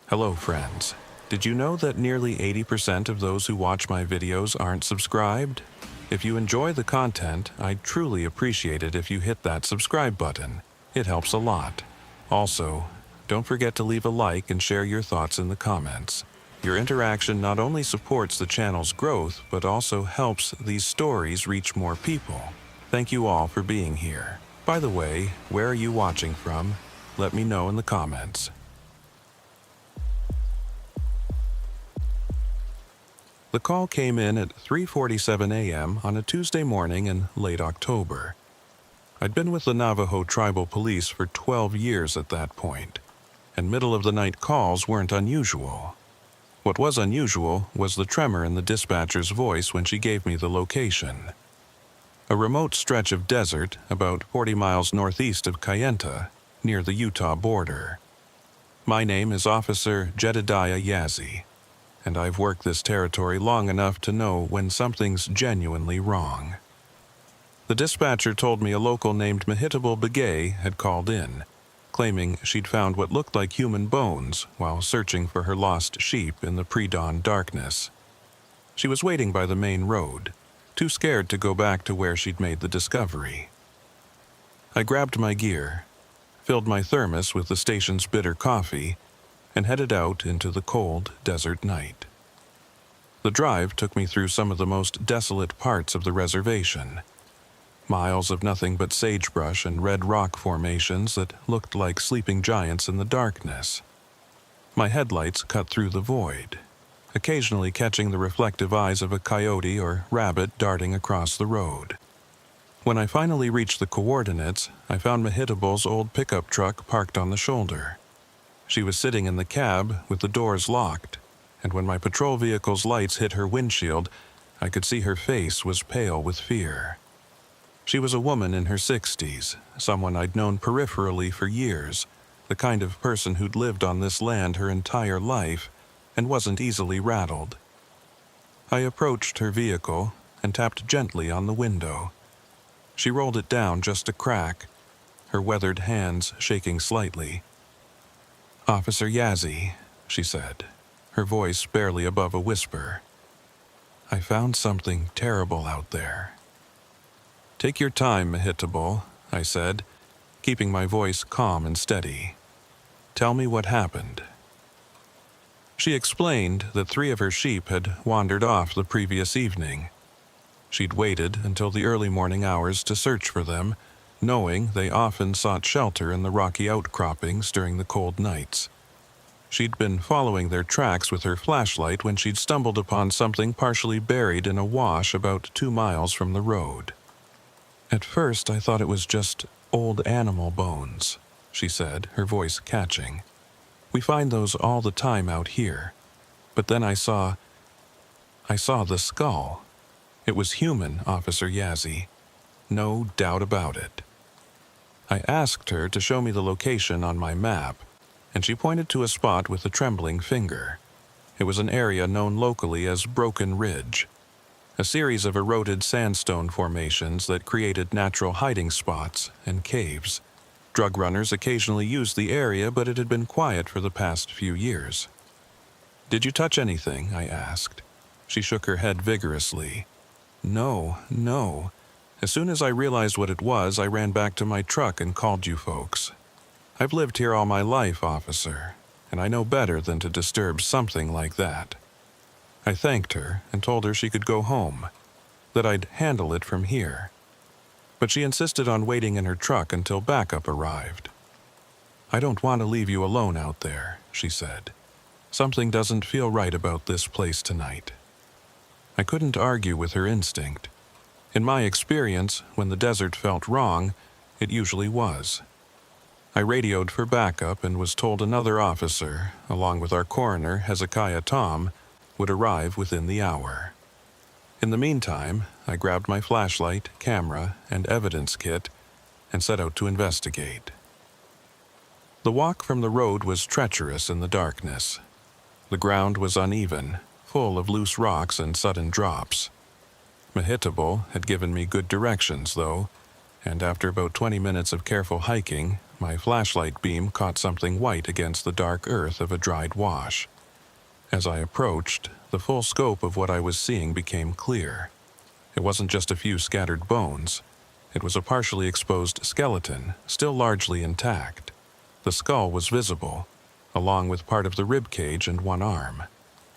Hello, friends. Did you know that nearly 80% of those who watch my videos aren't subscribed? If you enjoy the content, I'd truly appreciate it if you hit that subscribe button. It helps a lot. Also, don't forget to leave a like and share your thoughts in the comments. Your interaction not only supports the channel's growth, but also helps these stories reach more people. Thank you all for being here. By the way, where are you watching from? Let me know in the comments. The call came in at 3:47 a.m. on a Tuesday morning in late October. I'd been with the Navajo tribal police for 12 years at that point, and middle-of-the-night calls weren't unusual. What was unusual was the tremor in the dispatcher's voice when she gave me the location. A remote stretch of desert about 40 miles northeast of Kayenta, near the Utah border. My name is Officer Jedediah Yazzie, and I've worked this territory long enough to know when something's genuinely wrong. The dispatcher told me a local named Mehitable Begay had called in, claiming she'd found what looked like human bones while searching for her lost sheep in the pre-dawn darkness. She was waiting by the main road, too scared to go back to where she'd made the discovery. I grabbed my gear, filled my thermos with the station's bitter coffee, and headed out into the cold desert night. The drive took me through some of the most desolate parts of the reservation. Miles of nothing but sagebrush and red rock formations that looked like sleeping giants in the darkness. My headlights cut through the void, occasionally catching the reflective eyes of a coyote or rabbit darting across the road. When I finally reached the coordinates, I found Mehitable's old pickup truck parked on the shoulder. She was sitting in the cab with the doors locked, and when my patrol vehicle's lights hit her windshield, I could see her face was pale with fear. She was a woman in her 60s, someone I'd known peripherally for years, the kind of person who'd lived on this land her entire life and wasn't easily rattled. I approached her vehicle and tapped gently on the window. She rolled it down just a crack, her weathered hands shaking slightly. "Officer Yazzie," she said, her voice barely above a whisper. "I found something terrible out there." "Take your time, Mehitable," I said, keeping my voice calm and steady. "Tell me what happened." She explained that 3 of her sheep had wandered off the previous evening. She'd waited until the early morning hours to search for them, knowing they often sought shelter in the rocky outcroppings during the cold nights. She'd been following their tracks with her flashlight when she'd stumbled upon something partially buried in a wash about 2 miles from the road. "At first, I thought it was just old animal bones," she said, her voice catching. "We find those all the time out here. But then I saw the skull. It was human, Officer Yazzie. No doubt about it." I asked her to show me the location on my map, and she pointed to a spot with a trembling finger. It was an area known locally as Broken Ridge, a series of eroded sandstone formations that created natural hiding spots and caves. Drug runners occasionally used the area, but it had been quiet for the past few years. "Did you touch anything?" I asked. She shook her head vigorously. No. As soon as I realized what it was, I ran back to my truck and called you folks. I've lived here all my life, officer, and I know better than to disturb something like that." I thanked her and told her she could go home, that I'd handle it from here. But she insisted on waiting in her truck until backup arrived. "I don't want to leave you alone out there," she said. "Something doesn't feel right about this place tonight." I couldn't argue with her instinct. In my experience, when the desert felt wrong, it usually was. I radioed for backup and was told another officer, along with our coroner, Hezekiah Tom, would arrive within the hour. In the meantime, I grabbed my flashlight, camera, and evidence kit and set out to investigate. The walk from the road was treacherous in the darkness. The ground was uneven, full of loose rocks and sudden drops. Mehitable had given me good directions, though, and after about 20 minutes of careful hiking, my flashlight beam caught something white against the dark earth of a dried wash. As I approached, the full scope of what I was seeing became clear. It wasn't just a few scattered bones. It was a partially exposed skeleton, still largely intact. The skull was visible, along with part of the rib cage and one arm.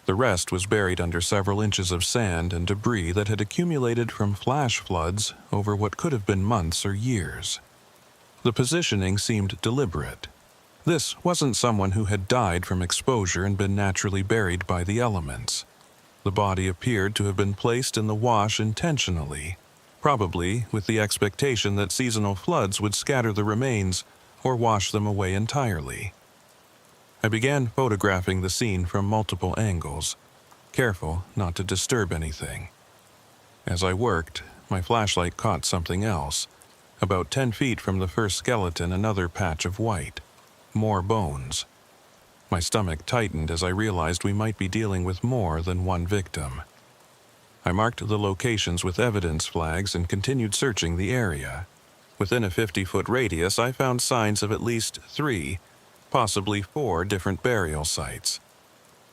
The rest was buried under several inches of sand and debris that had accumulated from flash floods over what could have been months or years. The positioning seemed deliberate. This wasn't someone who had died from exposure and been naturally buried by the elements. The body appeared to have been placed in the wash intentionally, probably with the expectation that seasonal floods would scatter the remains or wash them away entirely. I began photographing the scene from multiple angles, careful not to disturb anything. As I worked, my flashlight caught something else. About 10 feet from the first skeleton, another patch of white. More bones. My stomach tightened as I realized we might be dealing with more than one victim. I marked the locations with evidence flags and continued searching the area. Within a 50-foot radius, I found signs of at least 3, possibly 4 different burial sites.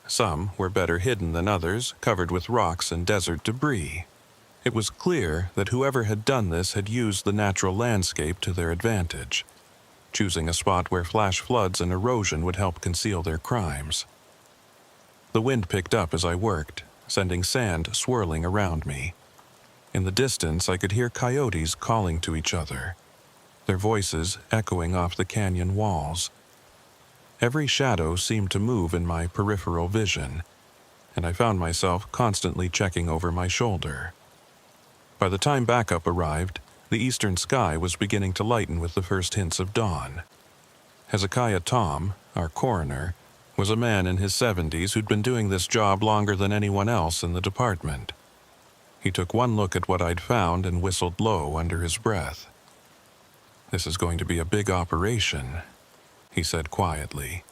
Some were better hidden than others, covered with rocks and desert debris. It was clear that whoever had done this had used the natural landscape to their advantage, choosing a spot where flash floods and erosion would help conceal their crimes. The wind picked up as I worked, sending sand swirling around me. In the distance, I could hear coyotes calling to each other, their voices echoing off the canyon walls. Every shadow seemed to move in my peripheral vision, and I found myself constantly checking over my shoulder. By the time backup arrived, the eastern sky was beginning to lighten with the first hints of dawn. Hezekiah Tom, our coroner, was a man in his 70s who'd been doing this job longer than anyone else in the department. He took one look at what I'd found and whistled low under his breath. "This is going to be a big operation," he said quietly.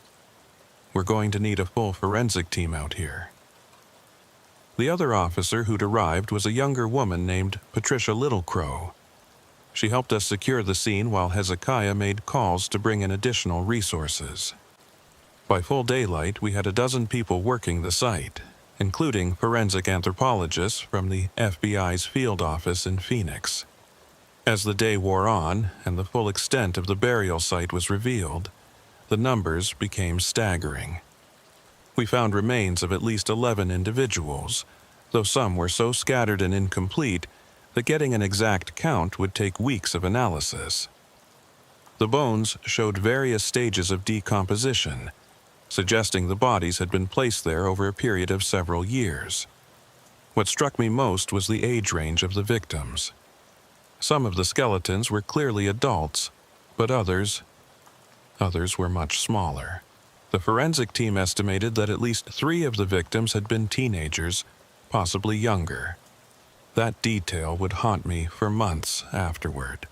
"We're going to need a full forensic team out here." The other officer who'd arrived was a younger woman named Patricia Littlecrow. She helped us secure the scene while Hezekiah made calls to bring in additional resources. By full daylight, we had a dozen people working the site, including forensic anthropologists from the FBI's field office in Phoenix. As the day wore on and the full extent of the burial site was revealed, the numbers became staggering. We found remains of at least 11 individuals, though some were so scattered and incomplete that getting an exact count would take weeks of analysis. The bones showed various stages of decomposition, suggesting the bodies had been placed there over a period of several years. What struck me most was the age range of the victims. Some of the skeletons were clearly adults, but others were much smaller. The forensic team estimated that at least 3 of the victims had been teenagers, possibly younger. That detail would haunt me for months afterward.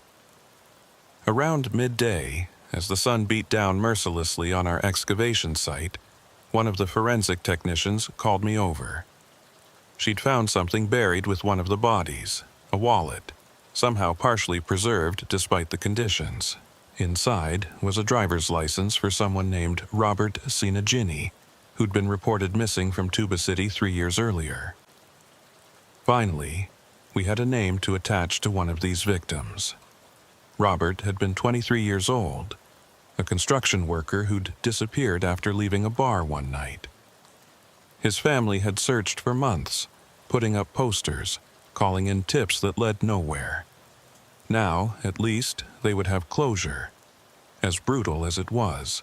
Around midday, as the sun beat down mercilessly on our excavation site, one of the forensic technicians called me over. She'd found something buried with one of the bodies, a wallet, somehow partially preserved despite the conditions. Inside was a driver's license for someone named Robert Sinagini, who'd been reported missing from Tuba City 3 years earlier. Finally, we had a name to attach to one of these victims. Robert had been 23 years old, a construction worker who'd disappeared after leaving a bar one night. His family had searched for months, putting up posters, calling in tips that led nowhere. Now, at least, they would have closure, as brutal as it was.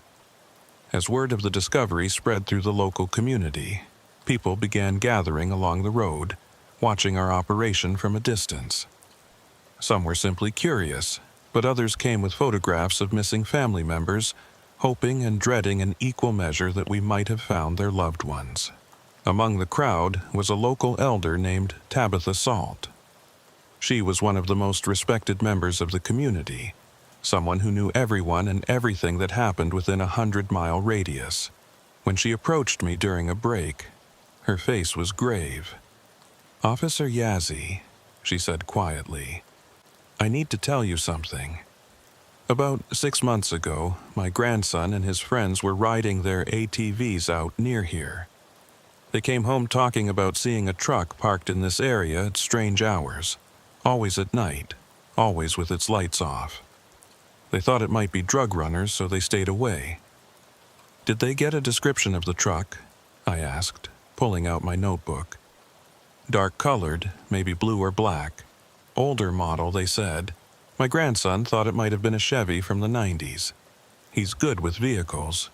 As word of the discovery spread through the local community, people began gathering along the road, watching our operation from a distance. Some were simply curious, but others came with photographs of missing family members, hoping and dreading in equal measure that we might have found their loved ones. Among the crowd was a local elder named Tabitha Salt. She was one of the most respected members of the community, someone who knew everyone and everything that happened within a 100-mile radius. When she approached me during a break, her face was grave. "Officer Yazzie," she said quietly, "I need to tell you something." About 6 months ago, my grandson and his friends were riding their ATVs out near here. They came home talking about seeing a truck parked in this area at strange hours, always at night, always with its lights off. They thought it might be drug runners, so they stayed away. Did they get a description of the truck? I asked, pulling out my notebook. Dark-colored, maybe blue or black. Older model, they said. My grandson thought it might have been a Chevy from the 90s. He's good with vehicles.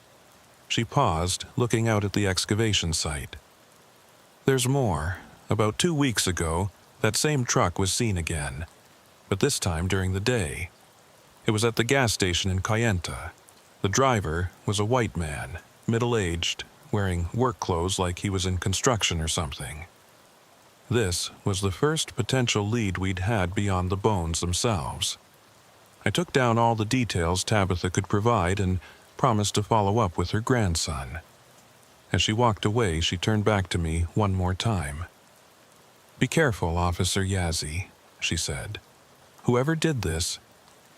She paused, looking out at the excavation site. There's more. About 2 weeks ago, that same truck was seen again, but this time during the day. It was at the gas station in Kayenta. The driver was a white man, middle-aged, wearing work clothes like he was in construction or something. This was the first potential lead we'd had beyond the bones themselves. I took down all the details Tabitha could provide and promised to follow up with her grandson. As she walked away, she turned back to me one more time. "Be careful, Officer Yazzie," she said. "Whoever did this,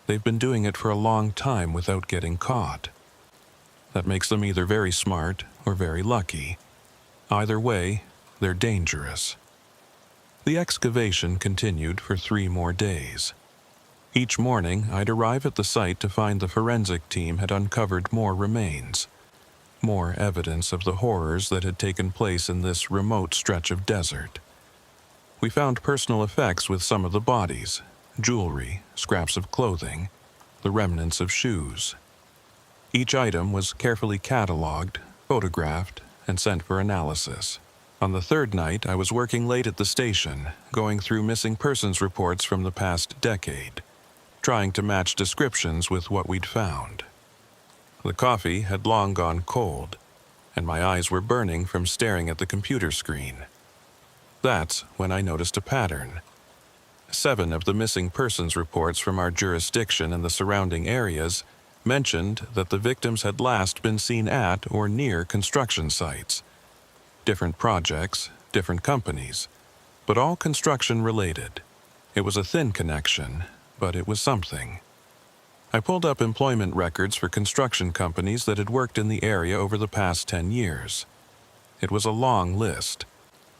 they've been doing it for a long time without getting caught. That makes them either very smart or very lucky. Either way, they're dangerous." The excavation continued for 3 more days. Each morning, I'd arrive at the site to find the forensic team had uncovered more remains, more evidence of the horrors that had taken place in this remote stretch of desert. We found personal effects with some of the bodies, jewelry, scraps of clothing, the remnants of shoes. Each item was carefully catalogued, photographed, and sent for analysis. On the 3rd night, I was working late at the station, going through missing persons reports from the past decade, trying to match descriptions with what we'd found. The coffee had long gone cold, and my eyes were burning from staring at the computer screen. That's when I noticed a pattern. 7 of the missing persons reports from our jurisdiction and the surrounding areas mentioned that the victims had last been seen at or near construction sites. Different projects, different companies, but all construction-related. It was a thin connection, but it was something. I pulled up employment records for construction companies that had worked in the area over the past 10 years. It was a long list.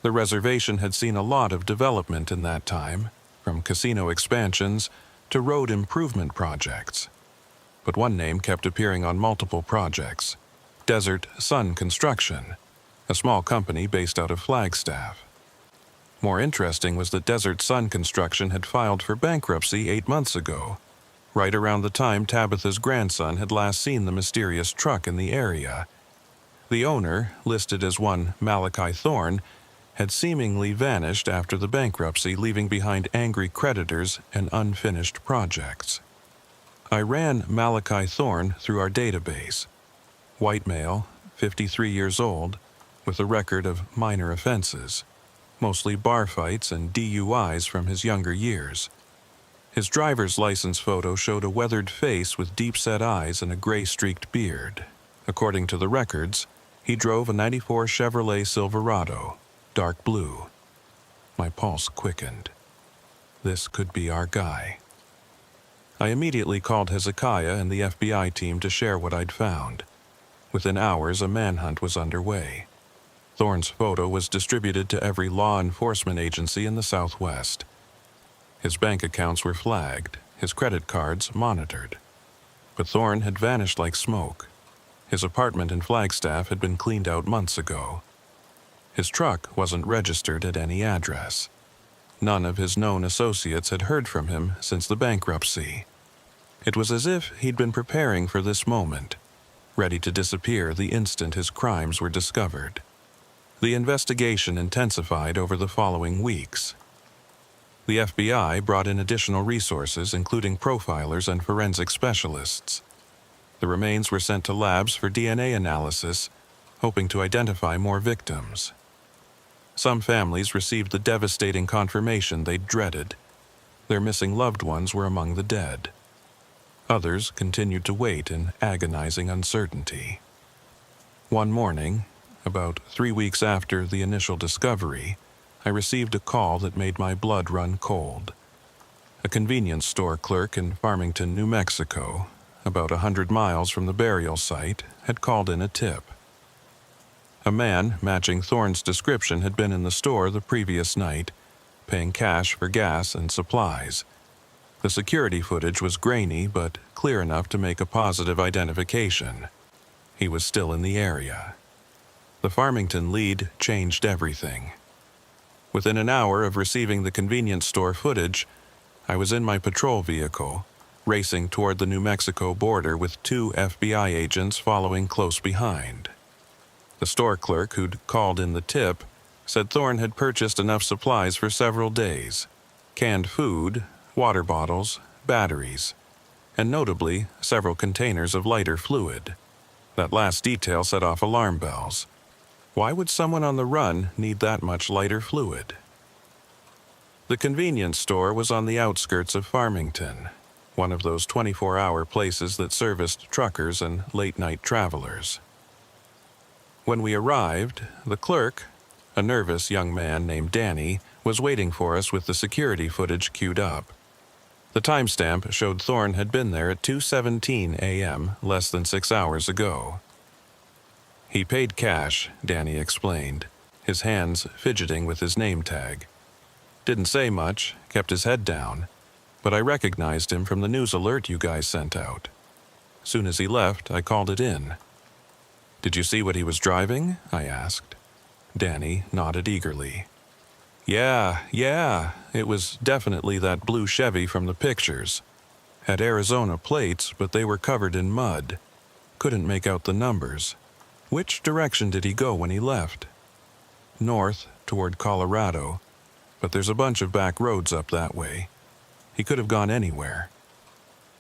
The reservation had seen a lot of development in that time, from casino expansions to road improvement projects. But one name kept appearing on multiple projects: Desert Sun Construction, a small company based out of Flagstaff. More interesting was that Desert Sun Construction had filed for bankruptcy 8 months ago, right around the time Tabitha's grandson had last seen the mysterious truck in the area. The owner, listed as one Malachi Thorne, had seemingly vanished after the bankruptcy, leaving behind angry creditors and unfinished projects. I ran Malachi Thorne through our database. White male, 53 years old, with a record of minor offenses, mostly bar fights and DUIs from his younger years. His driver's license photo showed a weathered face with deep-set eyes and a gray-streaked beard. According to the records, he drove a '94 Chevrolet Silverado, dark blue. My pulse quickened. This could be our guy. I immediately called Hezekiah and the FBI team to share what I'd found. Within hours, a manhunt was underway. Thorne's photo was distributed to every law enforcement agency in the Southwest. His bank accounts were flagged, his credit cards monitored. But Thorne had vanished like smoke. His apartment in Flagstaff had been cleaned out months ago. His truck wasn't registered at any address. None of his known associates had heard from him since the bankruptcy. It was as if he'd been preparing for this moment, ready to disappear the instant his crimes were discovered. The investigation intensified over the following weeks. The FBI brought in additional resources, including profilers and forensic specialists. The remains were sent to labs for DNA analysis, hoping to identify more victims. Some families received the devastating confirmation they'd dreaded. Their missing loved ones were among the dead. Others continued to wait in agonizing uncertainty. One morning, about 3 weeks after the initial discovery, I received a call that made my blood run cold. A convenience store clerk in Farmington, New Mexico, about 100 miles from the burial site, had called in a tip. A man matching Thorne's description had been in the store the previous night, paying cash for gas and supplies. The security footage was grainy but clear enough to make a positive identification. He was still in the area. The Farmington lead changed everything. Within an hour of receiving the convenience store footage, I was in my patrol vehicle, racing toward the New Mexico border with 2 FBI agents following close behind. The store clerk who'd called in the tip said Thorne had purchased enough supplies for several days: canned food, water bottles, batteries, and notably several containers of lighter fluid. That last detail set off alarm bells. Why would someone on the run need that much lighter fluid? The convenience store was on the outskirts of Farmington, one of those 24-hour places that serviced truckers and late-night travelers. When we arrived, the clerk, a nervous young man named Danny, was waiting for us with the security footage queued up. The timestamp showed Thorne had been there at 2:17 a.m., less than 6 hours ago. He paid cash, Danny explained, his hands fidgeting with his name tag. Didn't say much, kept his head down, but I recognized him from the news alert you guys sent out. Soon as he left, I called it in. Did you see what he was driving? I asked. Danny nodded eagerly. Yeah, it was definitely that blue Chevy from the pictures. Had Arizona plates, but they were covered in mud. Couldn't make out the numbers. Which direction did he go when he left? North, toward Colorado, but there's a bunch of back roads up that way. He could have gone anywhere.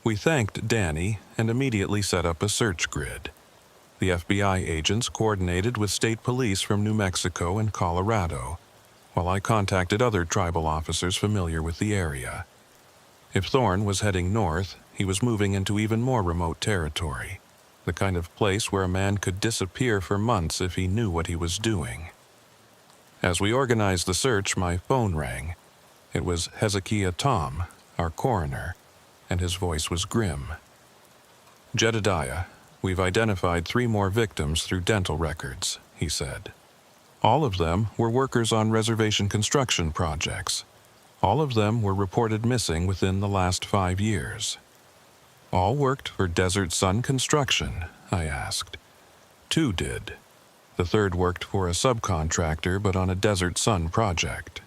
We thanked Danny and immediately set up a search grid. The FBI agents coordinated with state police from New Mexico and Colorado, while I contacted other tribal officers familiar with the area. If Thorne was heading north, he was moving into even more remote territory, the kind of place where a man could disappear for months if he knew what he was doing. As we organized the search, my phone rang. It was Hezekiah Tom, our coroner, and his voice was grim. "Jedediah, we've identified 3 more victims through dental records," he said. All of them were workers on reservation construction projects. All of them were reported missing within the last 5 years. All worked for Desert Sun Construction, I asked. 2 did. The third worked for a subcontractor but on a Desert Sun project.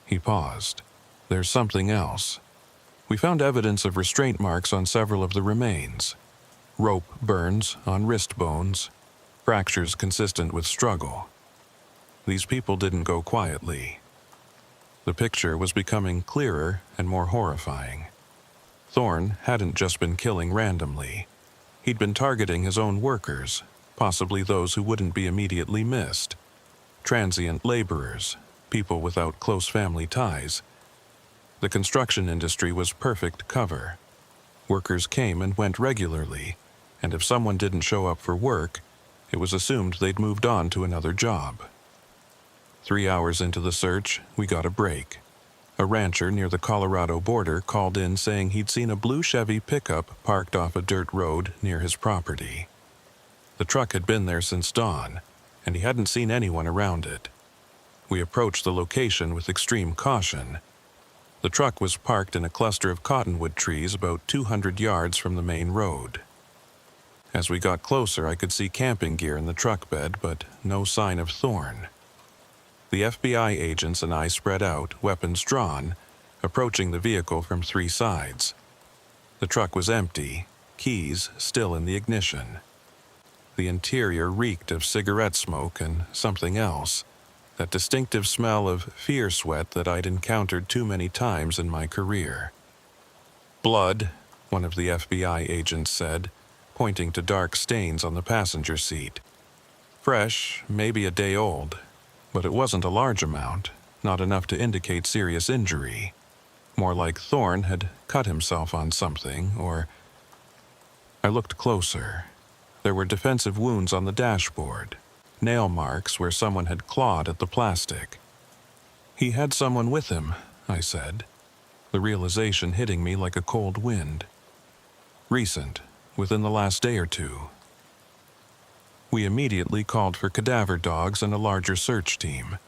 He paused. There's something else. We found evidence of restraint marks on several of the remains. Rope burns on wrist bones. Fractures consistent with struggle. These people didn't go quietly. The picture was becoming clearer and more horrifying. Thorne hadn't just been killing randomly. He'd been targeting his own workers, possibly those who wouldn't be immediately missed. Transient laborers, people without close family ties. The construction industry was perfect cover. Workers came and went regularly, and if someone didn't show up for work, it was assumed they'd moved on to another job. 3 hours into the search, we got a break. A rancher near the Colorado border called in saying he'd seen a blue Chevy pickup parked off a dirt road near his property. The truck had been there since dawn, and he hadn't seen anyone around it. We approached the location with extreme caution. The truck was parked in a cluster of cottonwood trees about 200 yards from the main road. As we got closer, I could see camping gear in the truck bed, but no sign of Thorne. The FBI agents and I spread out, weapons drawn, approaching the vehicle from 3 sides. The truck was empty, keys still in the ignition. The interior reeked of cigarette smoke and something else, that distinctive smell of fear sweat that I'd encountered too many times in my career. "Blood," one of the FBI agents said, pointing to dark stains on the passenger seat. "Fresh, maybe a day old. But it wasn't a large amount, not enough to indicate serious injury. More like Thorne had cut himself on something, or..." I looked closer. There were defensive wounds on the dashboard, nail marks where someone had clawed at the plastic. "He had someone with him," I said. the realization hitting me like a cold wind. Recent, within the last day or two. We immediately called for cadaver dogs and a larger search team.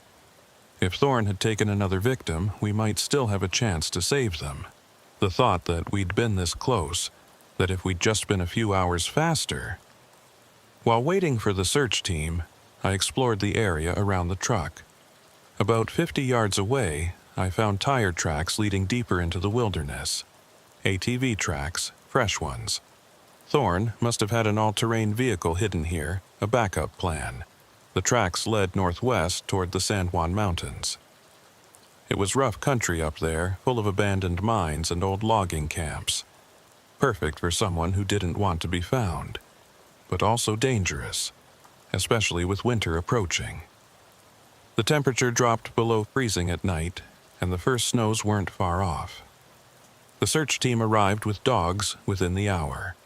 If Thorn had taken another victim, we might still have a chance to save them. The thought that we'd been this close, that if we'd just been a few hours faster. While waiting for the search team, I explored the area around the truck. About 50 yards away, I found tire tracks leading deeper into the wilderness. ATV tracks, fresh ones. Thorn must have had an all-terrain vehicle hidden here, a backup plan. The tracks led northwest toward the San Juan Mountains. It was rough country up there, full of abandoned mines and old logging camps. Perfect for someone who didn't want to be found, but also dangerous, especially with winter approaching. The temperature dropped below freezing at night, and the first snows weren't far off. The search team arrived with dogs within the hour.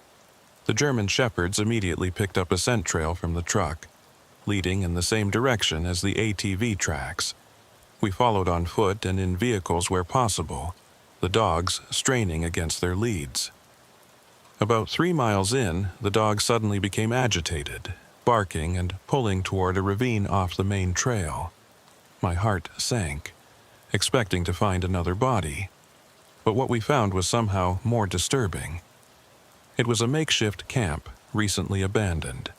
The German shepherds immediately picked up a scent trail from the truck, leading in the same direction as the ATV tracks. We followed on foot and in vehicles where possible, the dogs straining against their leads. About 3 miles in, the dogs suddenly became agitated, barking and pulling toward a ravine off the main trail. My heart sank, expecting to find another body. But what we found was somehow more disturbing. It was a makeshift camp, recently abandoned.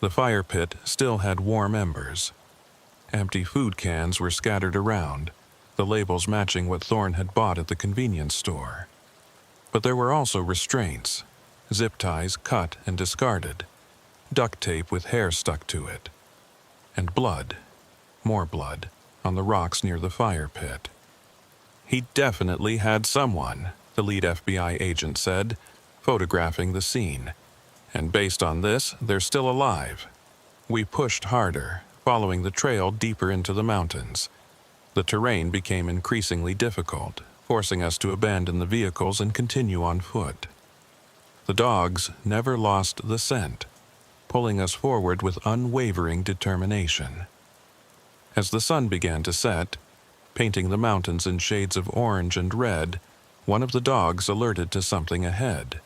The fire pit still had warm embers. Empty food cans were scattered around, the labels matching what Thorn had bought at the convenience store. But there were also restraints, zip ties cut and discarded, duct tape with hair stuck to it, and blood, more blood, on the rocks near the fire pit. He definitely had someone, the lead FBI agent said, photographing the scene. And based on this, they're still alive. We pushed harder, following the trail deeper into the mountains. The terrain became increasingly difficult, forcing us to abandon the vehicles and continue on foot. The dogs never lost the scent, pulling us forward with unwavering determination. As the sun began to set, painting the mountains in shades of orange and red, one of the dogs alerted to something ahead.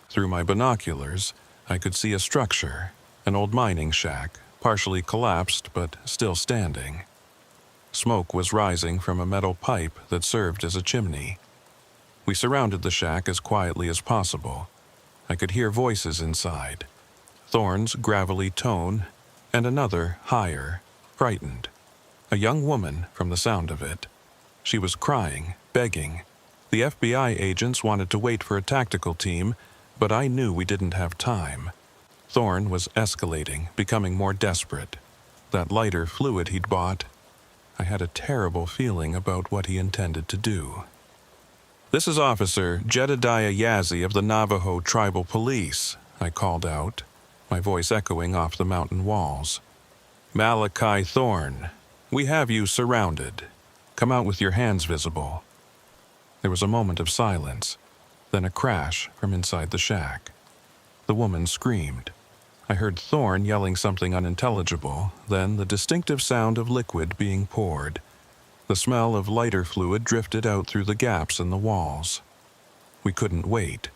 Through my binoculars, I could see a structure, an old mining shack, partially collapsed but still standing. Smoke was rising from a metal pipe that served as a chimney. We surrounded the shack as quietly as possible. I could hear voices inside, Thorn's gravelly tone, and another, higher, frightened. A young woman, from the sound of it. She was crying, begging. The FBI agents wanted to wait for a tactical team, but I knew we didn't have time. Thorn was escalating, becoming more desperate. That lighter fluid he'd bought, I had a terrible feeling about what he intended to do. "This is Officer Jedediah Yazzie of the Navajo Tribal Police," I called out, my voice echoing off the mountain walls. "Malachi Thorn, we have you surrounded. Come out with your hands visible." There was a moment of silence, then a crash from inside the shack. The woman screamed. I heard Thorn yelling something unintelligible, then the distinctive sound of liquid being poured. The smell of lighter fluid drifted out through the gaps in the walls. We couldn't wait.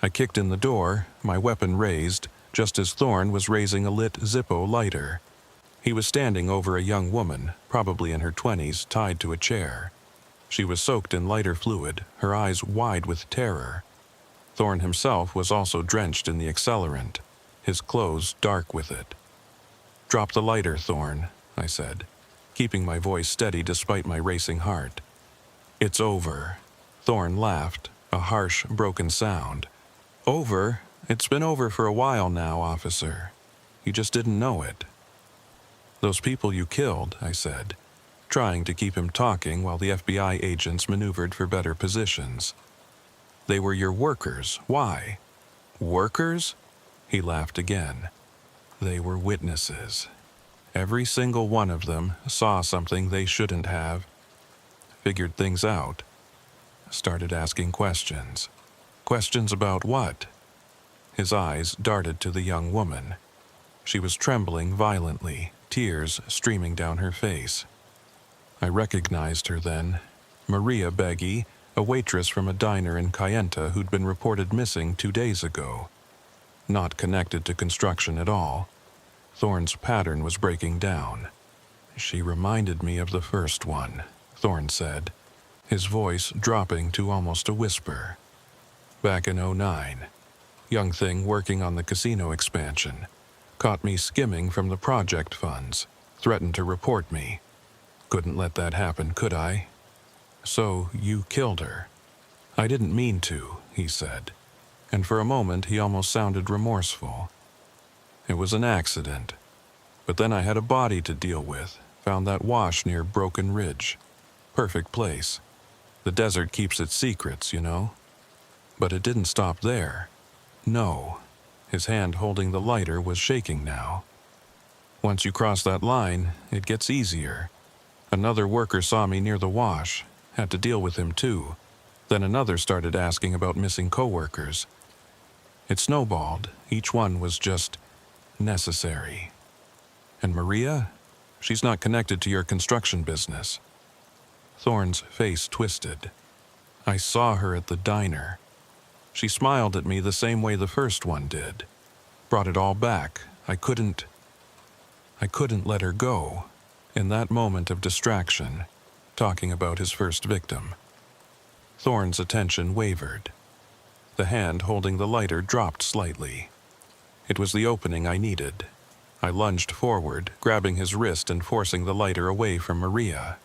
I kicked in the door, my weapon raised, just as Thorn was raising a lit Zippo lighter. He was standing over a young woman, probably in her 20s, tied to a chair. She was soaked in lighter fluid, her eyes wide with terror. Thorn himself was also drenched in the accelerant, his clothes dark with it. "Drop the lighter, Thorn," I said, keeping my voice steady despite my racing heart. "It's over." Thorn laughed, a harsh, broken sound. "Over? It's been over for a while now, officer. You just didn't know it." "Those people you killed," I said, trying to keep him talking while the FBI agents maneuvered for better positions. "They were your workers. Why?" "Workers?" He laughed again. "They were witnesses. Every single one of them saw something they shouldn't have. Figured things out. Started asking questions. Questions about what?" His eyes darted to the young woman. She was trembling violently, tears streaming down her face. I recognized her then. Maria Beggy, a waitress from a diner in Kayenta who'd been reported missing 2 days ago. Not connected to construction at all. Thorne's pattern was breaking down. She reminded me of the first one, Thorne said, his voice dropping to almost a whisper. Back in '09, young thing working on the casino expansion, caught me skimming from the project funds, threatened to report me. Couldn't let that happen, could I? So you killed her. I didn't mean to, he said, and for a moment he almost sounded remorseful. It was an accident, but then I had a body to deal with, found that wash near Broken Ridge. Perfect place. The desert keeps its secrets, you know. But it didn't stop there. No. His hand holding the lighter was shaking now. Once you cross that line, it gets easier. Another worker saw me near the wash, had to deal with him too. Then another started asking about missing coworkers. It snowballed. Each one was just necessary. And Maria? She's not connected to your construction business. Thorne's face twisted. I saw her at the diner. She smiled at me the same way the first one did. Brought it all back. I couldn't let her go. In that moment of distraction, talking about his first victim. Thorne's attention wavered. The hand holding the lighter dropped slightly. It was the opening I needed. I lunged forward, grabbing his wrist and forcing the lighter away from Maria.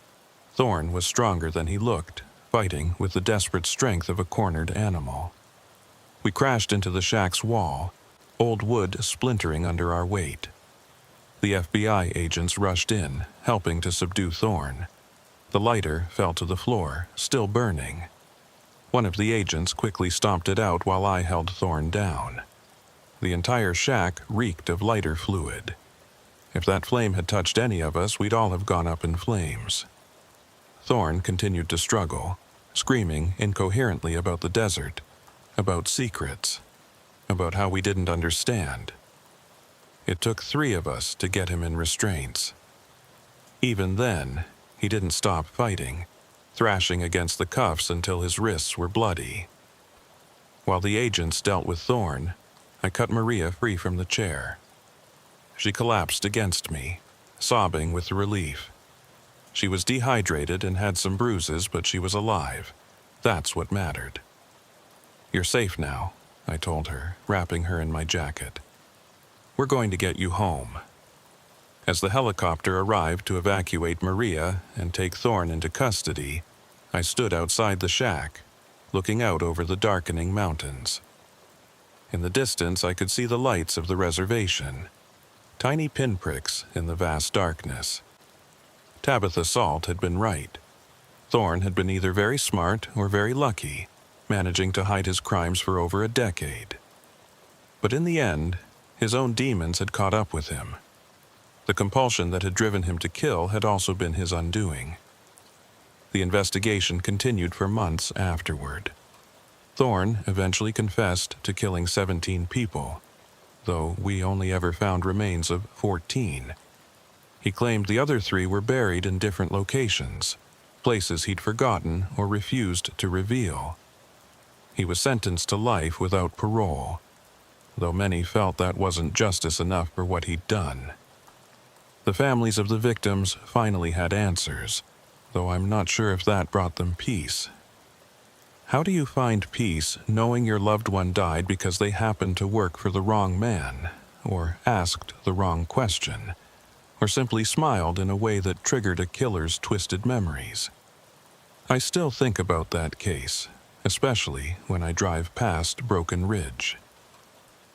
Thorne was stronger than he looked, fighting with the desperate strength of a cornered animal. We crashed into the shack's wall, old wood splintering under our weight. The FBI agents rushed in, helping to subdue Thorne. The lighter fell to the floor, still burning. One of the agents quickly stomped it out while I held Thorne down. The entire shack reeked of lighter fluid. If that flame had touched any of us, we'd all have gone up in flames. Thorne continued to struggle, screaming incoherently about the desert, about secrets, about how we didn't understand. It took 3 of us to get him in restraints. Even then, he didn't stop fighting, thrashing against the cuffs until his wrists were bloody. While the agents dealt with Thorne, I cut Maria free from the chair. She collapsed against me, sobbing with relief. She was dehydrated and had some bruises, but she was alive. That's what mattered. You're safe now, I told her, wrapping her in my jacket. We're going to get you home. As the helicopter arrived to evacuate Maria and take Thorne into custody, I stood outside the shack, looking out over the darkening mountains. In the distance, I could see the lights of the reservation, tiny pinpricks in the vast darkness. Tabitha Salt had been right. Thorne had been either very smart or very lucky, managing to hide his crimes for over a decade. But in the end, his own demons had caught up with him. The compulsion that had driven him to kill had also been his undoing. The investigation continued for months afterward. Thorne eventually confessed to killing 17 people, though we only ever found remains of 14. He claimed the other 3 were buried in different locations, places he'd forgotten or refused to reveal. He was sentenced to life without parole, though many felt that wasn't justice enough for what he'd done. The families of the victims finally had answers, though I'm not sure if that brought them peace. How do you find peace knowing your loved one died because they happened to work for the wrong man, or asked the wrong question, or simply smiled in a way that triggered a killer's twisted memories? I still think about that case, especially when I drive past Broken Ridge.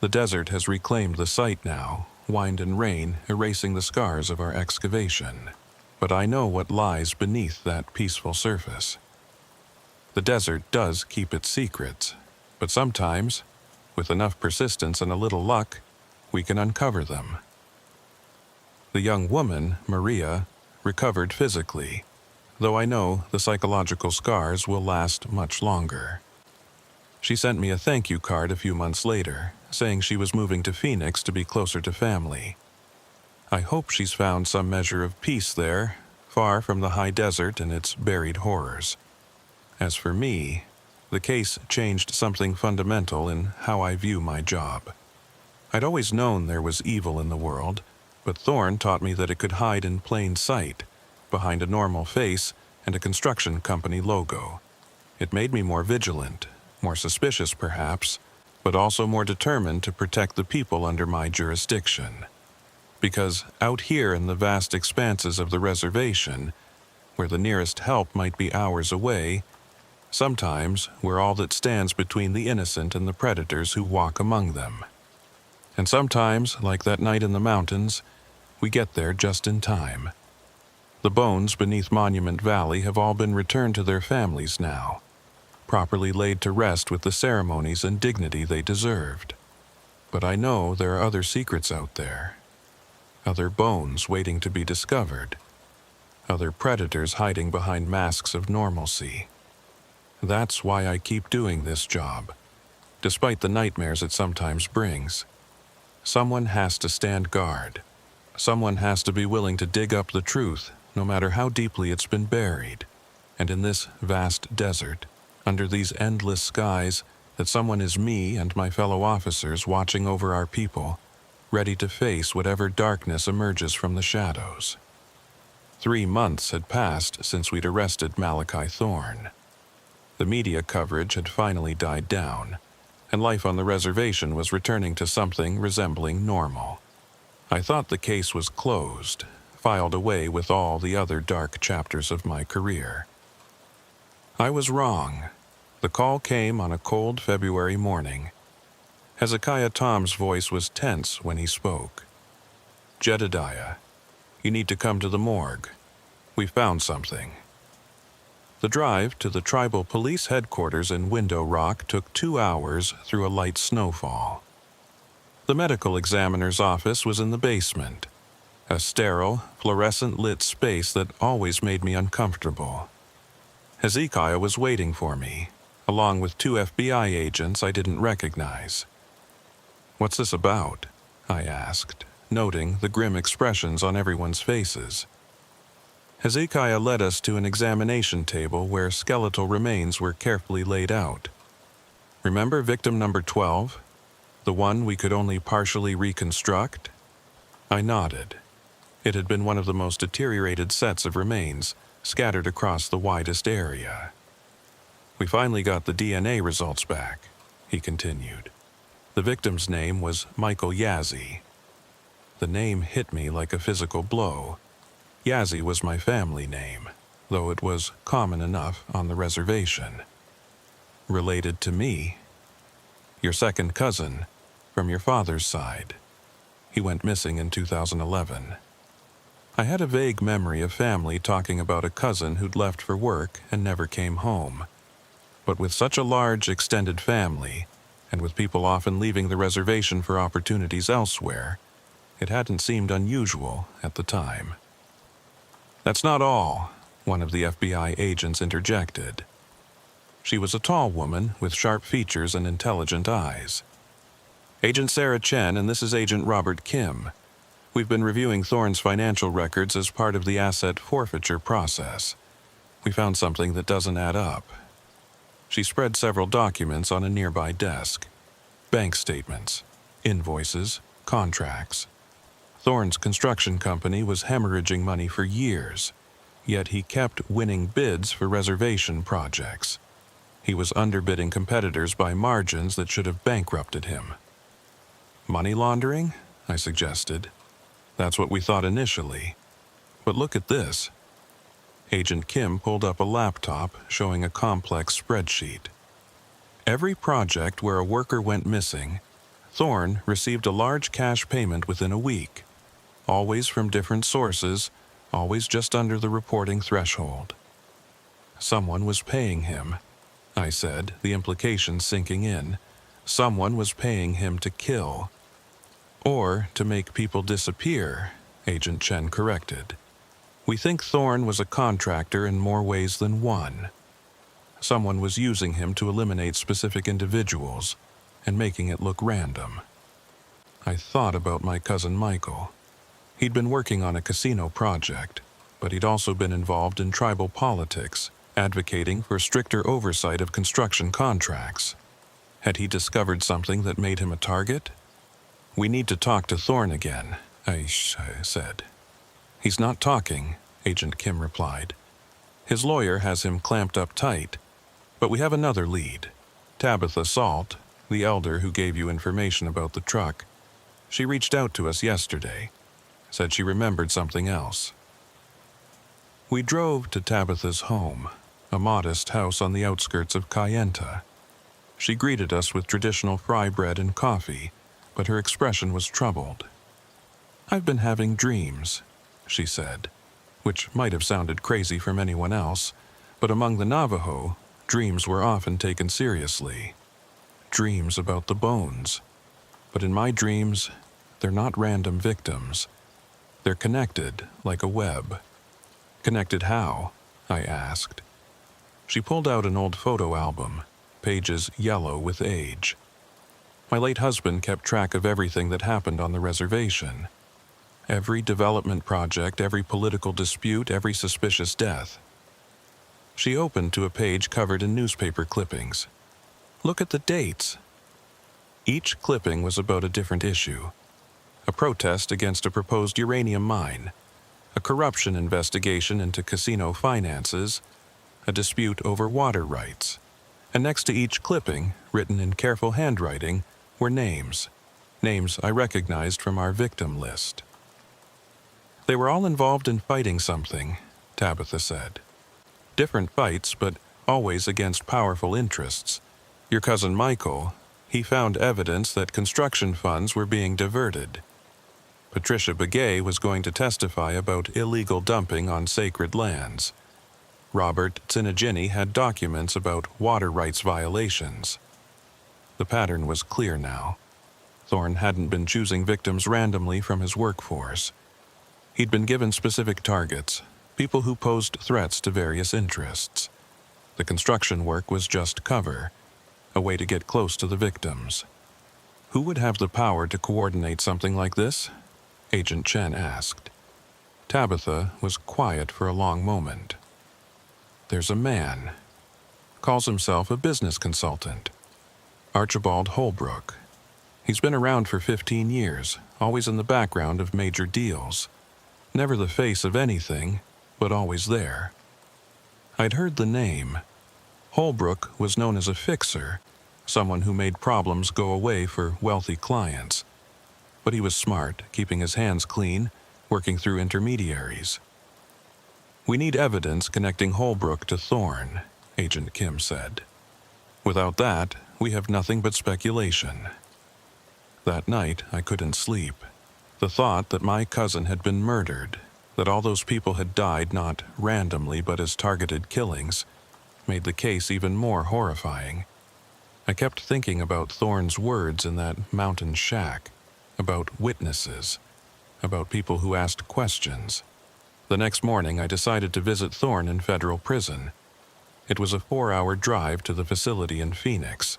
The desert has reclaimed the site now, wind and rain erasing the scars of our excavation. But I know what lies beneath that peaceful surface. The desert does keep its secrets, but sometimes, with enough persistence and a little luck, we can uncover them. The young woman, Maria, recovered physically, though I know the psychological scars will last much longer. She sent me a thank you card a few months later, saying she was moving to Phoenix to be closer to family. I hope she's found some measure of peace there, far from the high desert and its buried horrors. As for me, the case changed something fundamental in how I view my job. I'd always known there was evil in the world, but Thorne taught me that it could hide in plain sight, behind a normal face and a construction company logo. It made me more vigilant, more suspicious perhaps, but also more determined to protect the people under my jurisdiction. Because out here in the vast expanses of the reservation, where the nearest help might be hours away, sometimes we're all that stands between the innocent and the predators who walk among them. And sometimes, like that night in the mountains, we get there just in time. The bones beneath Monument Valley have all been returned to their families now, properly laid to rest with the ceremonies and dignity they deserved. But I know there are other secrets out there, other bones waiting to be discovered, other predators hiding behind masks of normalcy. That's why I keep doing this job, despite the nightmares it sometimes brings. Someone has to stand guard. Someone has to be willing to dig up the truth, no matter how deeply it's been buried. And in this vast desert, under these endless skies, that someone is me and my fellow officers watching over our people, ready to face whatever darkness emerges from the shadows. 3 months had passed since we'd arrested Malachi Thorne. The media coverage had finally died down, and life on the reservation was returning to something resembling normal. I thought the case was closed, filed away with all the other dark chapters of my career. I was wrong. The call came on a cold February morning. Hezekiah Tom's voice was tense when he spoke. "Jedediah, you need to come to the morgue. We found something." The drive to the tribal police headquarters in Window Rock took 2 hours through a light snowfall. The medical examiner's office was in the basement, a sterile, fluorescent-lit space that always made me uncomfortable. Hezekiah was waiting for me, along with 2 FBI agents I didn't recognize. "What's this about?" I asked, noting the grim expressions on everyone's faces. Hezekiah led us to an examination table where skeletal remains were carefully laid out. "Remember victim number 12? The one we could only partially reconstruct?" I nodded. It had been one of the most deteriorated sets of remains, scattered across the widest area. "We finally got the DNA results back," he continued. The victim's name was Michael Yazzie. The name hit me like a physical blow. Yazzie was my family name, though it was common enough on the reservation. "Related to me?" "Your second cousin, from your father's side. He went missing in 2011. I had a vague memory of family talking about a cousin who'd left for work and never came home. But with such a large, extended family, and with people often leaving the reservation for opportunities elsewhere, it hadn't seemed unusual at the time. "That's not all," one of the FBI agents interjected. She was a tall woman with sharp features and intelligent eyes. "Agent Sarah Chen, and this is Agent Robert Kim. We've been reviewing Thorne's financial records as part of the asset forfeiture process. We found something that doesn't add up." She spread several documents on a nearby desk. Bank statements, invoices, contracts. Thorne's construction company was hemorrhaging money for years, yet he kept winning bids for reservation projects. He was underbidding competitors by margins that should have bankrupted him. "Money laundering?" I suggested. "That's what we thought initially. But look at this." Agent Kim pulled up a laptop showing a complex spreadsheet. Every project where a worker went missing, Thorne received a large cash payment within a week, always from different sources, always just under the reporting threshold. "Someone was paying him," I said, the implication sinking in. "Someone was paying him to kill." "Or to make people disappear," Agent Chen corrected. "We think Thorne was a contractor in more ways than one. Someone was using him to eliminate specific individuals and making it look random." I thought about my cousin Michael. He'd been working on a casino project, but he'd also been involved in tribal politics, advocating for stricter oversight of construction contracts. Had he discovered something that made him a target? "We need to talk to Thorne again," I said. "He's not talking," Agent Kim replied. "His lawyer has him clamped up tight. But we have another lead. Tabitha Salt, the elder who gave you information about the truck. She reached out to us yesterday. Said she remembered something else." We drove to Tabitha's home, a modest house on the outskirts of Kayenta. She greeted us with traditional fry bread and coffee, but her expression was troubled. "I've been having dreams," she said, which might have sounded crazy from anyone else, but among the Navajo, dreams were often taken seriously. Dreams about the bones. But in my dreams, they're not random victims. They're connected like a web. "Connected how?" I asked. She pulled out an old photo album, pages yellow with age. My late husband kept track of everything that happened on the reservation. Every development project, every political dispute, every suspicious death. She opened to a page covered in newspaper clippings. "Look at the dates." Each clipping was about a different issue. A protest against a proposed uranium mine, a corruption investigation into casino finances, a dispute over water rights. And next to each clipping, written in careful handwriting, were names. Names I recognized from our victim list. "They were all involved in fighting something," Tabitha said. "Different fights, but always against powerful interests. Your cousin Michael, he found evidence that construction funds were being diverted. Patricia Begay was going to testify about illegal dumping on sacred lands. Robert Tsinagini had documents about water rights violations." The pattern was clear now. Thorne hadn't been choosing victims randomly from his workforce. He'd been given specific targets, people who posed threats to various interests. The construction work was just cover, a way to get close to the victims. "Who would have the power to coordinate something like this?" Agent Chen asked. Tabitha was quiet for a long moment. "There's a man. Calls himself a business consultant. Archibald Holbrook. He's been around for 15 years, always in the background of major deals. Never the face of anything, but always there." I'd heard the name. Holbrook was known as a fixer, someone who made problems go away for wealthy clients. But he was smart, keeping his hands clean, working through intermediaries. "We need evidence connecting Holbrook to Thorne," Agent Kim said. "Without that, we have nothing but speculation." That night, I couldn't sleep. The thought that my cousin had been murdered, that all those people had died not randomly but as targeted killings, made the case even more horrifying. I kept thinking about Thorne's words in that mountain shack, about witnesses, about people who asked questions. The next morning, I decided to visit Thorne in federal prison. It was a 4-hour drive to the facility in Phoenix.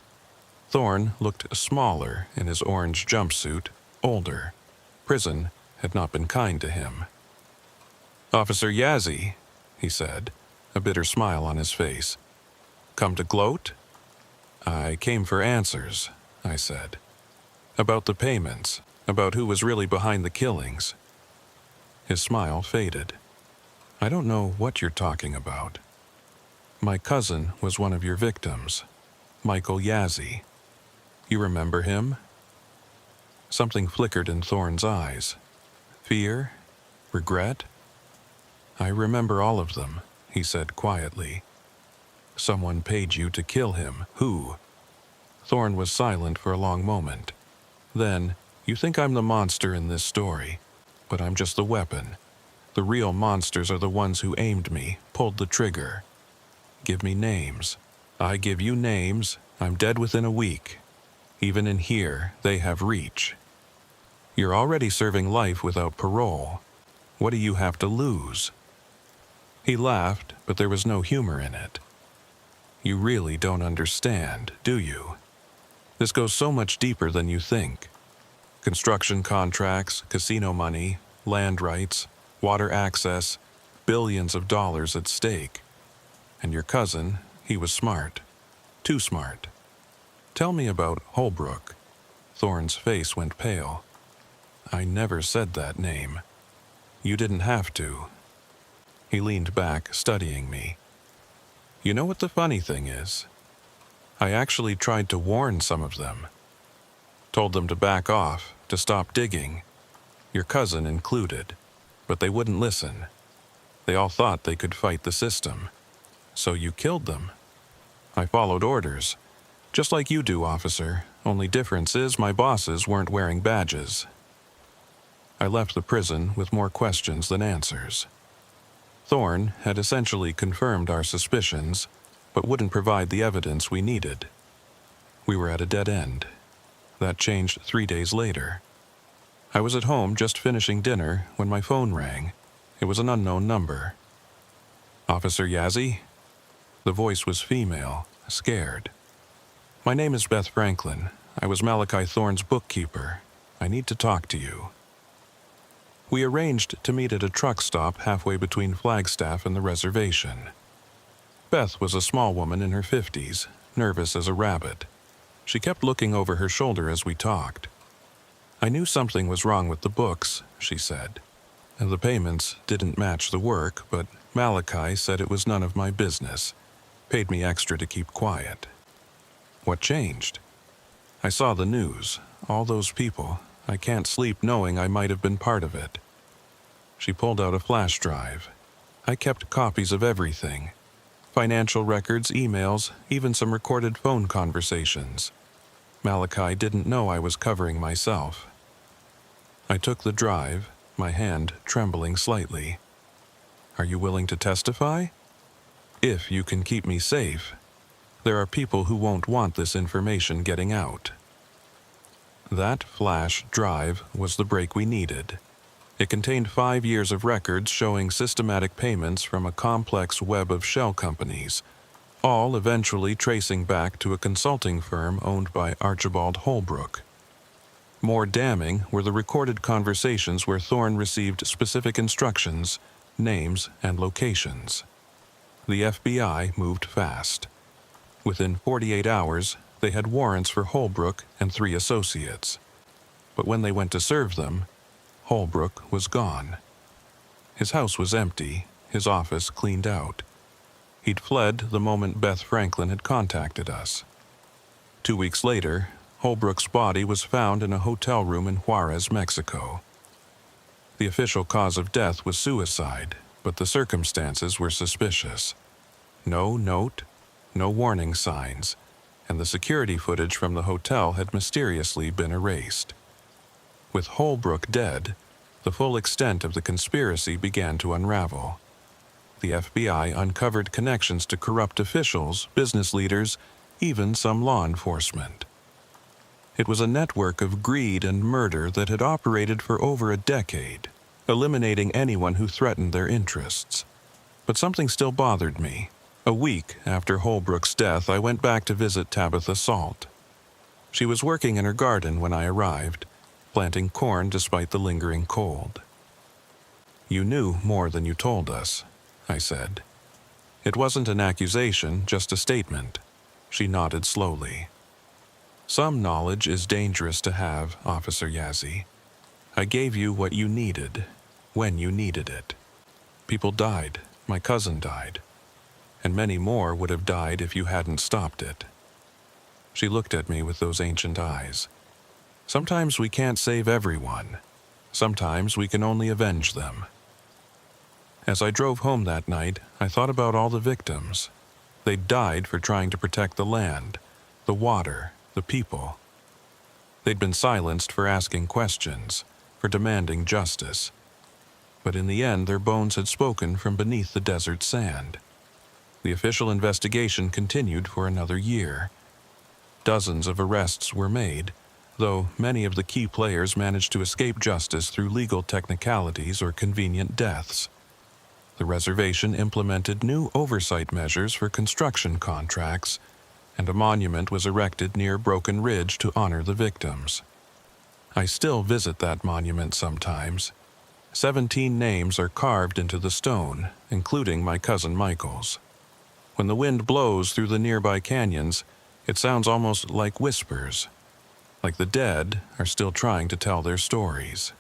Thorne looked smaller in his orange jumpsuit, older. Prison had not been kind to him. "Officer Yazzie," he said, a bitter smile on his face. "Come to gloat?" "I came for answers," I said. "About the payments, about who was really behind the killings." His smile faded. "I don't know what you're talking about. My cousin was one of your victims, Michael Yazzie. You remember him?" Something flickered in Thorne's eyes. Fear? Regret? "I remember all of them," he said quietly. "Someone paid you to kill him. Who?" Thorne was silent for a long moment. Then, "You think I'm the monster in this story, but I'm just the weapon. The real monsters are the ones who aimed me, pulled the trigger. Give me names. I give you names, I'm dead within a week. Even in here, they have reach. You're already serving life without parole. What do you have to lose?" He laughed, but there was no humor in it. "You really don't understand, do you? This goes so much deeper than you think. Construction contracts, casino money, land rights, water access, billions of dollars at stake. And your cousin, he was smart. Too smart. Tell me about Holbrook. Thorne's face went pale. I never said that name. You didn't have to. He leaned back, studying me. You know what the funny thing is? I actually tried to warn some of them. Told them to back off, to stop digging. Your cousin included. But they wouldn't listen. They all thought they could fight the system. So you killed them. I followed orders. Just like you do, officer. Only difference is my bosses weren't wearing badges. I left the prison with more questions than answers. Thorne had essentially confirmed our suspicions, but wouldn't provide the evidence we needed. We were at a dead end. That changed 3 days later. I was at home just finishing dinner when my phone rang. It was an unknown number. Officer Yazzie? The voice was female, scared. My name is Beth Franklin. I was Malachi Thorne's bookkeeper. I need to talk to you. We arranged to meet at a truck stop halfway between Flagstaff and the reservation. Beth was a small woman in her 50s, nervous as a rabbit. She kept looking over her shoulder as we talked. I knew something was wrong with the books, she said. And the payments didn't match the work, but Malachi said it was none of my business. Paid me extra to keep quiet. What changed? I saw the news. All those people. I can't sleep knowing I might have been part of it. She pulled out a flash drive. I kept copies of everything. Financial records, emails, even some recorded phone conversations. Malachi didn't know I was covering myself. I took the drive, my hand trembling slightly. Are you willing to testify? If you can keep me safe. There are people who won't want this information getting out. That flash drive was the break we needed. It contained 5 years of records showing systematic payments from a complex web of shell companies, all eventually tracing back to a consulting firm owned by Archibald Holbrook. More damning were the recorded conversations where Thorne received specific instructions, names, and locations. The FBI moved fast. Within 48 hours, they had warrants for Holbrook and 3 associates. But when they went to serve them, Holbrook was gone. His house was empty, his office cleaned out. He'd fled the moment Beth Franklin had contacted us. 2 weeks later, Holbrook's body was found in a hotel room in Juarez, Mexico. The official cause of death was suicide, but the circumstances were suspicious. No note, no warning signs, and the security footage from the hotel had mysteriously been erased. With Holbrook dead, the full extent of the conspiracy began to unravel. The FBI uncovered connections to corrupt officials, business leaders, even some law enforcement. It was a network of greed and murder that had operated for over a decade, eliminating anyone who threatened their interests. But something still bothered me. A week after Holbrook's death, I went back to visit Tabitha Salt. She was working in her garden when I arrived, planting corn despite the lingering cold. You knew more than you told us, I said. It wasn't an accusation, just a statement. She nodded slowly. Some knowledge is dangerous to have, Officer Yazzie. I gave you what you needed, when you needed it. People died. My cousin died. And many more would have died if you hadn't stopped it. She looked at me with those ancient eyes. Sometimes we can't save everyone. Sometimes we can only avenge them. As I drove home that night, I thought about all the victims. They'd died for trying to protect the land, the water, the people. They'd been silenced for asking questions, for demanding justice. But in the end, their bones had spoken from beneath the desert sand. The official investigation continued for another year. Dozens of arrests were made, though many of the key players managed to escape justice through legal technicalities or convenient deaths. The reservation implemented new oversight measures for construction contracts, and a monument was erected near Broken Ridge to honor the victims. I still visit that monument sometimes. 17 names are carved into the stone, including my cousin Michael's. When the wind blows through the nearby canyons, it sounds almost like whispers, like the dead are still trying to tell their stories.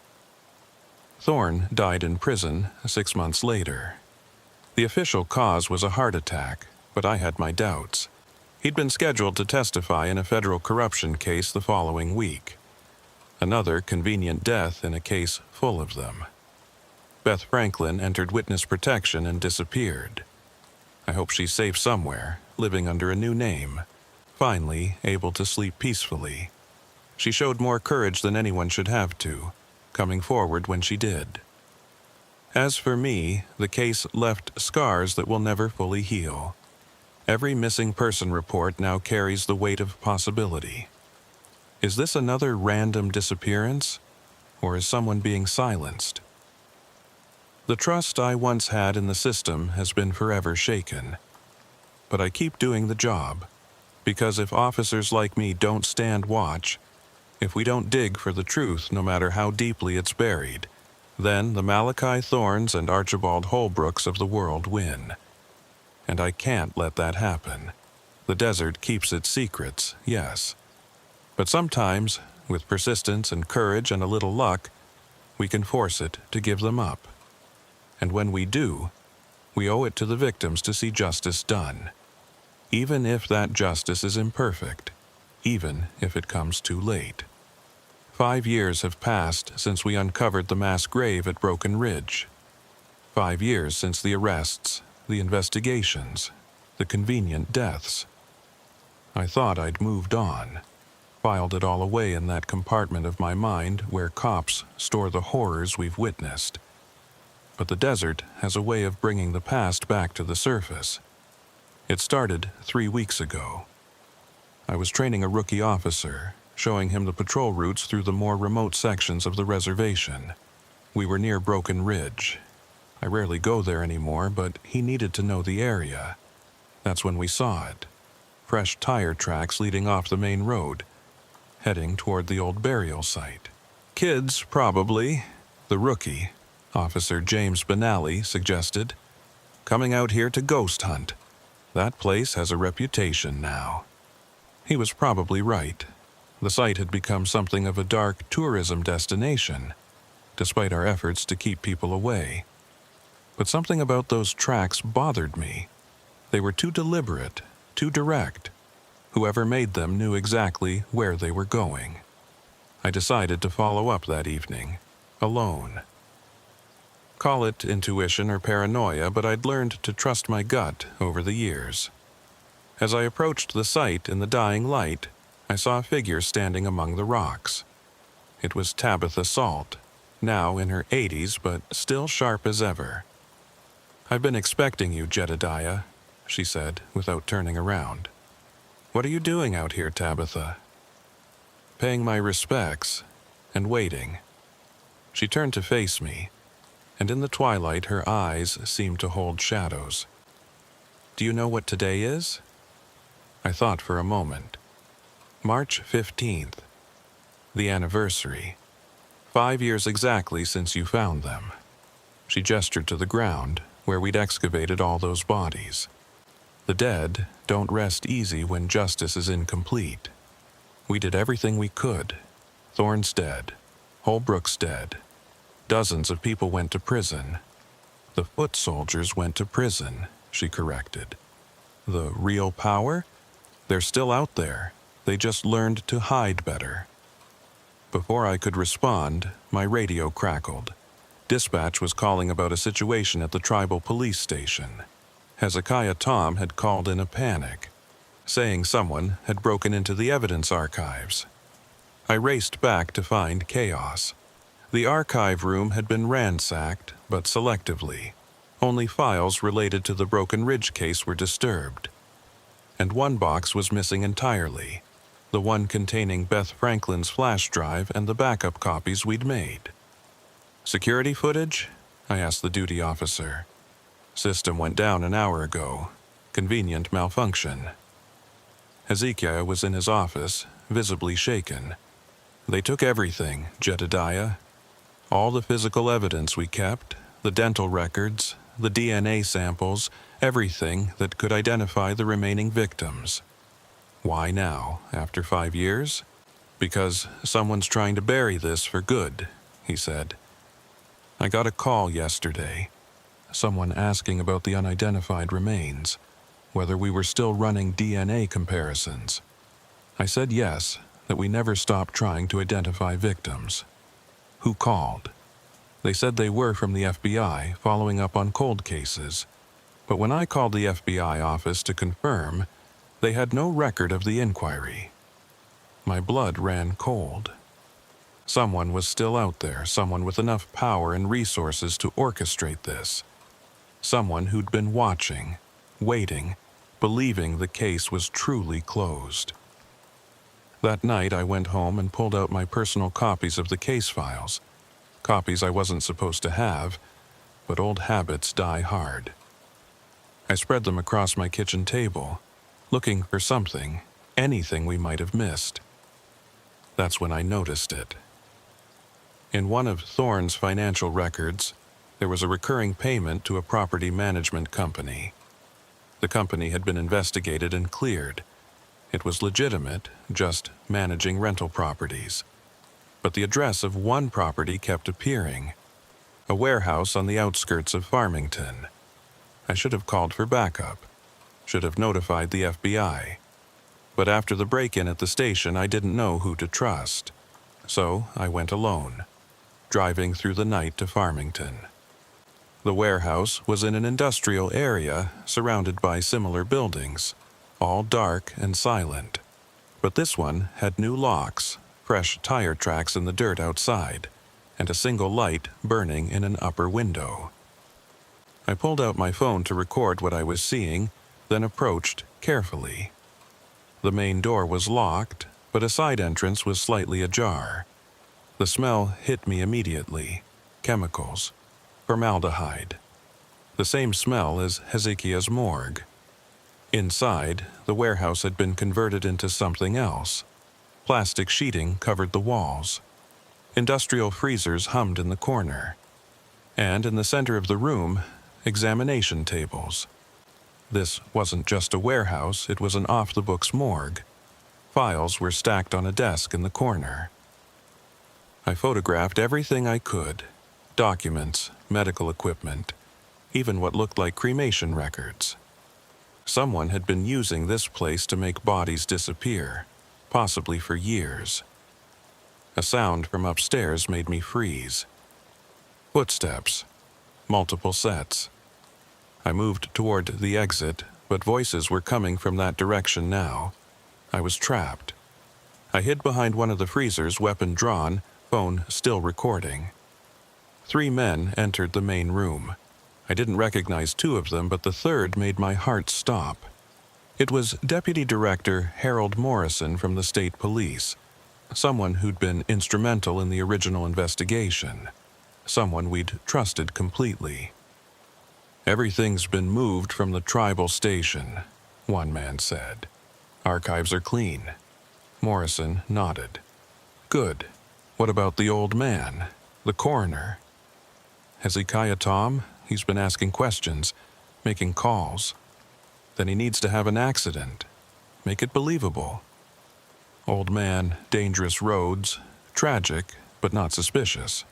Thorne died in prison 6 months later. The official cause was a heart attack, but I had my doubts. He'd been scheduled to testify in a federal corruption case the following week. Another convenient death in a case full of them. Beth Franklin entered witness protection and disappeared. I hope she's safe somewhere, living under a new name, finally able to sleep peacefully. She showed more courage than anyone should have to, coming forward when she did. As for me, the case left scars that will never fully heal. Every missing person report now carries the weight of possibility. Is this another random disappearance, or is someone being silenced? The trust I once had in the system has been forever shaken. But I keep doing the job, because if officers like me don't stand watch, if we don't dig for the truth no matter how deeply it's buried, then the Malachi Thorns and Archibald Holbrooks of the world win. And I can't let that happen. The desert keeps its secrets, yes. But sometimes, with persistence and courage and a little luck, we can force it to give them up. And when we do, we owe it to the victims to see justice done. Even if that justice is imperfect, even if it comes too late. 5 years have passed since we uncovered the mass grave at Broken Ridge. 5 years since the arrests, the investigations, the convenient deaths. I thought I'd moved on, filed it all away in that compartment of my mind where cops store the horrors we've witnessed. But the desert has a way of bringing the past back to the surface. It started 3 weeks ago. I was training a rookie officer, showing him the patrol routes through the more remote sections of the reservation. We were near Broken Ridge. I rarely go there anymore, but he needed to know the area. That's when we saw it. Fresh tire tracks leading off the main road, heading toward the old burial site. Kids, probably. The rookie, Officer James Benally, suggested. Coming out here to ghost hunt. That place has a reputation now. He was probably right. The site had become something of a dark tourism destination, despite our efforts to keep people away. But something about those tracks bothered me. They were too deliberate, too direct. Whoever made them knew exactly where they were going. I decided to follow up that evening, alone. Call it intuition or paranoia, but I'd learned to trust my gut over the years. As I approached the site in the dying light, I saw a figure standing among the rocks. It was Tabitha Salt, now in her 80s but still sharp as ever. "I've been expecting you, Jedediah," she said, without turning around. "What are you doing out here, Tabitha?" "Paying my respects and waiting." She turned to face me, and in the twilight her eyes seemed to hold shadows. "Do you know what today is?" I thought for a moment. March 15th. The anniversary. 5 years exactly since you found them. She gestured to the ground, where we'd excavated all those bodies. The dead don't rest easy when justice is incomplete. We did everything we could. Thorne's dead. Holbrook's dead. Dozens of people went to prison. The foot soldiers went to prison, she corrected. The real power? They're still out there. They just learned to hide better. Before I could respond, my radio crackled. Dispatch was calling about a situation at the tribal police station. Hezekiah Tom had called in a panic, saying someone had broken into the evidence archives. I raced back to find chaos. The archive room had been ransacked, but selectively. Only files related to the Broken Ridge case were disturbed. And one box was missing entirely, the one containing Beth Franklin's flash drive and the backup copies we'd made. "Security footage?" I asked the duty officer. "System went down an hour ago. Convenient malfunction." Hezekiah was in his office, visibly shaken. "They took everything, Jedediah. All the physical evidence we kept, the dental records, the DNA samples, everything that could identify the remaining victims. Why now, after 5 years? Because someone's trying to bury this for good, he said. I got a call yesterday. Someone asking about the unidentified remains, whether we were still running DNA comparisons. I said yes, that we never stopped trying to identify victims. Who called? They said they were from the FBI following up on cold cases, but when I called the FBI office to confirm, they had no record of the inquiry. My blood ran cold. Someone was still out there, someone with enough power and resources to orchestrate this. Someone who'd been watching, waiting, believing the case was truly closed. That night I went home and pulled out my personal copies of the case files. Copies I wasn't supposed to have, but old habits die hard. I spread them across my kitchen table, looking for something, anything we might have missed. That's when I noticed it. In one of Thorne's financial records, there was a recurring payment to a property management company. The company had been investigated and cleared. It was legitimate, just managing rental properties. But the address of one property kept appearing, a warehouse on the outskirts of Farmington. I should have called for backup, should have notified the FBI. But after the break-in at the station, I didn't know who to trust. So I went alone, driving through the night to Farmington. The warehouse was in an industrial area surrounded by similar buildings, all dark and silent. But this one had new locks, fresh tire tracks in the dirt outside, and a single light burning in an upper window. I pulled out my phone to record what I was seeing, then approached carefully. The main door was locked, but a side entrance was slightly ajar. The smell hit me immediately. Chemicals. Formaldehyde. The same smell as Hezekiah's morgue. Inside, the warehouse had been converted into something else. Plastic sheeting covered the walls. Industrial freezers hummed in the corner. And in the center of the room, examination tables. This wasn't just a warehouse, it was an off-the-books morgue. Files were stacked on a desk in the corner. I photographed everything I could. Documents, medical equipment, even what looked like cremation records. Someone had been using this place to make bodies disappear, possibly for years. A sound from upstairs made me freeze. Footsteps. Multiple sets. I moved toward the exit, but voices were coming from that direction now. I was trapped. I hid behind one of the freezers, weapon drawn, phone still recording. 3 men entered the main room. I didn't recognize 2 of them, but the third made my heart stop. It was Deputy Director Harold Morrison from the State Police, someone who'd been instrumental in the original investigation, someone we'd trusted completely. "Everything's been moved from the tribal station," one man said. "Archives are clean." Morrison nodded. "Good. What about the old man, the coroner?" "Hezekiah Tom? He's been asking questions, making calls. Then he needs to have an accident. Make it believable. Old man, dangerous roads, tragic, but not suspicious."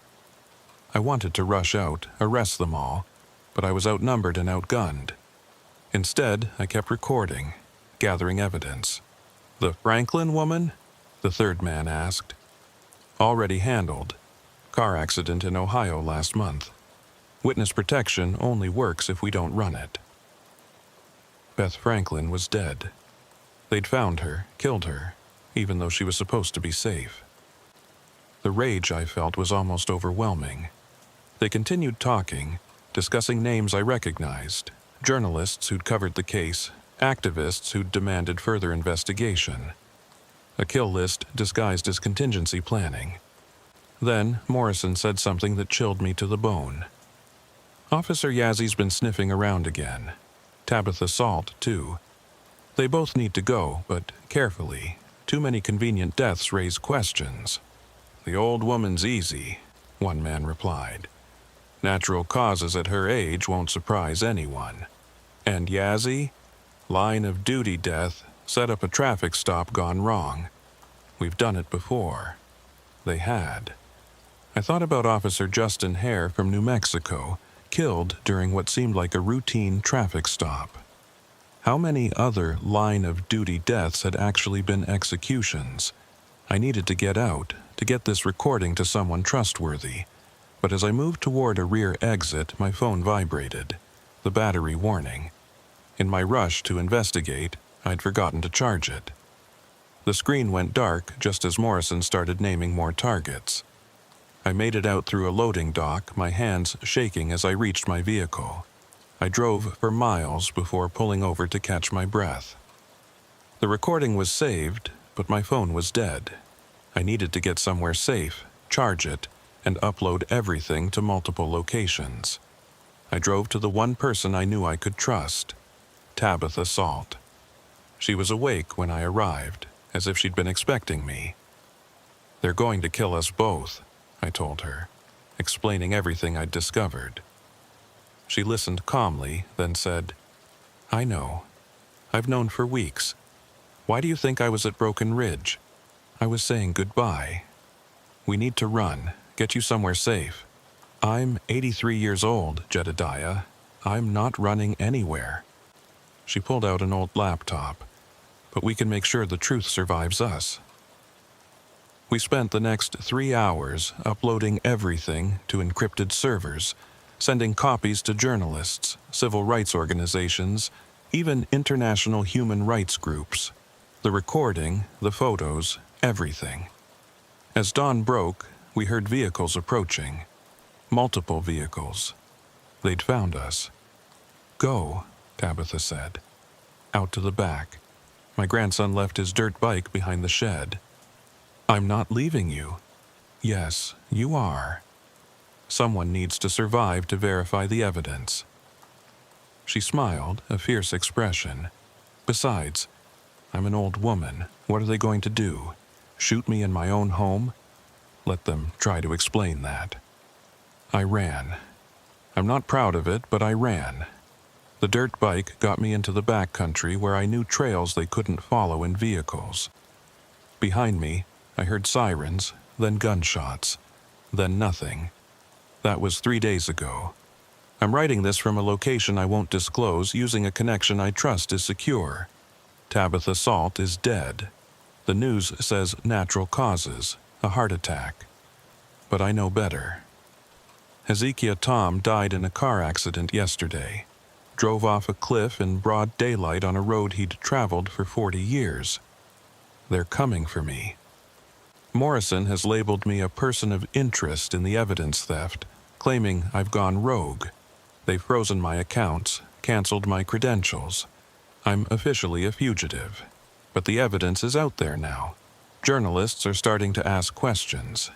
I wanted to rush out, arrest them all, but I was outnumbered and outgunned. Instead, I kept recording, gathering evidence. "The Franklin woman?" the third man asked. "Already handled. Car accident in Ohio last month. Witness protection only works if we don't run it." Beth Franklin was dead. They'd found her, killed her, even though she was supposed to be safe. The rage I felt was almost overwhelming. They continued talking, discussing names I recognized, journalists who'd covered the case, activists who'd demanded further investigation. A kill list disguised as contingency planning. Then Morrison said something that chilled me to the bone. "Officer Yazzie been sniffing around again. Tabitha Salt, too. They both need to go, but carefully. Too many convenient deaths raise questions." "The old woman's easy," one man replied. Natural causes at her age won't surprise anyone. And Yazzie? Line of duty death, set up a traffic stop gone wrong. We've done it before. They had. I thought about Officer Justin Hare from New Mexico, killed during what seemed like a routine traffic stop. How many other line-of-duty deaths had actually been executions? I needed to get out, to get this recording to someone trustworthy. But as I moved toward a rear exit, my phone vibrated. The battery warning. In my rush to investigate, I'd forgotten to charge it. The screen went dark just as Morrison started naming more targets. I made it out through a loading dock, my hands shaking as I reached my vehicle. I drove for miles before pulling over to catch my breath. The recording was saved, but my phone was dead. I needed to get somewhere safe, charge it, and upload everything to multiple locations. I drove to the one person I knew I could trust, Tabitha Salt. She was awake when I arrived, as if she'd been expecting me. "They're going to kill us both," I told her, explaining everything I'd discovered. She listened calmly, then said, "I know. I've known for weeks. Why do you think I was at Broken Ridge? I was saying goodbye. We need to run, get you somewhere safe. I'm 83 years old, Jedediah. I'm not running anywhere." She pulled out an old laptop. "But we can make sure the truth survives us." We spent the next 3 hours uploading everything to encrypted servers, sending copies to journalists, civil rights organizations, even international human rights groups. The recording, the photos, everything. As dawn broke, we heard vehicles approaching. Multiple vehicles. They'd found us. "Go," Tabitha said. "Out to the back." My grandson left his dirt bike behind the shed. "I'm not leaving you." "Yes, you are. Someone needs to survive to verify the evidence." She smiled, a fierce expression. "Besides, I'm an old woman. What are they going to do? Shoot me in my own home? Let them try to explain that." I ran. I'm not proud of it, but I ran. The dirt bike got me into the backcountry where I knew trails they couldn't follow in vehicles. Behind me, I heard sirens, then gunshots, then nothing. That was 3 days ago. I'm writing this from a location I won't disclose, using a connection I trust is secure. Tabitha Salt is dead. The news says natural causes, a heart attack. But I know better. Hezekiah Tom died in a car accident yesterday. Drove off a cliff in broad daylight on a road he'd traveled for 40 years. They're coming for me. Morrison has labeled me a person of interest in the evidence theft, claiming I've gone rogue. They've frozen my accounts, canceled my credentials. I'm officially a fugitive. But the evidence is out there now. Journalists are starting to ask questions.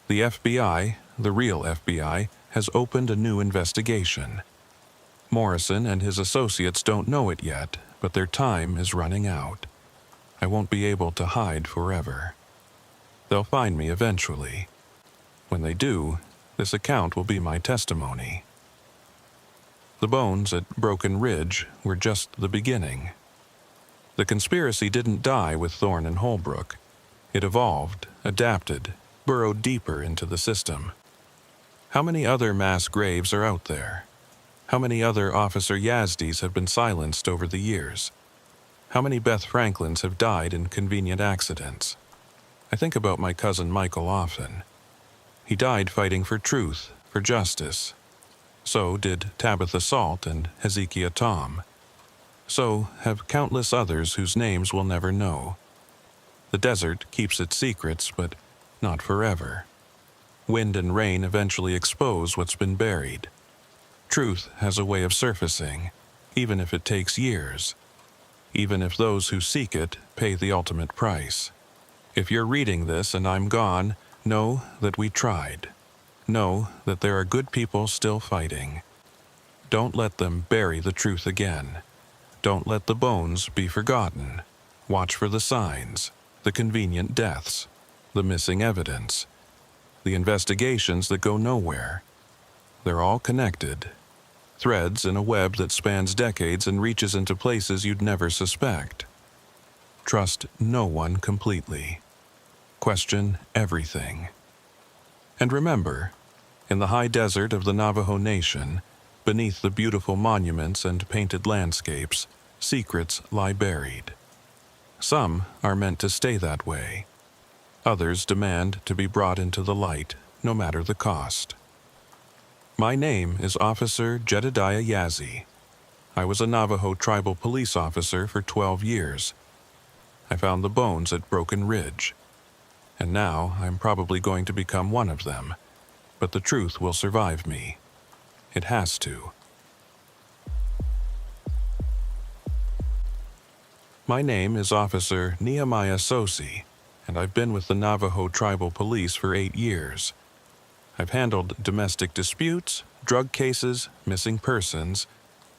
The FBI, the real FBI, has opened a new investigation. Morrison and his associates don't know it yet, but their time is running out. I won't be able to hide forever. They'll find me eventually. When they do, this account will be my testimony. The bones at Broken Ridge were just the beginning. The conspiracy didn't die with Thorne and Holbrook. It evolved, adapted, burrowed deeper into the system. How many other mass graves are out there? How many other Officer Yazdis have been silenced over the years? How many Beth Franklins have died in convenient accidents? I think about my cousin Michael often. He died fighting for truth, for justice. So did Tabitha Salt and Hezekiah Tom. So have countless others whose names we'll never know. The desert keeps its secrets, but not forever. Wind and rain eventually expose what's been buried. Truth has a way of surfacing, even if it takes years. Even if those who seek it pay the ultimate price. If you're reading this and I'm gone, know that we tried. Know that there are good people still fighting. Don't let them bury the truth again. Don't let the bones be forgotten. Watch for the signs, the convenient deaths, the missing evidence, the investigations that go nowhere. They're all connected. Threads in a web that spans decades and reaches into places you'd never suspect. Trust no one completely. Question everything. And remember, in the high desert of the Navajo Nation, beneath the beautiful monuments and painted landscapes, secrets lie buried. Some are meant to stay that way. Others demand to be brought into the light, no matter the cost. My name is Officer Jedediah Yazzie. I was a Navajo tribal police officer for 12 years. I found the bones at Broken Ridge. And now I'm probably going to become one of them. But the truth will survive me. It has to. My name is Officer Nehemiah Sosi, and I've been with the Navajo Tribal Police for 8 years. I've handled domestic disputes, drug cases, missing persons,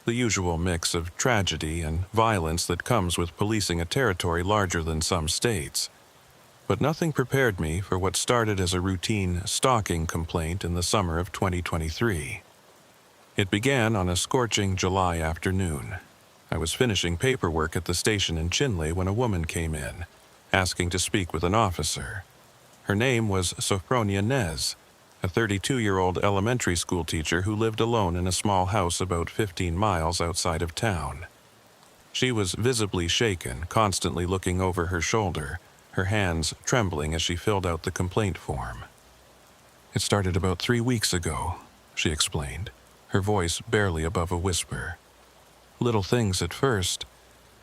the usual mix of tragedy and violence that comes with policing a territory larger than some states. But nothing prepared me for what started as a routine stalking complaint in the summer of 2023. It began on a scorching July afternoon. I was finishing paperwork at the station in Chinle when a woman came in, asking to speak with an officer. Her name was Sophronia Nez, a 32-year-old elementary school teacher who lived alone in a small house about 15 miles outside of town. She was visibly shaken, constantly looking over her shoulder, her hands trembling as she filled out the complaint form. "It started about 3 weeks ago," she explained, her voice barely above a whisper. "Little things at first.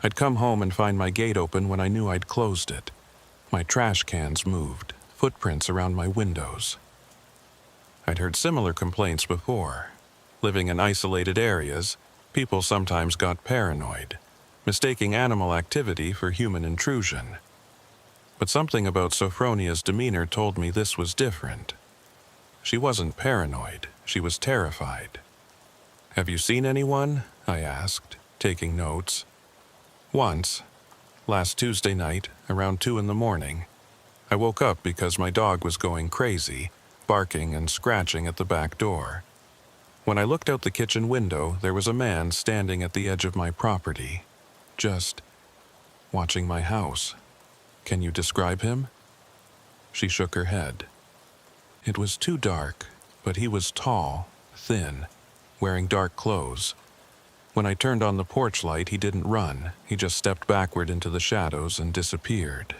I'd come home and find my gate open when I knew I'd closed it. My trash cans moved, footprints around my windows." I'd heard similar complaints before. Living in isolated areas, people sometimes got paranoid, mistaking animal activity for human intrusion. But something about Sophronia's demeanor told me this was different. She wasn't paranoid, she was terrified. "Have you seen anyone?" I asked, taking notes. "Once. Last Tuesday night, around 2 in the morning. I woke up because my dog was going crazy, barking and scratching at the back door. When I looked out the kitchen window, there was a man standing at the edge of my property, just watching my house. Can you describe him?" She shook her head. "It was too dark, but he was tall, thin, wearing dark clothes. When I turned on the porch light, he didn't run. He just stepped backward into the shadows and disappeared."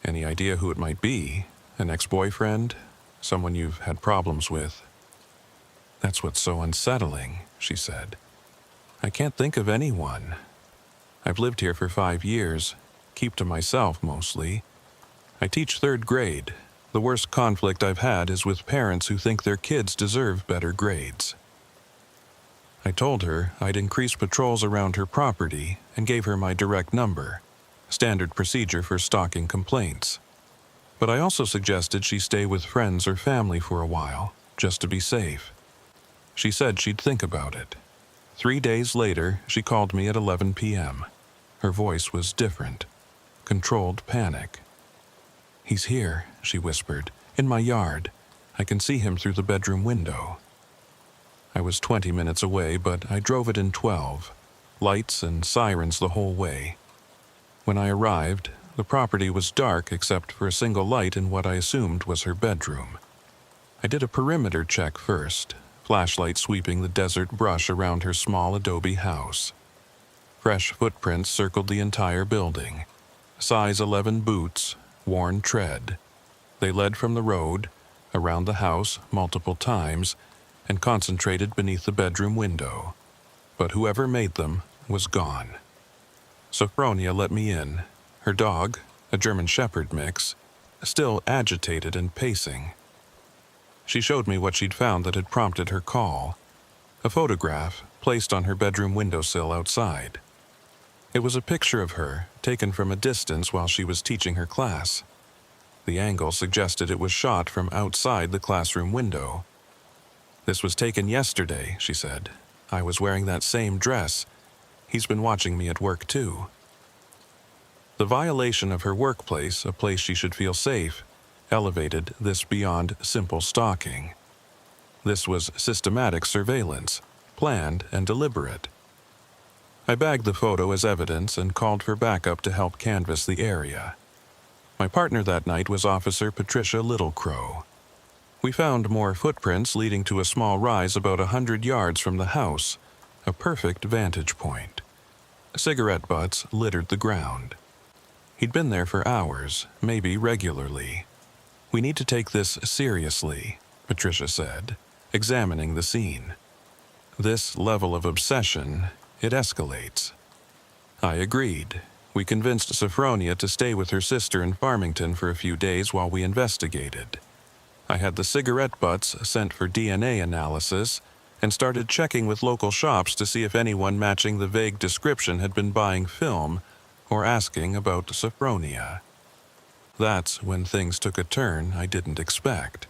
"Any idea who it might be? An ex-boyfriend? Someone you've had problems with?" "That's what's so unsettling," she said. "I can't think of anyone. I've lived here for 5 years, keep to myself mostly. I teach 3rd grade. The worst conflict I've had is with parents who think their kids deserve better grades." I told her I'd increase patrols around her property and gave her my direct number, standard procedure for stalking complaints. But I also suggested she stay with friends or family for a while, just to be safe. She said she'd think about it. 3 days later, she called me at 11 p.m. Her voice was different. Controlled panic. "He's here," she whispered, "in my yard. I can see him through the bedroom window." I was 20 minutes away, but I drove it in 12. Lights and sirens the whole way. When I arrived, the property was dark except for a single light in what I assumed was her bedroom. I did a perimeter check first, flashlight sweeping the desert brush around her small adobe house. Fresh footprints circled the entire building. Size 11 boots, worn tread. They led from the road, around the house multiple times, and concentrated beneath the bedroom window. But whoever made them was gone. Sophronia let me in. Her dog, a German Shepherd mix, still agitated and pacing. She showed me what she'd found that had prompted her call. A photograph placed on her bedroom windowsill outside. It was a picture of her, taken from a distance while she was teaching her class. The angle suggested it was shot from outside the classroom window. "This was taken yesterday," she said. "I was wearing that same dress. He's been watching me at work too." The violation of her workplace, a place she should feel safe, elevated this beyond simple stalking. This was systematic surveillance, planned and deliberate. I bagged the photo as evidence and called for backup to help canvass the area. My partner that night was Officer Patricia Littlecrow. We found more footprints leading to a small rise about 100 yards from the house, a perfect vantage point. Cigarette butts littered the ground. He'd been there for hours, maybe regularly. "We need to take this seriously," Patricia said, examining the scene. "This level of obsession, it escalates." I agreed. We convinced Sophronia to stay with her sister in Farmington for a few days while we investigated. I had the cigarette butts sent for DNA analysis and started checking with local shops to see if anyone matching the vague description had been buying film or asking about Sophronia. That's when things took a turn I didn't expect.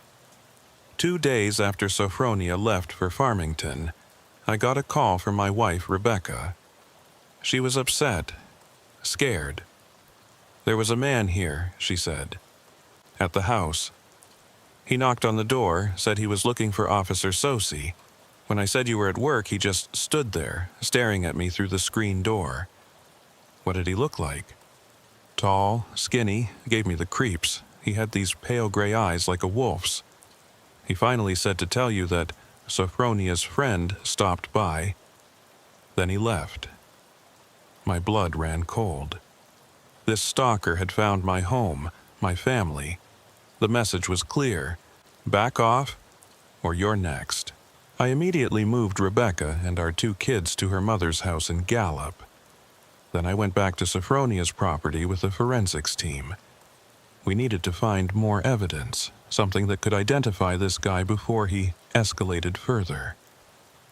2 days after Sophronia left for Farmington, I got a call from my wife, Rebecca. She was upset, scared. "There was a man here," she said, "at the house. He knocked on the door, said he was looking for Officer Sosi. When I said you were at work, he just stood there, staring at me through the screen door." "What did he look like?" "Tall, skinny, gave me the creeps. He had these pale gray eyes like a wolf's. He finally said to tell you that Sophronia's friend stopped by. Then he left." My blood ran cold. This stalker had found my home, my family. The message was clear: back off, or you're next. I immediately moved Rebecca and our 2 kids to her mother's house in Gallup. Then I went back to Sophronia's property with the forensics team. We needed to find more evidence, something that could identify this guy before he escalated further.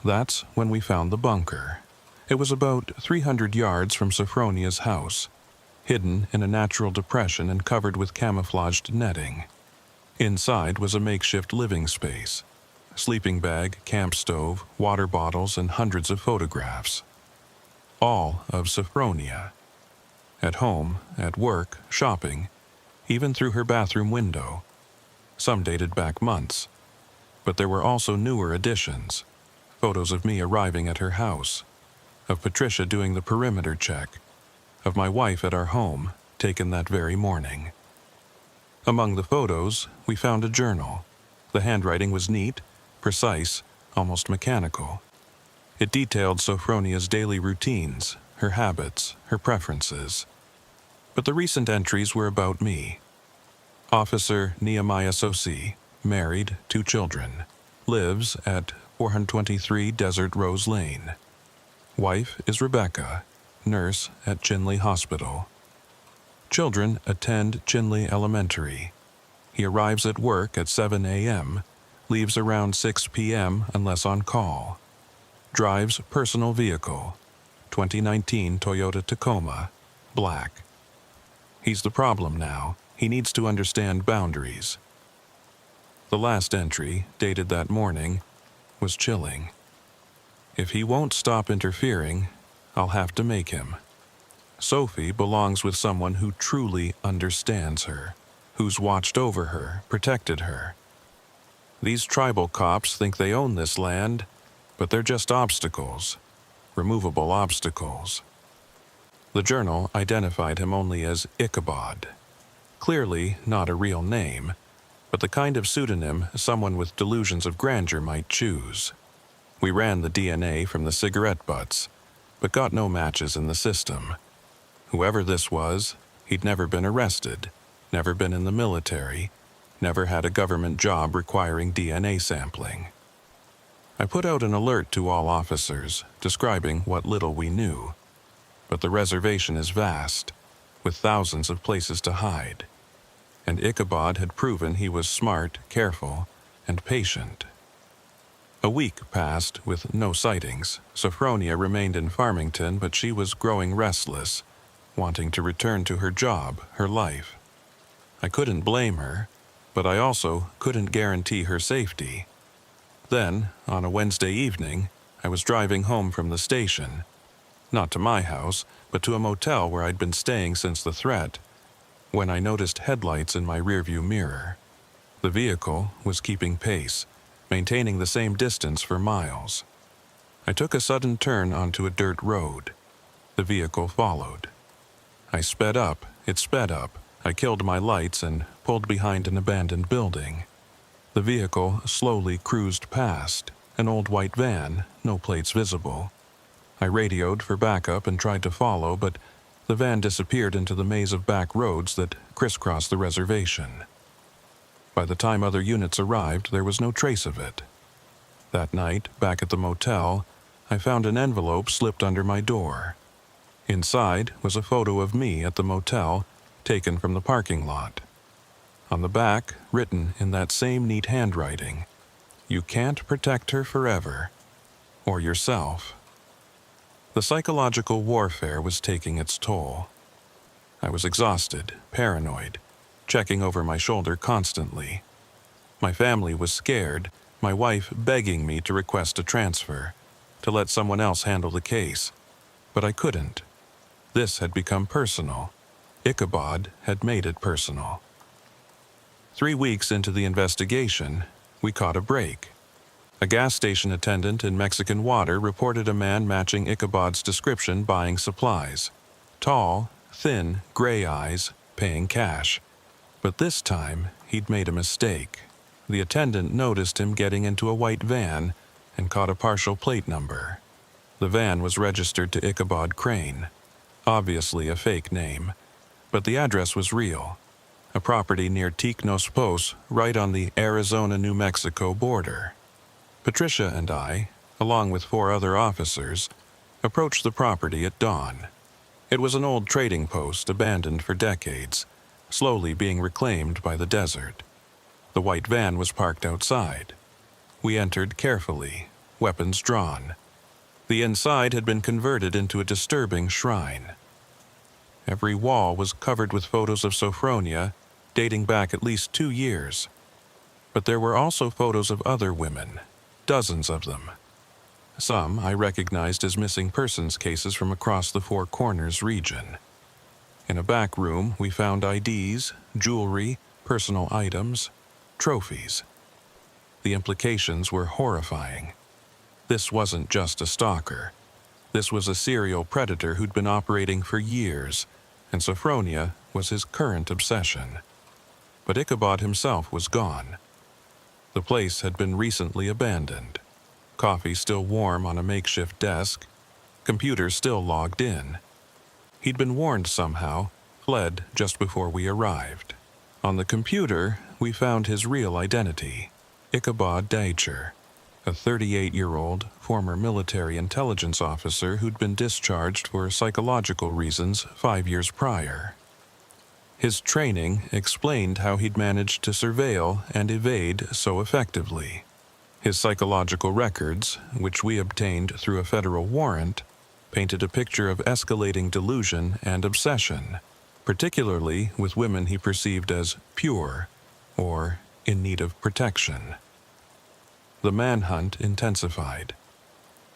That's when we found the bunker. It was about 300 yards from Sophronia's house, hidden in a natural depression and covered with camouflaged netting. Inside was a makeshift living space: sleeping bag, camp stove, water bottles, and hundreds of photographs. All of Sophronia. At home, at work, shopping, even through her bathroom window. Some dated back months. But there were also newer additions. Photos of me arriving at her house, of Patricia doing the perimeter check, of my wife at our home, taken that very morning. Among the photos, we found a journal. The handwriting was neat, precise, almost mechanical. It detailed Sophronia's daily routines, her habits, her preferences. But the recent entries were about me. Officer Nehemiah Sosi, married, 2 children, lives at 423 Desert Rose Lane. Wife is Rebecca, nurse at Chinley Hospital. Children attend Chinley Elementary. He arrives at work at 7 a.m., leaves around 6 p.m. unless on call. Drives personal vehicle, 2019 Toyota Tacoma, black. He's the problem now. He needs to understand boundaries. The last entry, dated that morning, was chilling. If he won't stop interfering, I'll have to make him. Sophie belongs with someone who truly understands her, who's watched over her, protected her. These tribal cops think they own this land, but they're just obstacles, removable obstacles. The journal identified him only as Ichabod. Clearly not a real name, but the kind of pseudonym someone with delusions of grandeur might choose. We ran the DNA from the cigarette butts, but got no matches in the system. Whoever this was, he'd never been arrested, never been in the military, never had a government job requiring DNA sampling. I put out an alert to all officers, describing what little we knew. But the reservation is vast, with thousands of places to hide. And Ichabod had proven he was smart, careful, and patient. A week passed with no sightings. Sophronia remained in Farmington, but she was growing restless, wanting to return to her job, her life. I couldn't blame her, but I also couldn't guarantee her safety. Then, on a Wednesday evening, I was driving home from the station. Not to my house, but to a motel where I'd been staying since the threat, when I noticed headlights in my rearview mirror. The vehicle was keeping pace, maintaining the same distance for miles. I took a sudden turn onto a dirt road. The vehicle followed. I sped up, it sped up. I killed my lights and pulled behind an abandoned building. The vehicle slowly cruised past, an old white van, no plates visible. I radioed for backup and tried to follow, but the van disappeared into the maze of back roads that crisscrossed the reservation. By the time other units arrived, there was no trace of it. That night, back at the motel, I found an envelope slipped under my door. Inside was a photo of me at the motel, taken from the parking lot. On the back, written in that same neat handwriting, "You can't protect her forever, or yourself." The psychological warfare was taking its toll. I was exhausted, paranoid, checking over my shoulder constantly. My family was scared, my wife begging me to request a transfer, to let someone else handle the case. But I couldn't. This had become personal. Ichabod had made it personal. 3 weeks into the investigation, we caught a break. A gas station attendant in Mexican Water reported a man matching Ichabod's description buying supplies. Tall, thin, gray eyes, paying cash. But this time, he'd made a mistake. The attendant noticed him getting into a white van and caught a partial plate number. The van was registered to Ichabod Crane, obviously a fake name, but the address was real. A property near Tiknospos, right on the Arizona-New Mexico border. Patricia and I, along with 4 other officers, approached the property at dawn. It was an old trading post abandoned for decades, slowly being reclaimed by the desert. The white van was parked outside. We entered carefully, weapons drawn. The inside had been converted into a disturbing shrine. Every wall was covered with photos of Sophronia, dating back at least 2 years. But there were also photos of other women, dozens of them. Some I recognized as missing persons cases from across the Four Corners region. In a back room, we found IDs, jewelry, personal items, trophies. The implications were horrifying. This wasn't just a stalker. This was a serial predator who'd been operating for years, and Sophronia was his current obsession. But Ichabod himself was gone. The place had been recently abandoned. Coffee still warm on a makeshift desk, computers still logged in. He'd been warned somehow, fled just before we arrived. On the computer, we found his real identity, Ichabod Daicher, a 38-year-old former military intelligence officer who'd been discharged for psychological reasons 5 years prior. His training explained how he'd managed to surveil and evade so effectively. His psychological records, which we obtained through a federal warrant, painted a picture of escalating delusion and obsession, particularly with women he perceived as pure or in need of protection. The manhunt intensified.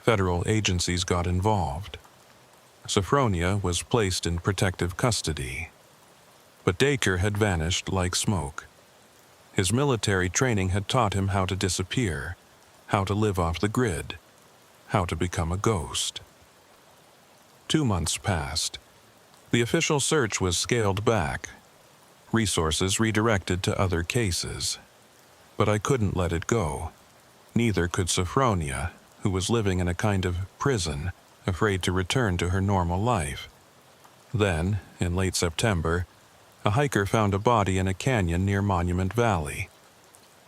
Federal agencies got involved. Sophronia was placed in protective custody. But Dacre had vanished like smoke. His military training had taught him how to disappear, how to live off the grid, how to become a ghost. 2 months passed. The official search was scaled back. Resources redirected to other cases. But I couldn't let it go. Neither could Sophronia, who was living in a kind of prison, afraid to return to her normal life. Then, in late September, a hiker found a body in a canyon near Monument Valley.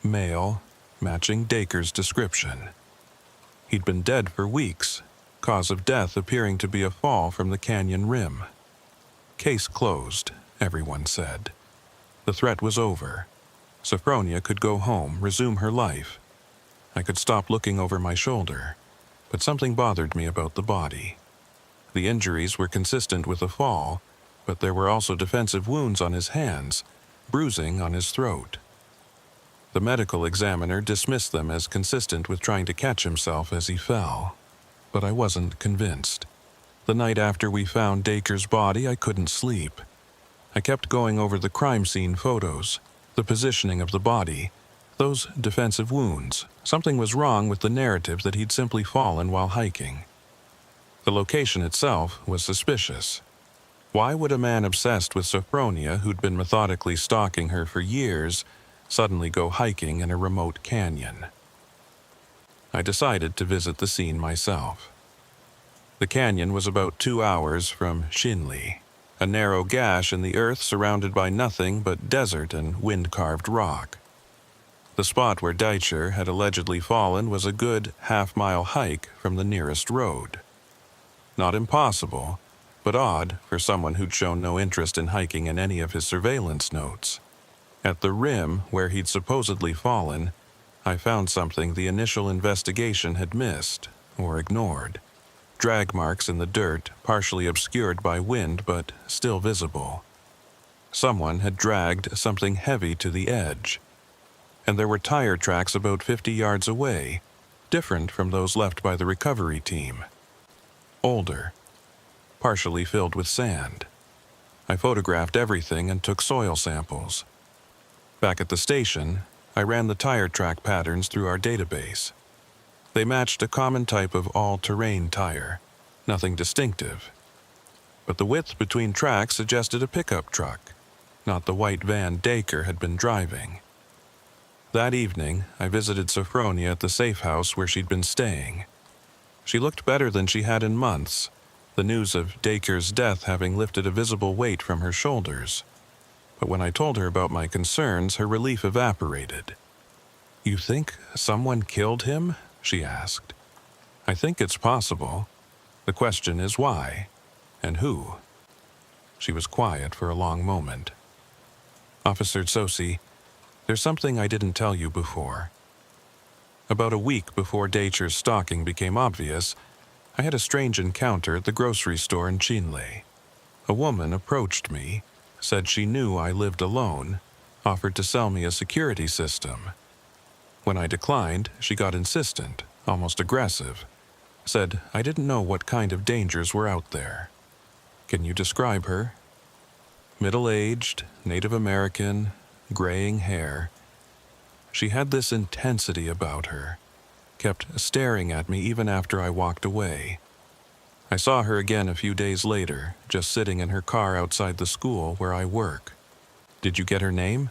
Male, matching Dacre's description. He'd been dead for weeks, cause of death appearing to be a fall from the canyon rim. Case closed, everyone said. The threat was over. Sophronia could go home, resume her life. I could stop looking over my shoulder, but something bothered me about the body. The injuries were consistent with a fall, but there were also defensive wounds on his hands, bruising on his throat. The medical examiner dismissed them as consistent with trying to catch himself as he fell, but I wasn't convinced. The night after we found Dacre's body, I couldn't sleep. I kept going over the crime scene photos, the positioning of the body, those defensive wounds, Something was wrong with the narrative that he'd simply fallen while hiking. The location itself was suspicious. Why would a man obsessed with Sophronia, who'd been methodically stalking her for years, suddenly go hiking in a remote canyon? I decided to visit the scene myself. The canyon was about 2 hours from Shinli, a narrow gash in the earth surrounded by nothing but desert and wind-carved rock. The spot where Deicher had allegedly fallen was a good half-mile hike from the nearest road. Not impossible, but odd for someone who'd shown no interest in hiking in any of his surveillance notes. At the rim where he'd supposedly fallen, I found something the initial investigation had missed or ignored. Drag marks in the dirt, partially obscured by wind but still visible. Someone had dragged something heavy to the edge. And there were tire tracks about 50 yards away, different from those left by the recovery team. Older, partially filled with sand. I photographed everything and took soil samples. Back at the station, I ran the tire track patterns through our database. They matched a common type of all-terrain tire, nothing distinctive. But the width between tracks suggested a pickup truck, not the white van Deicher had been driving. That evening, I visited Sophronia at the safe house where she'd been staying. She looked better than she had in months, the news of Deicher's death having lifted a visible weight from her shoulders. But when I told her about my concerns, her relief evaporated. "You think someone killed him?" she asked. "I think it's possible. The question is why, and who?" She was quiet for a long moment. "Officer Tsosi, there's something I didn't tell you before. About a week before Deicher's stalking became obvious, I had a strange encounter at the grocery store in Chinle. A woman approached me, said she knew I lived alone, offered to sell me a security system. When I declined, she got insistent, almost aggressive. Said I didn't know what kind of dangers were out there. Can you describe her? Middle-aged, Native American, graying hair. She had this intensity about her, kept staring at me even after I walked away. I saw her again a few days later, just sitting in her car outside the school where I work. Did you get her name?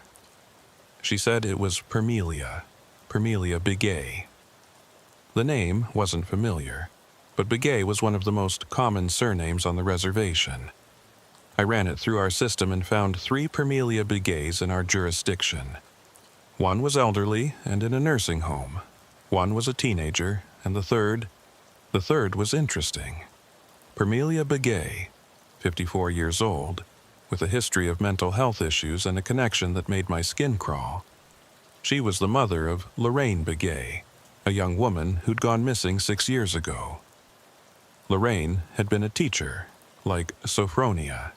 She said it was Permelia Begay. The name wasn't familiar, but Begay was one of the most common surnames on the reservation. I ran it through our system and found 3 Permelia Begays in our jurisdiction. One was elderly and in a nursing home. One was a teenager, and the third was interesting. Permelia Begay, 54 years old, with a history of mental health issues and a connection that made my skin crawl. She was the mother of Lorraine Begay, a young woman who'd gone missing 6 years ago. Lorraine had been a teacher, like Sophronia.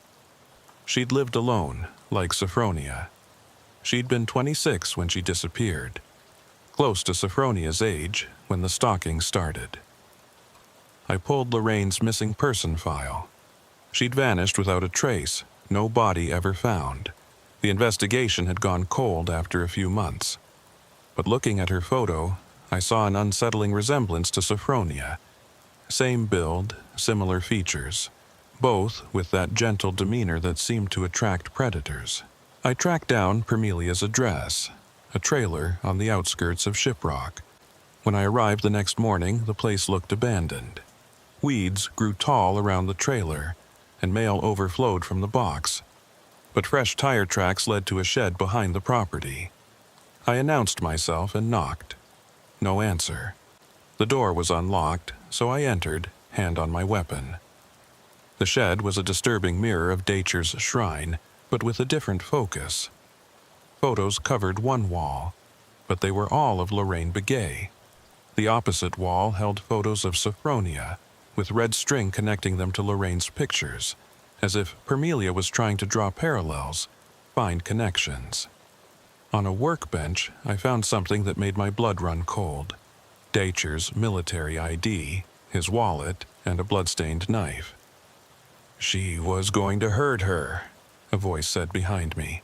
She'd lived alone, like Sophronia. She'd been 26 when she disappeared, close to Sophronia's age when the stalking started. I pulled Lorraine's missing person file. She'd vanished without a trace, no body ever found. The investigation had gone cold after a few months. But looking at her photo, I saw an unsettling resemblance to Sophronia. Same build, similar features, both with that gentle demeanor that seemed to attract predators. I tracked down Permelia's address, a trailer on the outskirts of Shiprock. When I arrived the next morning, the place looked abandoned. Weeds grew tall around the trailer, and mail overflowed from the box. But fresh tire tracks led to a shed behind the property. I announced myself and knocked. No answer. The door was unlocked, so I entered, hand on my weapon. The shed was a disturbing mirror of Deicher's shrine, but with a different focus. Photos covered one wall, but they were all of Lorraine Begay. The opposite wall held photos of Sophronia, with red string connecting them to Lorraine's pictures, as if Permelia was trying to draw parallels, find connections. On a workbench, I found something that made my blood run cold. Deicher's military ID, his wallet, and a bloodstained knife. "She was going to hurt her," a voice said behind me.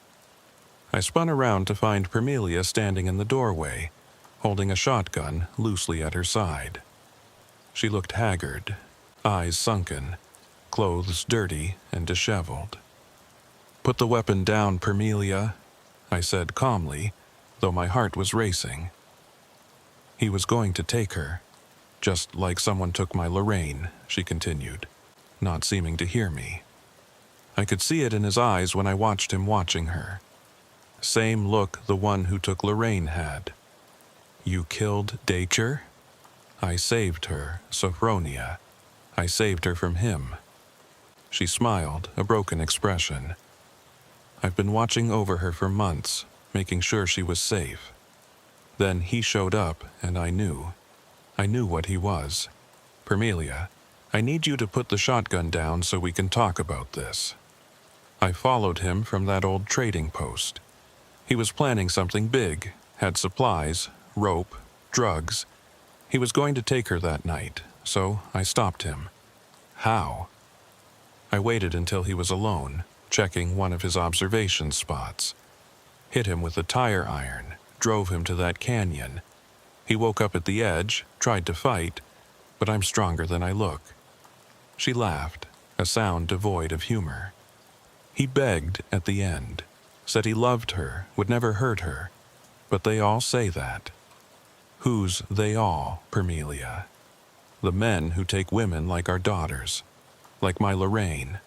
I spun around to find Permelia standing in the doorway, holding a shotgun loosely at her side. She looked haggard, eyes sunken, clothes dirty and disheveled. "Put the weapon down, Permelia," I said calmly, though my heart was racing. "He was going to take her, just like someone took my Lorraine," she continued, not seeming to hear me. I could see it in his eyes when I watched him watching her. Same look the one who took Lorraine had. "You killed Dacher?" "I saved her, Sophronia. I saved her from him." She smiled, a broken expression. "I've been watching over her for months, making sure she was safe. Then he showed up, and I knew. I knew what he was. Permelia, I need you to put the shotgun down so we can talk about this. I followed him from that old trading post. He was planning something big, had supplies, rope, drugs. He was going to take her that night, so I stopped him." "How?" "I waited until he was alone, checking one of his observation spots. Hit him with a tire iron, drove him to that canyon. He woke up at the edge, tried to fight, but I'm stronger than I look." She laughed, a sound devoid of humor. "He begged at the end, said he loved her, would never hurt her, but they all say that." "Who's they all, Permelia?" "The men who take women like our daughters, like my Lorraine,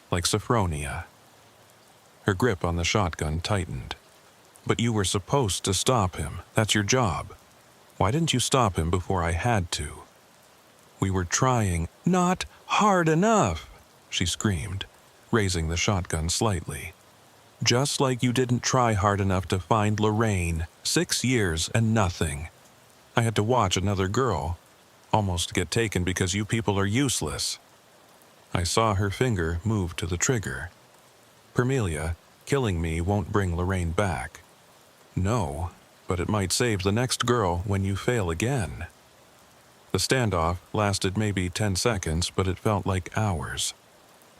like Sophronia." Her grip on the shotgun tightened. "But you were supposed to stop him. That's your job. Why didn't you stop him before I had to?" "We were trying." "Not hard enough," she screamed, raising the shotgun slightly. "Just like you didn't try hard enough to find Lorraine. 6 years and nothing. I had to watch another girl almost get taken because you people are useless." I saw her finger move to the trigger. "Permelia, killing me won't bring Lorraine back." "No, but it might save the next girl when you fail again." The standoff lasted maybe 10 seconds, but it felt like hours.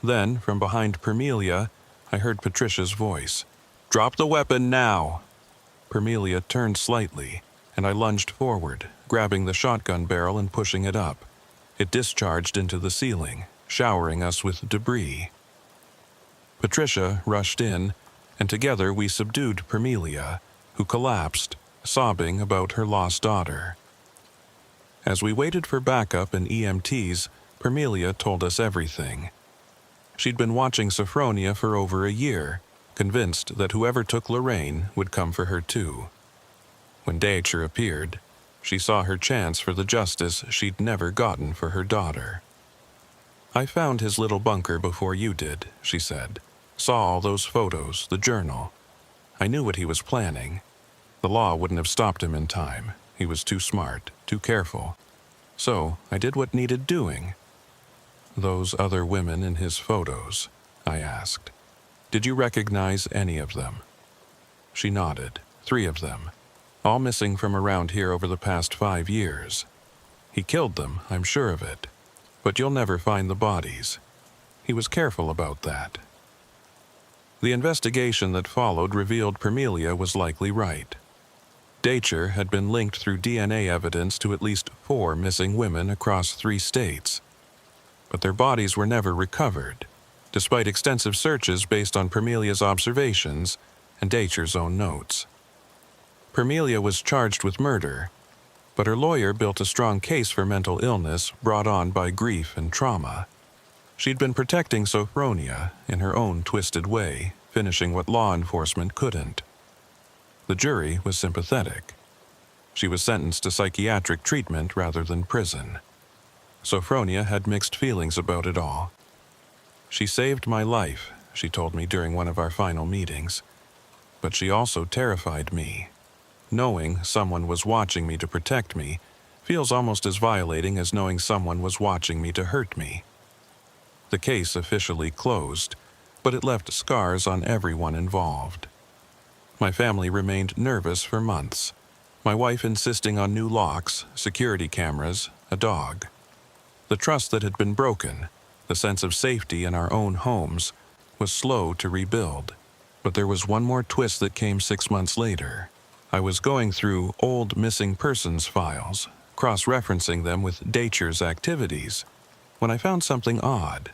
Then, from behind Permelia, I heard Patricia's voice. "Drop the weapon now!" Permelia turned slightly, and I lunged forward, grabbing the shotgun barrel and pushing it up. It discharged into the ceiling, showering us with debris. Patricia rushed in, and together we subdued Permelia, who collapsed, sobbing about her lost daughter. As we waited for backup and EMTs, Permelia told us everything. She'd been watching Sophronia for over a year, convinced that whoever took Lorraine would come for her too. When Dacher appeared, she saw her chance for the justice she'd never gotten for her daughter. "I found his little bunker before you did," she said. "Saw all those photos, the journal. I knew what he was planning. The law wouldn't have stopped him in time. He was too smart, too careful. So I did what needed doing." "Those other women in his photos," I asked. "Did you recognize any of them?" She nodded. 3 of them. All missing from around here over the past 5 years. He killed them, I'm sure of it. But you'll never find the bodies. He was careful about that." The investigation that followed revealed Permelia was likely right. Dacher had been linked through DNA evidence to at least 4 missing women across 3 states. But their bodies were never recovered, despite extensive searches based on Permelia's observations and Dacher's own notes. Permelia was charged with murder, but her lawyer built a strong case for mental illness brought on by grief and trauma. She'd been protecting Sophronia in her own twisted way, finishing what law enforcement couldn't. The jury was sympathetic. She was sentenced to psychiatric treatment rather than prison. Sophronia had mixed feelings about it all. "She saved my life," she told me during one of our final meetings. "But she also terrified me. Knowing someone was watching me to protect me feels almost as violating as knowing someone was watching me to hurt me." The case officially closed, but it left scars on everyone involved. My family remained nervous for months, my wife insisting on new locks, security cameras, a dog. The trust that had been broken, the sense of safety in our own homes, was slow to rebuild. But there was one more twist that came 6 months later. I was going through old missing persons files, cross-referencing them with Datcher's activities, when I found something odd.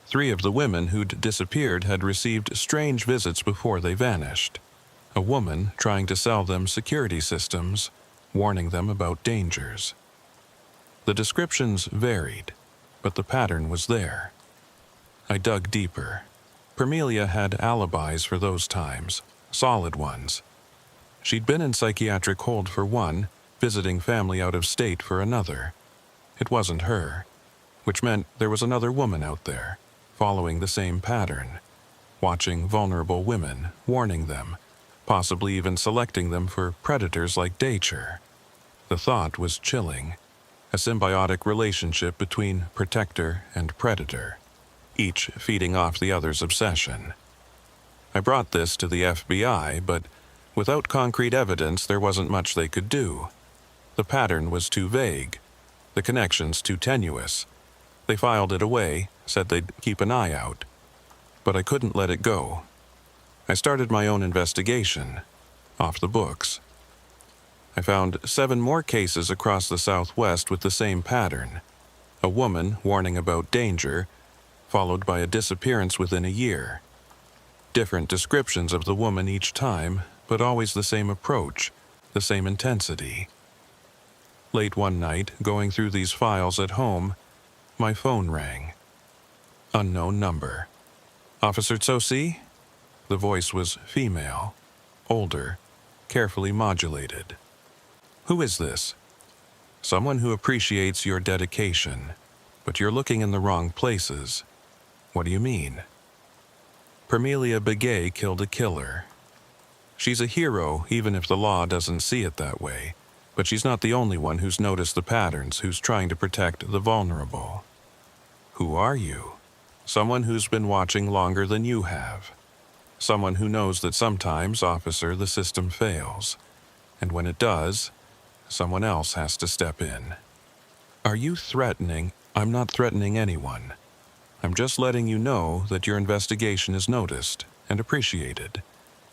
3 of the women who'd disappeared had received strange visits before they vanished. A woman trying to sell them security systems, warning them about dangers. The descriptions varied, but the pattern was there. I dug deeper. Permelia had alibis for those times, solid ones. She'd been in psychiatric hold for one, visiting family out of state for another. It wasn't her, which meant there was another woman out there, following the same pattern, watching vulnerable women, warning them, possibly even selecting them for predators like Datcher. The thought was chilling, a symbiotic relationship between protector and predator, each feeding off the other's obsession. I brought this to the FBI, but without concrete evidence, there wasn't much they could do. The pattern was too vague, the connections too tenuous. They filed it away, said they'd keep an eye out. But I couldn't let it go. I started my own investigation, off the books. I found 7 more cases across the Southwest with the same pattern. A woman warning about danger, followed by a disappearance within a year. Different descriptions of the woman each time, but always the same approach, the same intensity. Late one night, going through these files at home, my phone rang. Unknown number. Officer Tsosi? The voice was female, older, carefully modulated. Who is this? Someone who appreciates your dedication, but you're looking in the wrong places. What do you mean? Permelia Begay killed a killer. She's a hero even if the law doesn't see it that way, but she's not the only one who's noticed the patterns, who's trying to protect the vulnerable. Who are you? Someone who's been watching longer than you have. Someone who knows that sometimes, officer, the system fails. And when it does, someone else has to step in. Are you threatening? I'm not threatening anyone. I'm just letting you know that your investigation is noticed and appreciated,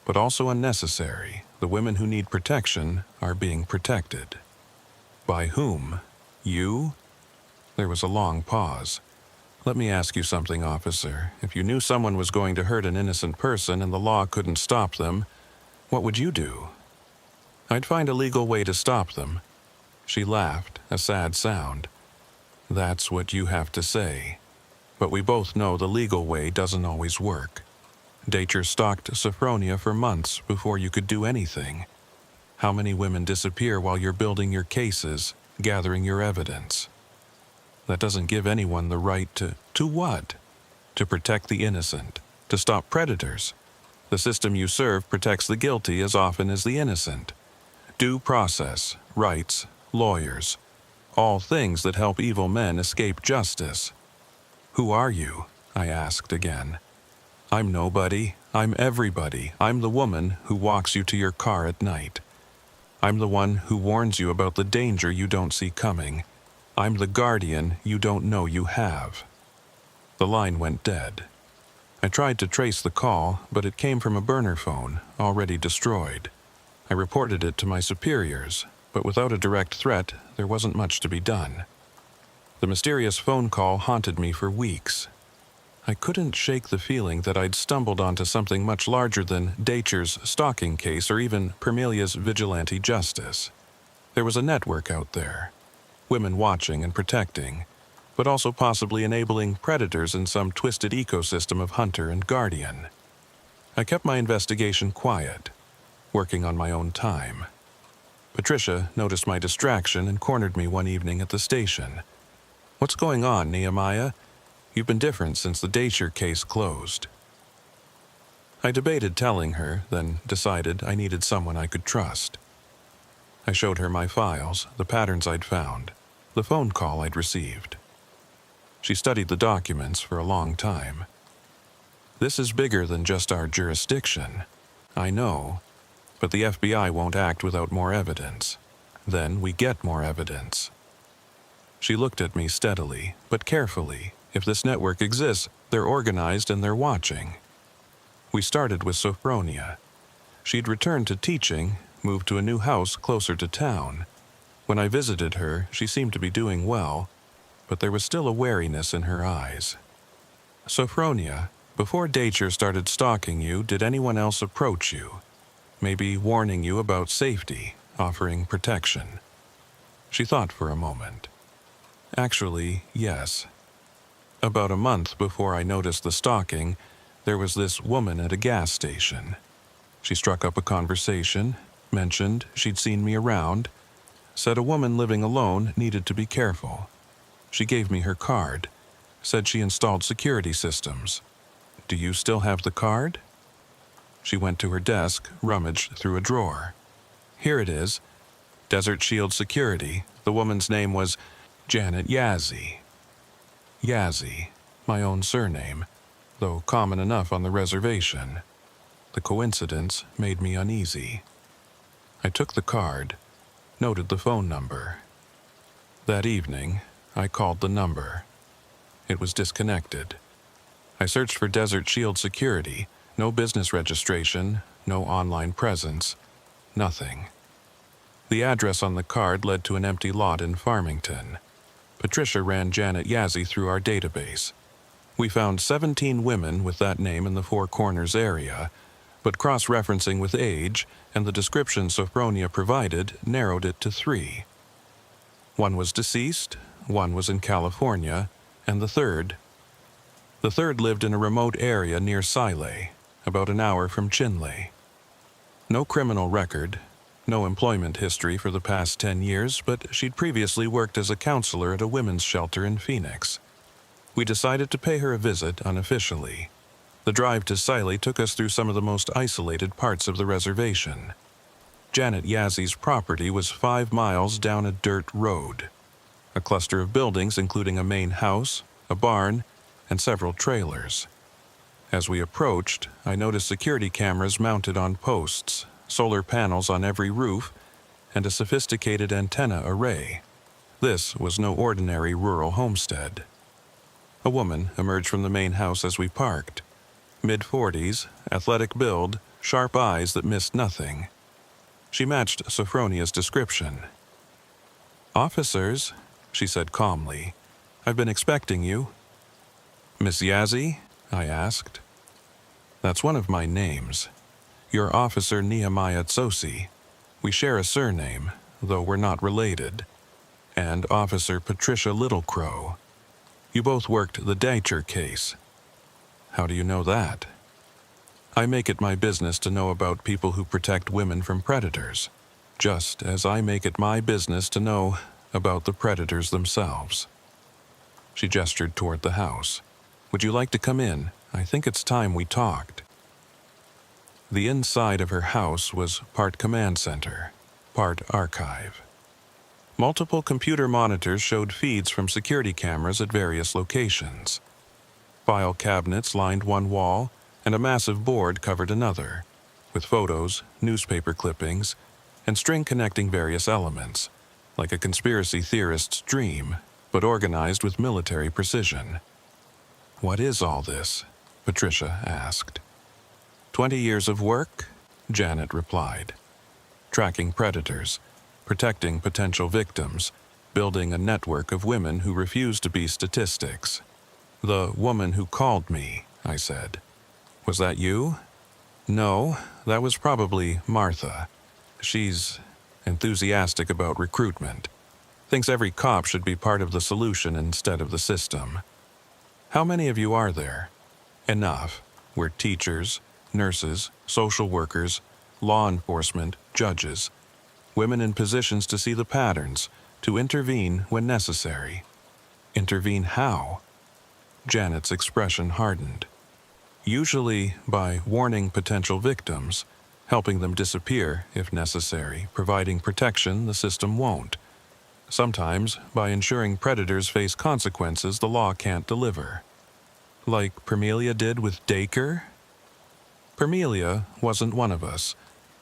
but also unnecessary. The women who need protection are being protected. By whom? You? There was a long pause. Let me ask you something, officer. If you knew someone was going to hurt an innocent person and the law couldn't stop them, what would you do? I'd find a legal way to stop them. She laughed, a sad sound. That's what you have to say. But we both know the legal way doesn't always work. Datcher stalked Sophronia for months before you could do anything. How many women disappear while you're building your cases, gathering your evidence? That doesn't give anyone the right to... To what? To protect the innocent, to stop predators. The system you serve protects the guilty as often as the innocent. Due process, rights, lawyers, all things that help evil men escape justice. Who are you? I asked again. I'm nobody. I'm everybody. I'm the woman who walks you to your car at night. I'm the one who warns you about the danger you don't see coming. I'm the guardian you don't know you have. The line went dead. I tried to trace the call, but it came from a burner phone, already destroyed. I reported it to my superiors, but without a direct threat, there wasn't much to be done. The mysterious phone call haunted me for weeks. I couldn't shake the feeling that I'd stumbled onto something much larger than Datcher's stalking case or even Permelia's vigilante justice. There was a network out there. Women watching and protecting, but also possibly enabling predators in some twisted ecosystem of hunter and guardian. I kept my investigation quiet, working on my own time. Patricia noticed my distraction and cornered me one evening at the station. What's going on, Nehemiah? You've been different since the Datcher case closed. I debated telling her, then decided I needed someone I could trust. I showed her my files, the patterns I'd found, the phone call I'd received. She studied the documents for a long time. This is bigger than just our jurisdiction. I know, but the FBI won't act without more evidence. Then we get more evidence. She looked at me steadily, but carefully. If this network exists, they're organized and they're watching. We started with Sophronia. She'd returned to teaching, moved to a new house closer to town. When I visited her, she seemed to be doing well, but there was still a wariness in her eyes. Sophronia, before Dacher started stalking you, did anyone else approach you? Maybe warning you about safety, offering protection? She thought for a moment. Actually, yes. About a month before I noticed the stalking, there was this woman at a gas station. She struck up a conversation, mentioned she'd seen me around, said a woman living alone needed to be careful. She gave me her card, said she installed security systems. Do you still have the card? She went to her desk, rummaged through a drawer. Here it is. Desert Shield Security. The woman's name was Janet Yazzie. Yazzie, my own surname, though common enough on the reservation. The coincidence made me uneasy. I took the card, noted the phone number. That evening, I called the number. It was disconnected. I searched for Desert Shield Security. No business registration, no online presence, nothing. The address on the card led to an empty lot in Farmington. Patricia ran Janet Yazzie through our database. We found 17 women with that name in the Four Corners area, but cross-referencing with age and the description Sophronia provided narrowed it to 3. One was deceased, one was in California, and the third lived in a remote area near Silay, about an hour from Chinle. No criminal record, no employment history for the past 10 years, but she'd previously worked as a counselor at a women's shelter in Phoenix. We decided to pay her a visit unofficially. The drive to Silay took us through some of the most isolated parts of the reservation. Janet Yazzie's property was 5 miles down a dirt road. A cluster of buildings including a main house, a barn, and several trailers. As we approached, I noticed security cameras mounted on posts, solar panels on every roof, and a sophisticated antenna array. This was no ordinary rural homestead. A woman emerged from the main house as we parked. Mid-40s, athletic build, sharp eyes that missed nothing. She matched Sophronia's description. "Officers," she said calmly, "I've been expecting you." "Miss Yazzie?" I asked. "That's one of my names. You're Officer Nehemiah Tsosi. We share a surname, though we're not related. And Officer Patricia Littlecrow. You both worked the Dacher case." "How do you know that?" "I make it my business to know about people who protect women from predators, just as I make it my business to know about the predators themselves." She gestured toward the house. "Would you like to come in? I think it's time we talked." The inside of her house was part command center, part archive. Multiple computer monitors showed feeds from security cameras at various locations. File cabinets lined one wall, and a massive board covered another, with photos, newspaper clippings, and string connecting various elements, like a conspiracy theorist's dream, but organized with military precision. "What is all this?" Patricia asked. 20 years of work, Janet replied. Tracking predators, protecting potential victims, building a network of women who refuse to be statistics. "The woman who called me," I said. "Was that you?" "No, that was probably Martha. She's enthusiastic about recruitment. Thinks every cop should be part of the solution instead of the system." "How many of you are there?" "Enough. We're teachers, nurses, social workers, law enforcement, judges. Women in positions to see the patterns, to intervene when necessary." "Intervene how?" Janet's expression hardened. "Usually by warning potential victims, helping them disappear if necessary, providing protection the system won't. Sometimes by ensuring predators face consequences the law can't deliver." "Like Permelia did with Dacher?" "Permelia wasn't one of us,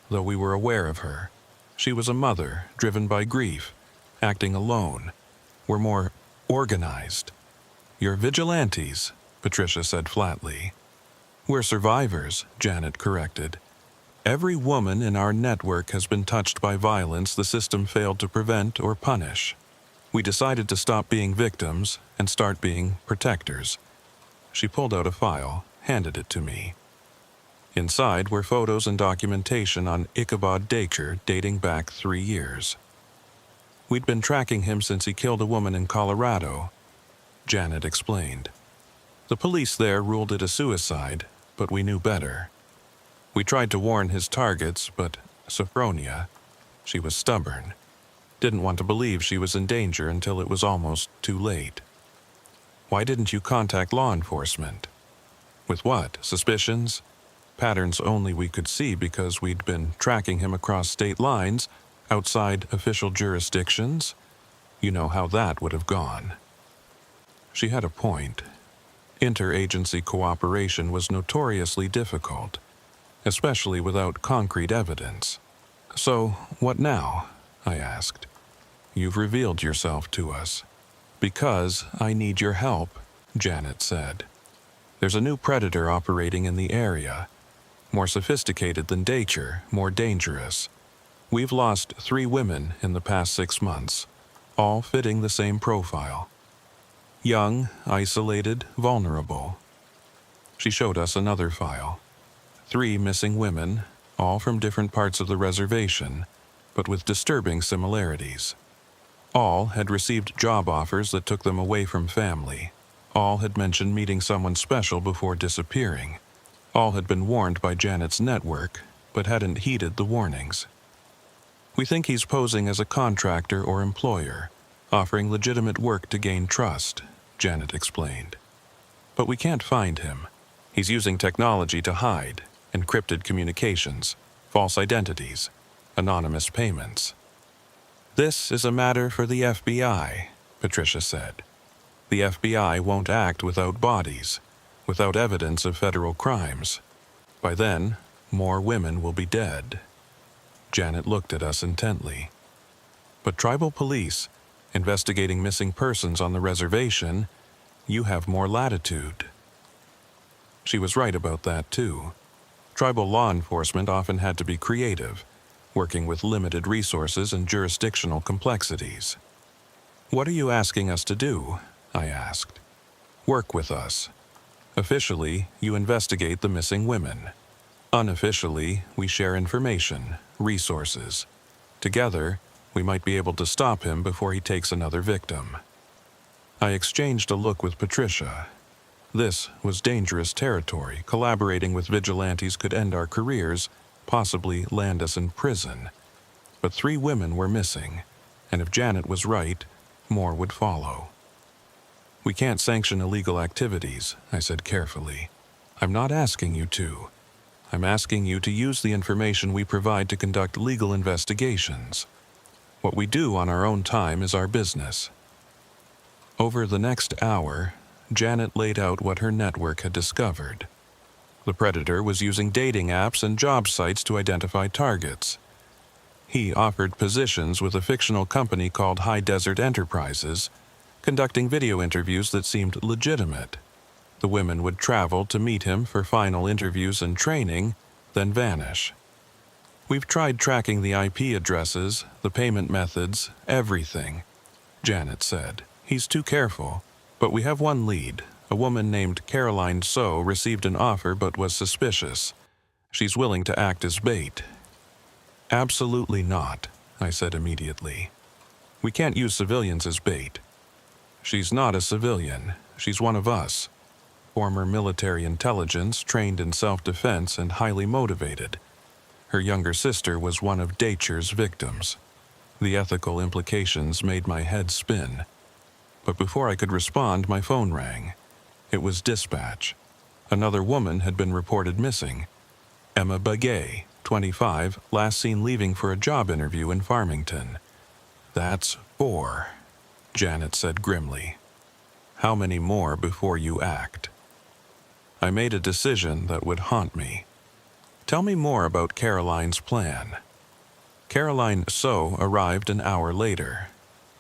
though we were aware of her. She was a mother, driven by grief, acting alone. We're more organized." "You're vigilantes," Patricia said flatly. "We're survivors," Janet corrected. Every woman in our network has been touched by violence the system failed to prevent or punish. We decided to stop being victims and start being protectors. She pulled out a file, handed it to me. Inside were photos and documentation on Ichabod Daker dating back 3 years. We'd been tracking him since he killed a woman in Colorado, Janet explained. The police there ruled it a suicide, but we knew better. We tried to warn his targets, but Sophronia, she was stubborn, didn't want to believe she was in danger until it was almost too late. Why didn't you contact law enforcement? With what? Suspicions? Patterns only we could see because we'd been tracking him across state lines, outside official jurisdictions? You know how that would have gone. She had a point. Interagency cooperation was notoriously difficult, especially without concrete evidence. So, what now? I asked. You've revealed yourself to us. Because I need your help, Janet said. There's a new predator operating in the area. More sophisticated than Daker, more dangerous. We've lost 3 women in the past 6 months, all fitting the same profile. Young, isolated, vulnerable. She showed us another file. 3 missing women, all from different parts of the reservation, but with disturbing similarities. All had received job offers that took them away from family. All had mentioned meeting someone special before disappearing. All had been warned by Janet's network, but hadn't heeded the warnings. We think he's posing as a contractor or employer, offering legitimate work to gain trust, Janet explained. But we can't find him. He's using technology to hide, encrypted communications, false identities, anonymous payments. This is a matter for the FBI, Patricia said. The FBI won't act without bodies, without evidence of federal crimes. By then, more women will be dead. Janet looked at us intently. But tribal police, investigating missing persons on the reservation, you have more latitude. She was right about that, too. Tribal law enforcement often had to be creative, working with limited resources and jurisdictional complexities. What are you asking us to do? I asked. Work with us. Officially, you investigate the missing women. Unofficially, we share information, resources. Together, we might be able to stop him before he takes another victim. I exchanged a look with Patricia. This was dangerous territory. Collaborating with vigilantes could end our careers, possibly land us in prison. But 3 women were missing, and if Janet was right, more would follow. We can't sanction illegal activities, I said carefully. I'm not asking you to. I'm asking you to use the information we provide to conduct legal investigations. What we do on our own time is our business. Over the next hour, Janet laid out what her network had discovered. The predator was using dating apps and job sites to identify targets. He offered positions with a fictional company called High Desert Enterprises, conducting video interviews that seemed legitimate. The women would travel to meet him for final interviews and training, then vanish. We've tried tracking the IP addresses, the payment methods, everything, Janet said. He's too careful. But we have one lead. A woman named Caroline So received an offer but was suspicious. She's willing to act as bait. Absolutely not, I said immediately. We can't use civilians as bait. She's not a civilian. She's one of us. Former military intelligence, trained in self-defense and highly motivated. Her younger sister was one of Daker's victims. The ethical implications made my head spin. But before I could respond, my phone rang. It was dispatch. Another woman had been reported missing. Emma Begay, 25, last seen leaving for a job interview in Farmington. That's 4, Janet said grimly. How many more before you act? I made a decision that would haunt me. Tell me more about Caroline's plan. Caroline So arrived an hour later.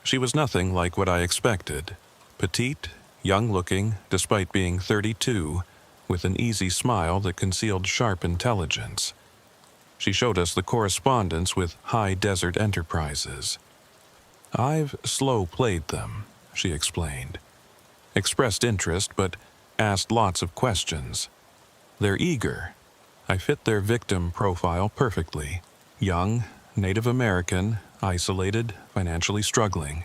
She was nothing like what I expected. Petite, young-looking, despite being 32, with an easy smile that concealed sharp intelligence. She showed us the correspondence with High Desert Enterprises. I've slow played them, she explained. Expressed interest, but asked lots of questions. They're eager. I fit their victim profile perfectly. Young, Native American, isolated, financially struggling.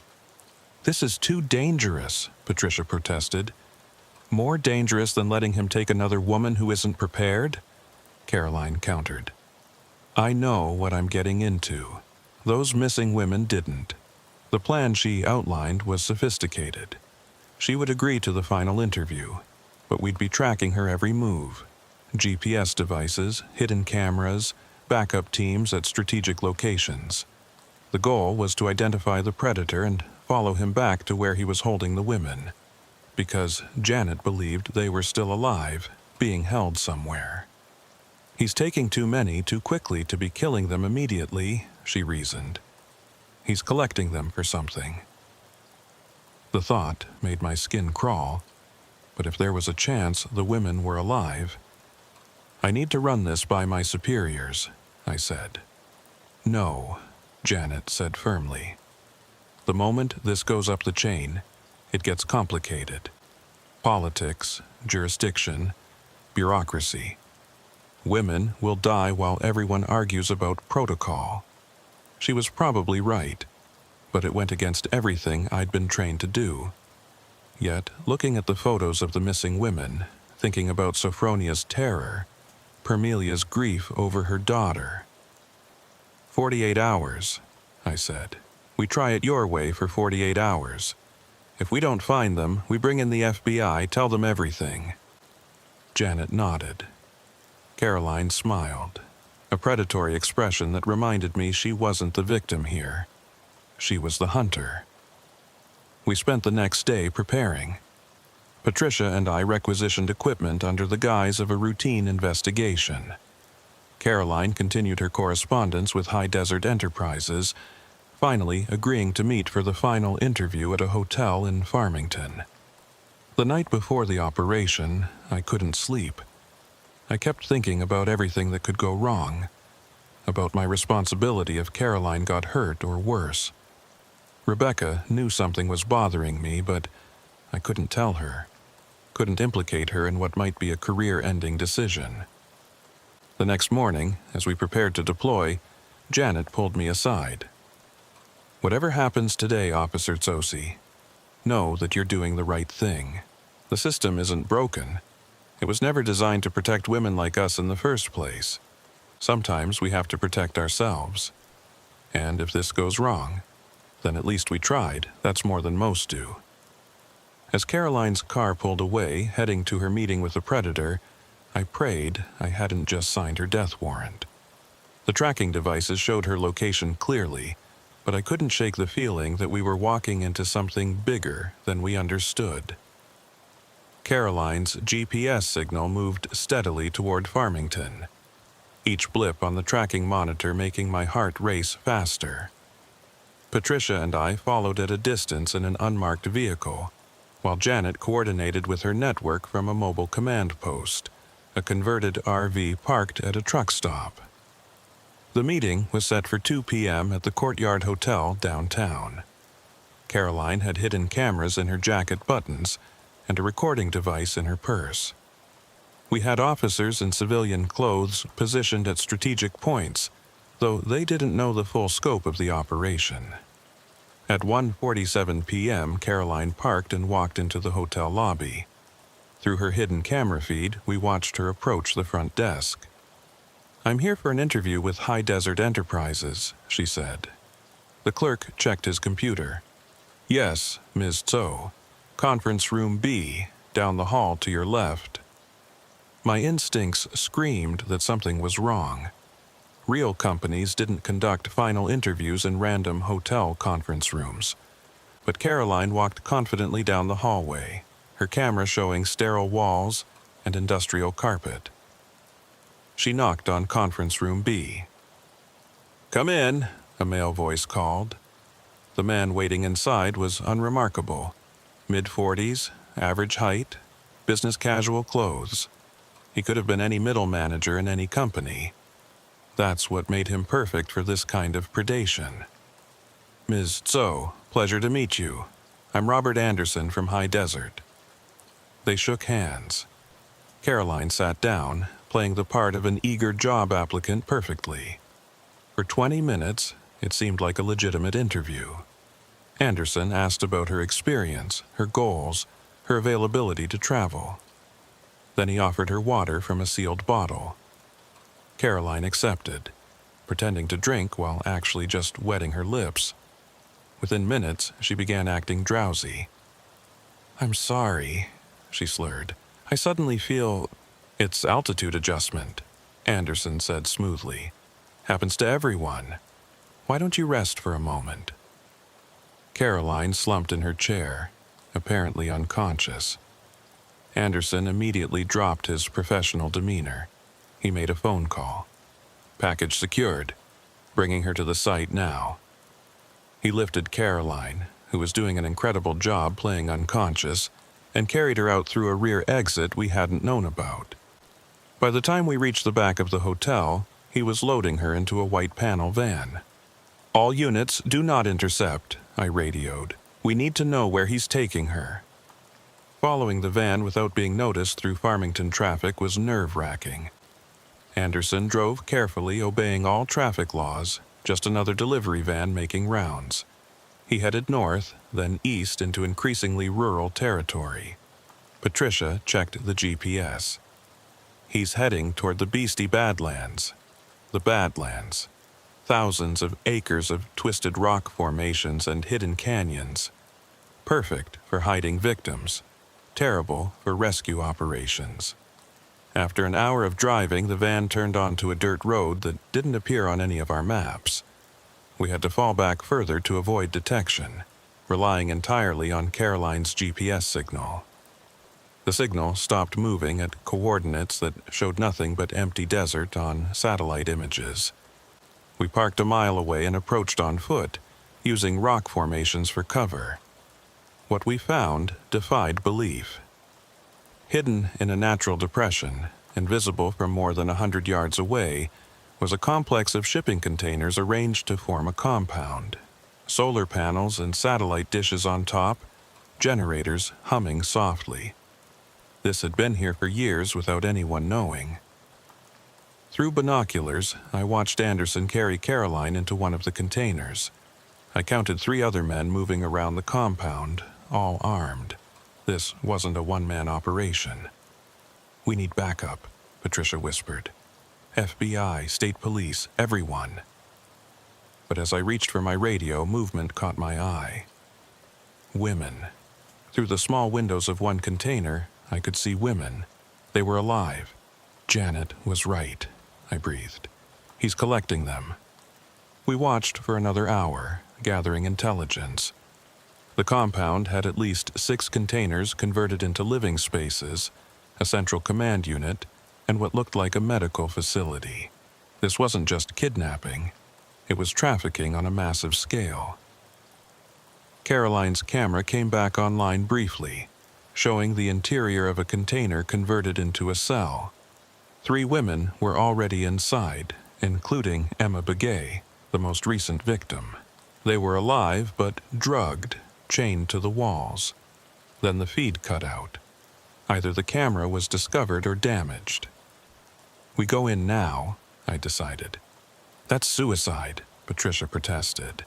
This is too dangerous, Patricia protested. More dangerous than letting him take another woman who isn't prepared? Caroline countered. I know what I'm getting into. Those missing women didn't. The plan she outlined was sophisticated. She would agree to the final interview, but we'd be tracking her every move. GPS devices, hidden cameras, backup teams at strategic locations. The goal was to identify the predator and follow him back to where he was holding the women, because Janet believed they were still alive, being held somewhere. He's taking too many too quickly to be killing them immediately, she reasoned. He's collecting them for something. The thought made my skin crawl, but if there was a chance the women were alive... I need to run this by my superiors, I said. No, Janet said firmly. The moment this goes up the chain, it gets complicated. Politics, jurisdiction, bureaucracy. Women will die while everyone argues about protocol. She was probably right, but it went against everything I'd been trained to do. Yet, looking at the photos of the missing women, thinking about Sophronia's terror, Permelia's grief over her daughter. 48 hours, I said. We try it your way for 48 hours. If we don't find them, we bring in the FBI, tell them everything. Janet nodded. Caroline smiled, a predatory expression that reminded me she wasn't the victim here. She was the hunter. We spent the next day preparing. Patricia and I requisitioned equipment under the guise of a routine investigation. Caroline continued her correspondence with High Desert Enterprises, finally agreeing to meet for the final interview at a hotel in Farmington. The night before the operation, I couldn't sleep. I kept thinking about everything that could go wrong, about my responsibility if Caroline got hurt or worse. Rebecca knew something was bothering me, but I couldn't tell her. Couldn't implicate her in what might be a career-ending decision. The next morning, as we prepared to deploy, Janet pulled me aside. Whatever happens today, Officer Tsosi, know that you're doing the right thing. The system isn't broken. It was never designed to protect women like us in the first place. Sometimes we have to protect ourselves. And if this goes wrong, then at least we tried. That's more than most do. As Caroline's car pulled away, heading to her meeting with the predator, I prayed I hadn't just signed her death warrant. The tracking devices showed her location clearly, but I couldn't shake the feeling that we were walking into something bigger than we understood. Caroline's GPS signal moved steadily toward Farmington, each blip on the tracking monitor making my heart race faster. Patricia and I followed at a distance in an unmarked vehicle, while Janet coordinated with her network from a mobile command post, a converted RV parked at a truck stop. The meeting was set for 2 p.m. at the Courtyard Hotel downtown. Caroline had hidden cameras in her jacket buttons and a recording device in her purse. We had officers in civilian clothes positioned at strategic points, though they didn't know the full scope of the operation. At 1:47 p.m., Caroline parked and walked into the hotel lobby. Through her hidden camera feed, we watched her approach the front desk. "I'm here for an interview with High Desert Enterprises," she said. The clerk checked his computer. "Yes, Ms. Tso. Conference room B, down the hall to your left." My instincts screamed that something was wrong. Real companies didn't conduct final interviews in random hotel conference rooms. But Caroline walked confidently down the hallway, her camera showing sterile walls and industrial carpet. She knocked on conference room B. "Come in," a male voice called. The man waiting inside was unremarkable. Mid-40s, average height, business casual clothes. He could have been any middle manager in any company. That's what made him perfect for this kind of predation. Ms. Tso, pleasure to meet you. I'm Robert Anderson from High Desert. They shook hands. Caroline sat down, playing the part of an eager job applicant perfectly. For 20 minutes, it seemed like a legitimate interview. Anderson asked about her experience, her goals, her availability to travel. Then he offered her water from a sealed bottle. Caroline accepted, pretending to drink while actually just wetting her lips. Within minutes, she began acting drowsy. "I'm sorry," she slurred. "I suddenly feel—" "It's altitude adjustment," Anderson said smoothly. "Happens to everyone. Why don't you rest for a moment?" Caroline slumped in her chair, apparently unconscious. Anderson immediately dropped his professional demeanor. He made a phone call. "Package secured. Bringing her to the site now." He lifted Caroline, who was doing an incredible job playing unconscious, and carried her out through a rear exit we hadn't known about. By the time we reached the back of the hotel, he was loading her into a white panel van. "All units, do not intercept," I radioed. "We need to know where he's taking her." Following the van without being noticed through Farmington traffic was nerve-wracking. Anderson drove carefully, obeying all traffic laws, just another delivery van making rounds. He headed north, then east into increasingly rural territory. Patricia checked the GPS. He's heading toward the beastly Badlands. The Badlands. Thousands of acres of twisted rock formations and hidden canyons. Perfect for hiding victims. Terrible for rescue operations. After an hour of driving, the van turned onto a dirt road that didn't appear on any of our maps. We had to fall back further to avoid detection, relying entirely on Caroline's GPS signal. The signal stopped moving at coordinates that showed nothing but empty desert on satellite images. We parked a mile away and approached on foot, using rock formations for cover. What we found defied belief. Hidden in a natural depression, and visible from more than 100 yards away, was a complex of shipping containers arranged to form a compound. Solar panels and satellite dishes on top, generators humming softly. This had been here for years without anyone knowing. Through binoculars, I watched Anderson carry Caroline into one of the containers. I counted 3 other men moving around the compound, all armed. This wasn't a one-man operation. "We need backup," Patricia whispered. "FBI, state police, everyone." But as I reached for my radio, movement caught my eye. Women. Through the small windows of one container, I could see women. They were alive. "Janet was right," I breathed. "He's collecting them." We watched for another hour, gathering intelligence. The compound had at least 6 containers converted into living spaces, a central command unit, and what looked like a medical facility. This wasn't just kidnapping. It was trafficking on a massive scale. Caroline's camera came back online briefly, showing the interior of a container converted into a cell. 3 women were already inside, including Emma Begay, the most recent victim. They were alive but drugged, chained to the walls. Then the feed cut out. Either the camera was discovered or damaged. "We go in now," I decided. "That's suicide," Patricia protested.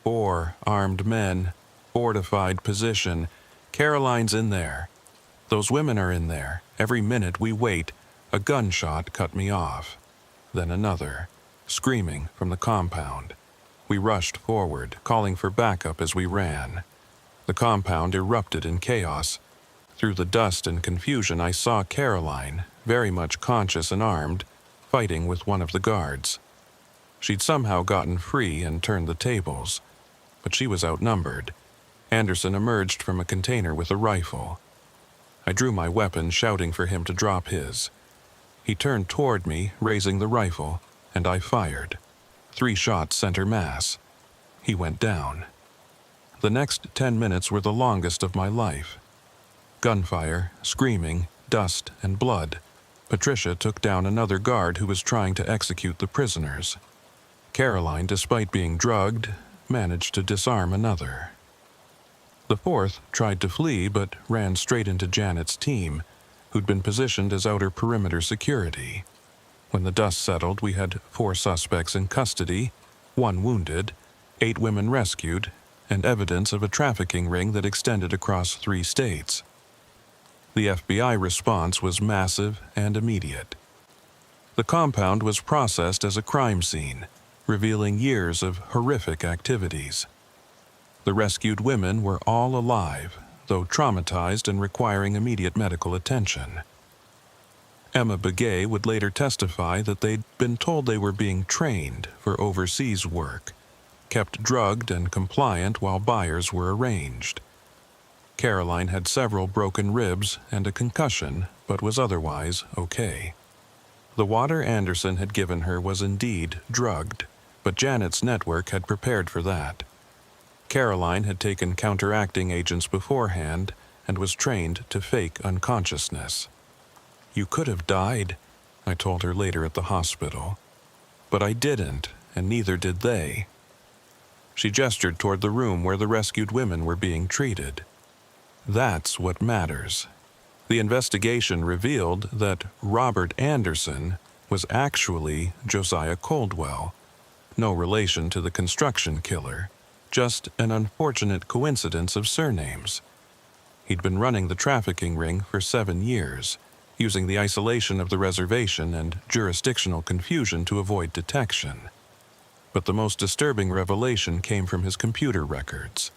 4 armed men, fortified position. Caroline's in there. Those women are in there. Every minute we wait, a gunshot cut me off. Then another, screaming from the compound. We rushed forward, calling for backup as we ran. The compound erupted in chaos. Through the dust and confusion, I saw Caroline, very much conscious and armed, fighting with one of the guards. She'd somehow gotten free and turned the tables, but she was outnumbered. Anderson emerged from a container with a rifle. I drew my weapon, shouting for him to drop his. He turned toward me, raising the rifle, and I fired. 3 shots center mass. He went down. The next 10 minutes were the longest of my life. Gunfire, screaming, dust, and blood. Patricia took down another guard who was trying to execute the prisoners. Caroline, despite being drugged, managed to disarm another. The fourth tried to flee but ran straight into Janet's team, who'd been positioned as outer perimeter security. When the dust settled, we had 4 suspects in custody, 1 wounded, 8 women rescued, and evidence of a trafficking ring that extended across 3 states. The FBI response was massive and immediate. The compound was processed as a crime scene, revealing years of horrific activities. The rescued women were all alive, though traumatized and requiring immediate medical attention. Emma Begay would later testify that they'd been told they were being trained for overseas work, kept drugged and compliant while buyers were arranged. Caroline had several broken ribs and a concussion, but was otherwise okay. The water Anderson had given her was indeed drugged, but Janet's network had prepared for that. Caroline had taken counteracting agents beforehand and was trained to fake unconsciousness. "You could have died," I told her later at the hospital. "But I didn't, and neither did they." She gestured toward the room where the rescued women were being treated. That's what matters. The investigation revealed that Robert Anderson was actually Josiah Coldwell, no relation to the construction killer, just an unfortunate coincidence of surnames. He'd been running the trafficking ring for 7 years, using the isolation of the reservation and jurisdictional confusion to avoid detection. But the most disturbing revelation came from his computer records.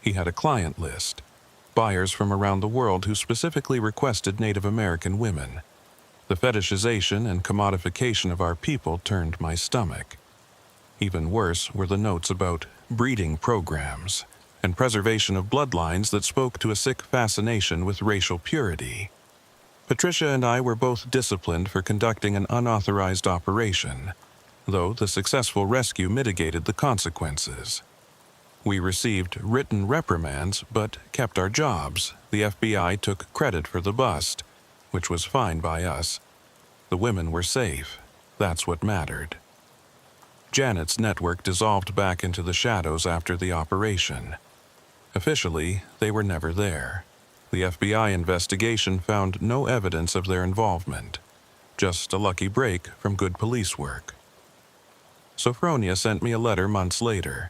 He had a client list, buyers from around the world who specifically requested Native American women. The fetishization and commodification of our people turned my stomach. Even worse were the notes about breeding programs and preservation of bloodlines that spoke to a sick fascination with racial purity. Patricia and I were both disciplined for conducting an unauthorized operation, though the successful rescue mitigated the consequences. We received written reprimands but kept our jobs. The FBI took credit for the bust, which was fine by us. The women were safe. That's what mattered. Janet's network dissolved back into the shadows after the operation. Officially, they were never there. The FBI investigation found no evidence of their involvement, just a lucky break from good police work. Sophronia sent me a letter months later.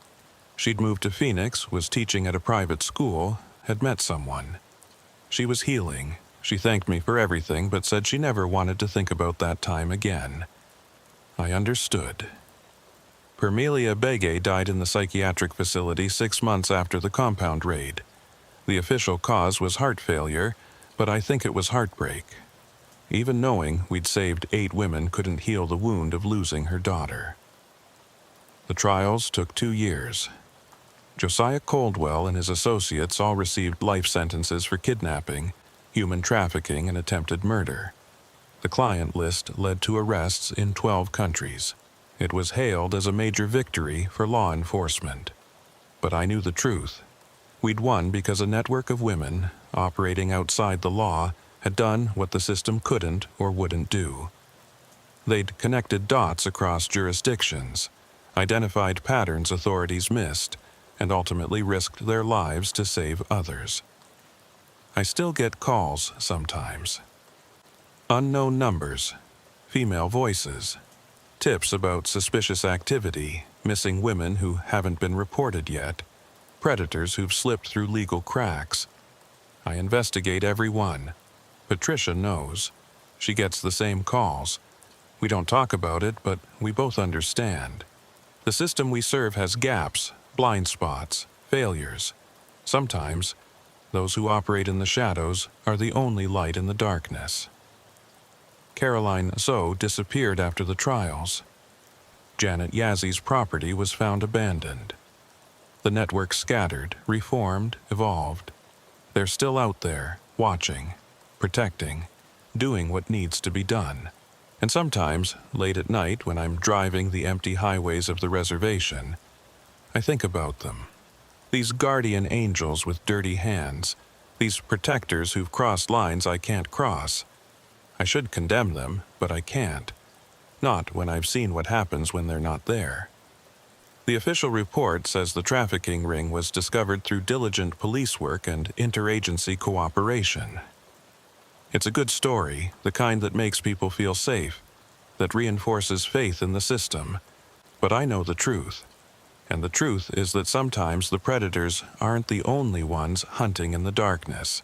She'd moved to Phoenix, was teaching at a private school, had met someone. She was healing. She thanked me for everything, but said she never wanted to think about that time again. I understood. Permelia Begay died in the psychiatric facility 6 months after the compound raid. The official cause was heart failure, but I think it was heartbreak. Even knowing we'd saved 8 women couldn't heal the wound of losing her daughter. The trials took 2 years. Josiah Coldwell and his associates all received life sentences for kidnapping, human trafficking, and attempted murder. The client list led to arrests in 12 countries. It was hailed as a major victory for law enforcement. But I knew the truth. We'd won because a network of women, operating outside the law, had done what the system couldn't or wouldn't do. They'd connected dots across jurisdictions, identified patterns authorities missed, and ultimately risked their lives to save others. I still get calls sometimes. Unknown numbers, female voices, tips about suspicious activity, missing women who haven't been reported yet, predators who've slipped through legal cracks. I investigate every one. Patricia knows. She gets the same calls. We don't talk about it, but we both understand. The system we serve has gaps, blind spots, failures. Sometimes, those who operate in the shadows are the only light in the darkness. Caroline Zoe disappeared after the trials. Janet Yazie's property was found abandoned. The network scattered, reformed, evolved. They're still out there, watching, protecting, doing what needs to be done. And sometimes, late at night when I'm driving the empty highways of the reservation, I think about them. These guardian angels with dirty hands, these protectors who've crossed lines I can't cross. I should condemn them, but I can't. Not when I've seen what happens when they're not there. The official report says the trafficking ring was discovered through diligent police work and interagency cooperation. It's a good story, the kind that makes people feel safe, that reinforces faith in the system. But I know the truth. And the truth is that sometimes the predators aren't the only ones hunting in the darkness.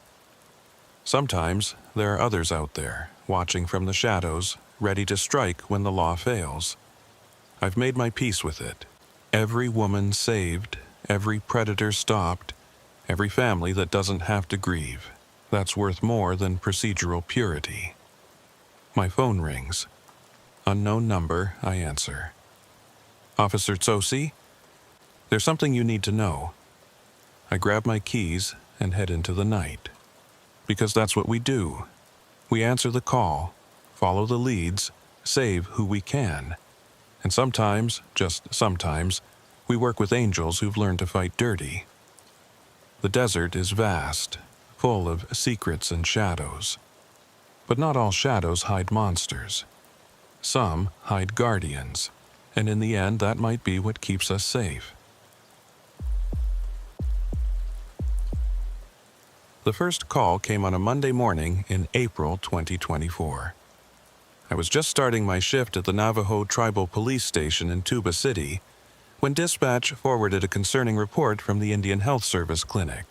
Sometimes there are others out there, watching from the shadows, ready to strike when the law fails. I've made my peace with it. Every woman saved, every predator stopped, every family that doesn't have to grieve. That's worth more than procedural purity. My phone rings. Unknown number, I answer. Officer Tsosi? There's something you need to know. I grab my keys and head into the night. Because that's what we do. We answer the call, follow the leads, save who we can. And sometimes, just sometimes, we work with angels who've learned to fight dirty. The desert is vast, full of secrets and shadows. But not all shadows hide monsters. Some hide guardians, and in the end that might be what keeps us safe. The first call came on a Monday morning in April 2024. I was just starting my shift at the Navajo Tribal Police Station in Tuba City when dispatch forwarded a concerning report from the Indian Health Service clinic.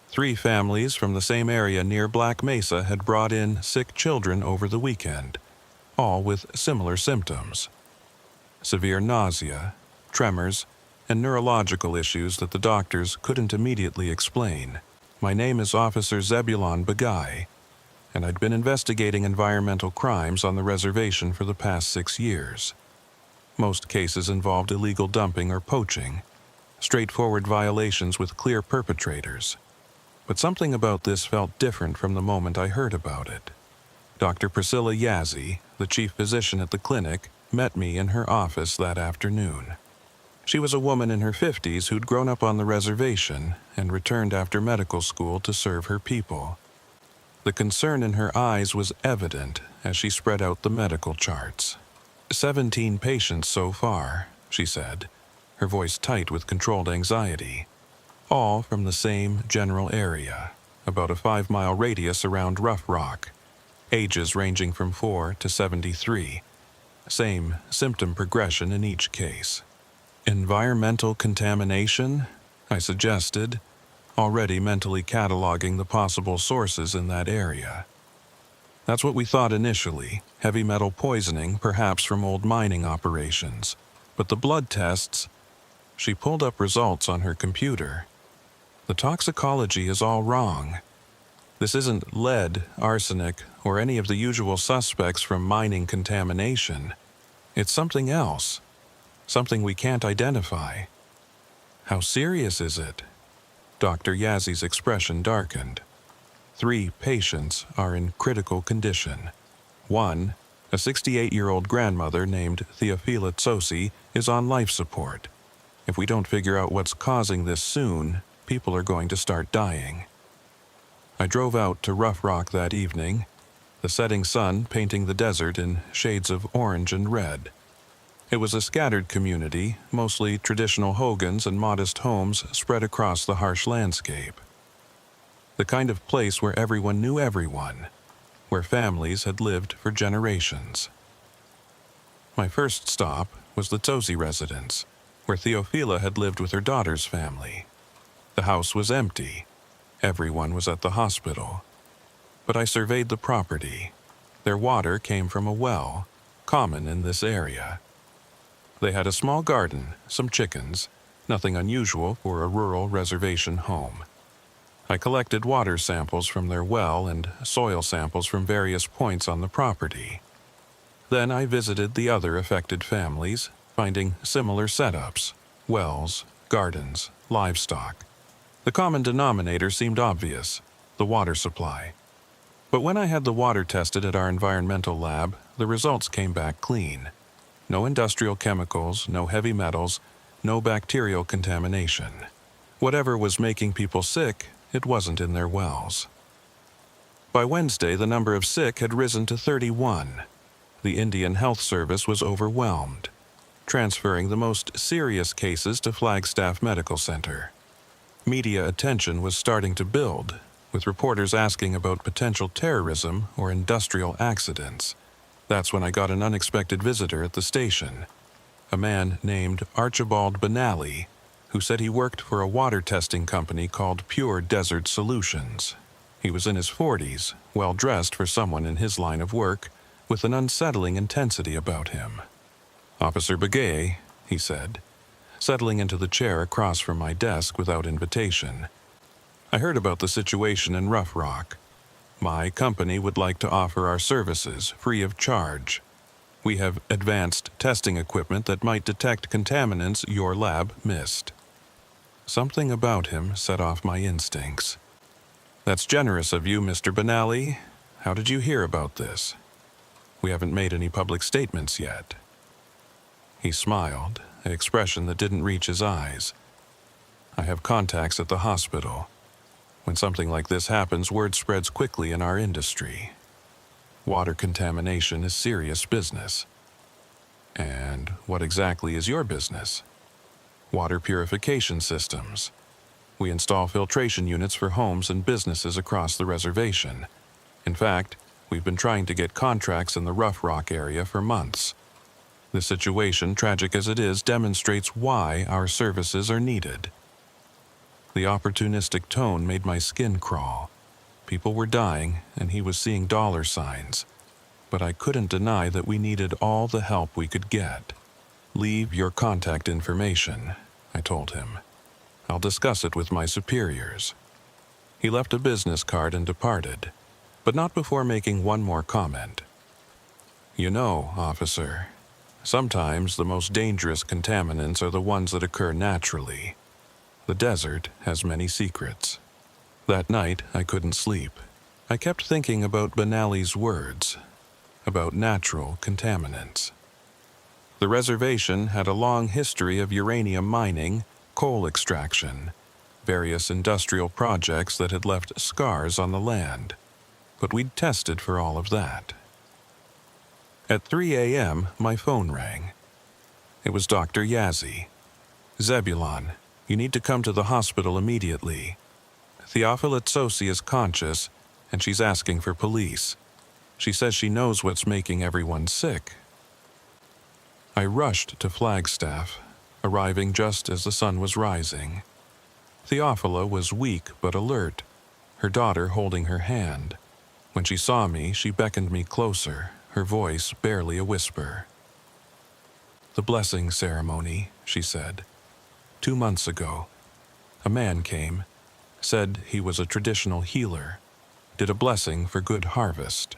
3 families from the same area near Black Mesa had brought in sick children over the weekend, all with similar symptoms. Severe nausea, tremors, and neurological issues that the doctors couldn't immediately explain. My name is Officer Zebulon Bagay, and I'd been investigating environmental crimes on the reservation for the past 6 years. Most cases involved illegal dumping or poaching, straightforward violations with clear perpetrators. But something about this felt different from the moment I heard about it. Dr. Priscilla Yazzie, the chief physician at the clinic, met me in her office that afternoon. She was a woman in her 50s who'd grown up on the reservation and returned after medical school to serve her people. The concern in her eyes was evident as she spread out the medical charts. 17 patients so far, she said, her voice tight with controlled anxiety. All from the same general area, about a 5-mile radius around Rough Rock, ages ranging from 4 to 73. Same symptom progression in each case. Environmental contamination, I suggested, already mentally cataloging the possible sources in that area. That's what we thought initially, heavy metal poisoning, perhaps from old mining operations. But the blood tests, she pulled up results on her computer. The toxicology is all wrong. This isn't lead, arsenic, or any of the usual suspects from mining contamination. It's something else. Something we can't identify. How serious is it? Dr. Yazzie's expression darkened. 3 patients are in critical condition. 1, a 68-year-old grandmother named Theophila Tsosi, is on life support. If we don't figure out what's causing this soon, people are going to start dying. I drove out to Rough Rock that evening, the setting sun painting the desert in shades of orange and red. It was a scattered community, mostly traditional hogans and modest homes spread across the harsh landscape. The kind of place where everyone knew everyone, where families had lived for generations. My first stop was the Tsosi residence, where Theophila had lived with her daughter's family. The house was empty. Everyone was at the hospital. But I surveyed the property. Their water came from a well, common in this area. They had a small garden, some chickens, nothing unusual for a rural reservation home. I collected water samples from their well and soil samples from various points on the property. Then I visited the other affected families, finding similar setups: wells, gardens, livestock. The common denominator seemed obvious: the water supply. But when I had the water tested at our environmental lab, the results came back clean. No industrial chemicals, no heavy metals, no bacterial contamination. Whatever was making people sick, it wasn't in their wells. By Wednesday, the number of sick had risen to 31. The Indian Health Service was overwhelmed, transferring the most serious cases to Flagstaff Medical Center. Media attention was starting to build, with reporters asking about potential terrorism or industrial accidents. That's when I got an unexpected visitor at the station, a man named Archibald Benally, who said he worked for a water testing company called Pure Desert Solutions. He was in his 40s, well-dressed for someone in his line of work, with an unsettling intensity about him. "Officer Begay," he said, settling into the chair across from my desk without invitation. "I heard about the situation in Rough Rock. My company would like to offer our services free of charge. We have advanced testing equipment that might detect contaminants your lab missed." Something about him set off my instincts. "That's generous of you, Mr. Benally. How did you hear about this? We haven't made any public statements yet." He smiled, an expression that didn't reach his eyes. "I have contacts at the hospital. When something like this happens, word spreads quickly in our industry. Water contamination is serious business." "And what exactly is your business?" "Water purification systems. We install filtration units for homes and businesses across the reservation. In fact, we've been trying to get contracts in the Rough Rock area for months. The situation, tragic as it is, demonstrates why our services are needed." The opportunistic tone made my skin crawl. People were dying, and he was seeing dollar signs. But I couldn't deny that we needed all the help we could get. "Leave your contact information," I told him. "I'll discuss it with my superiors." He left a business card and departed, but not before making one more comment. "You know, officer, sometimes the most dangerous contaminants are the ones that occur naturally. The desert has many secrets." That night, I couldn't sleep. I kept thinking about Benally's words, about natural contaminants. The reservation had a long history of uranium mining, coal extraction, various industrial projects that had left scars on the land. But we'd tested for all of that. At 3 a.m., my phone rang. It was Dr. Yazzie. "Zebulon, you need to come to the hospital immediately. Theophilus Sosi is conscious, and she's asking for police. She says she knows what's making everyone sick." I rushed to Flagstaff, arriving just as the sun was rising. Theophila was weak but alert, her daughter holding her hand. When she saw me, she beckoned me closer, her voice barely a whisper. "The blessing ceremony," she said. 2 months ago, a man came, said he was a traditional healer, did a blessing for good harvest."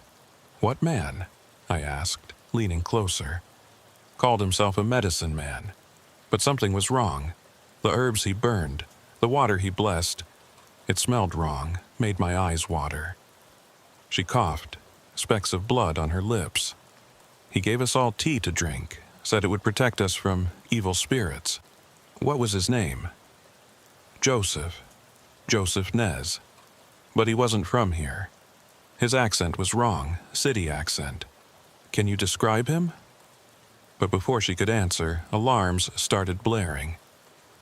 "What man?" I asked, leaning closer. "Called himself a medicine man. But something was wrong. The herbs he burned, the water he blessed, it smelled wrong, made my eyes water." She coughed, specks of blood on her lips. "He gave us all tea to drink, said it would protect us from evil spirits." "What was his name?" Joseph Nez. But he wasn't from here. His accent was wrong, city accent. Can you describe him?" But before she could answer, alarms started blaring.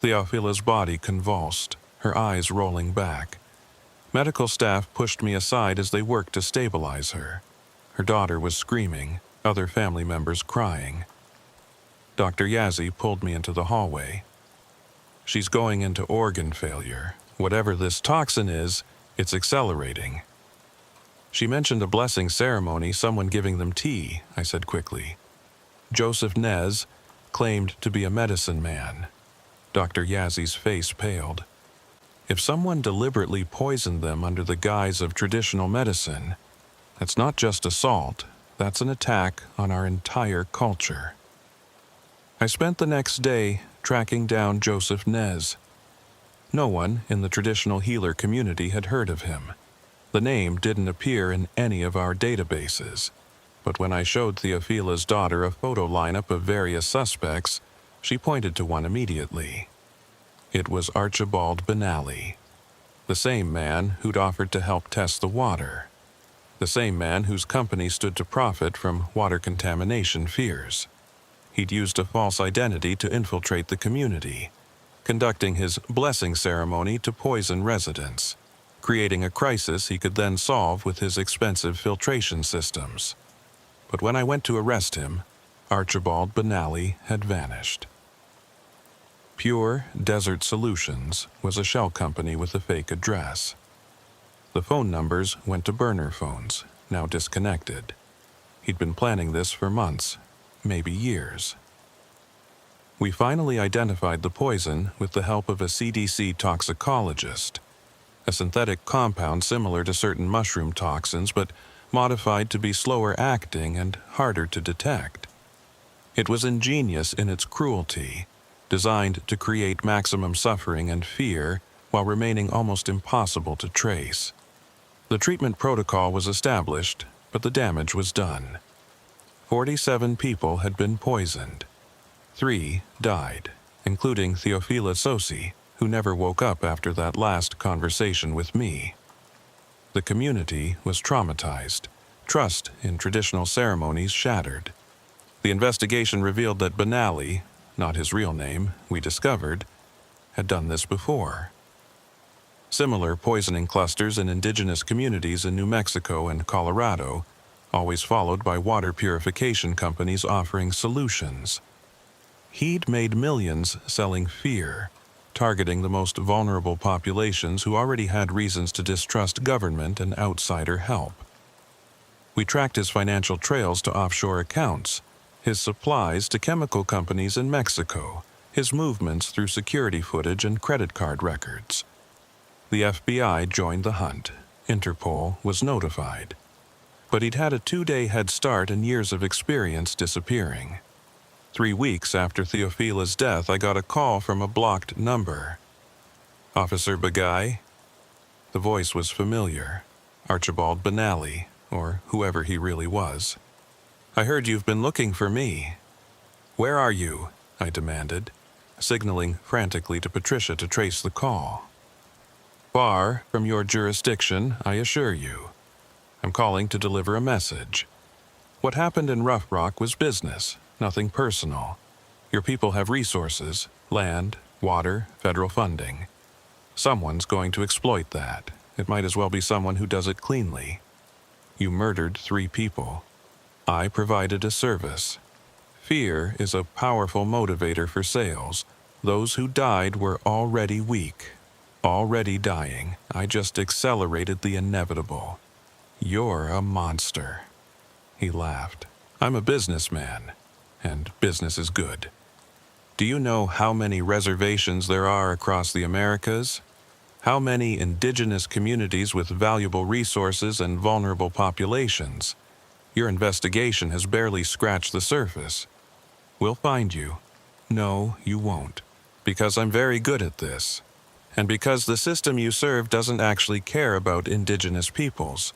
Theophila's body convulsed, her eyes rolling back. Medical staff pushed me aside as they worked to stabilize her. Her daughter was screaming, other family members crying. Dr. Yazzie pulled me into the hallway. "She's going into organ failure. Whatever this toxin is, it's accelerating." "She mentioned a blessing ceremony, someone giving them tea," I said quickly. "Joseph Nez claimed to be a medicine man." Dr. Yazzie's face paled. "If someone deliberately poisoned them under the guise of traditional medicine, that's not just assault, that's an attack on our entire culture." I spent the next day tracking down Joseph Nez. No one in the traditional healer community had heard of him. The name didn't appear in any of our databases, but when I showed Theophila's daughter a photo lineup of various suspects, she pointed to one immediately. It was Archibald Benally, the same man who'd offered to help test the water. The same man whose company stood to profit from water contamination fears. He'd used a false identity to infiltrate the community, conducting his blessing ceremony to poison residents, creating a crisis he could then solve with his expensive filtration systems. But when I went to arrest him, Archibald Benally had vanished. Pure Desert Solutions was a shell company with a fake address. The phone numbers went to burner phones, now disconnected. He'd been planning this for months, maybe years. We finally identified the poison with the help of a CDC toxicologist, a synthetic compound similar to certain mushroom toxins but modified to be slower acting and harder to detect. It was ingenious in its cruelty, designed to create maximum suffering and fear while remaining almost impossible to trace. The treatment protocol was established, but the damage was done. 47 people had been poisoned. 3 died, including Theophila Sosi, who never woke up after that last conversation with me. The community was traumatized, trust in traditional ceremonies shattered. The investigation revealed that Benally, not his real name, we discovered, had done this before. Similar poisoning clusters in indigenous communities in New Mexico and Colorado, always followed by water purification companies offering solutions. He'd made millions selling fear, targeting the most vulnerable populations who already had reasons to distrust government and outsider help. We tracked his financial trails to offshore accounts, his supplies to chemical companies in Mexico, his movements through security footage and credit card records. The FBI joined the hunt. Interpol was notified. But he'd had a 2-day head start and years of experience disappearing. 3 weeks after Theophila's death, I got a call from a blocked number. "Officer Bagay?" The voice was familiar. Archibald Benally, or whoever he really was. "I heard you've been looking for me." "Where are you?" I demanded, signaling frantically to Patricia to trace the call. "Far from your jurisdiction, I assure you. I'm calling to deliver a message. What happened in Rough Rock was business, nothing personal. Your people have resources, land, water, federal funding. Someone's going to exploit that. It might as well be someone who does it cleanly. You murdered 3 people. I provided a service. Fear is a powerful motivator for sales. Those who died were already weak, already dying. I just accelerated the inevitable. You're a monster." He laughed. "I'm a businessman, and business is good. Do you know how many reservations there are across the Americas? How many indigenous communities with valuable resources and vulnerable populations? Your investigation has barely scratched the surface. We'll find you." "No, you won't. Because I'm very good at this. And because the system you serve doesn't actually care about indigenous peoples.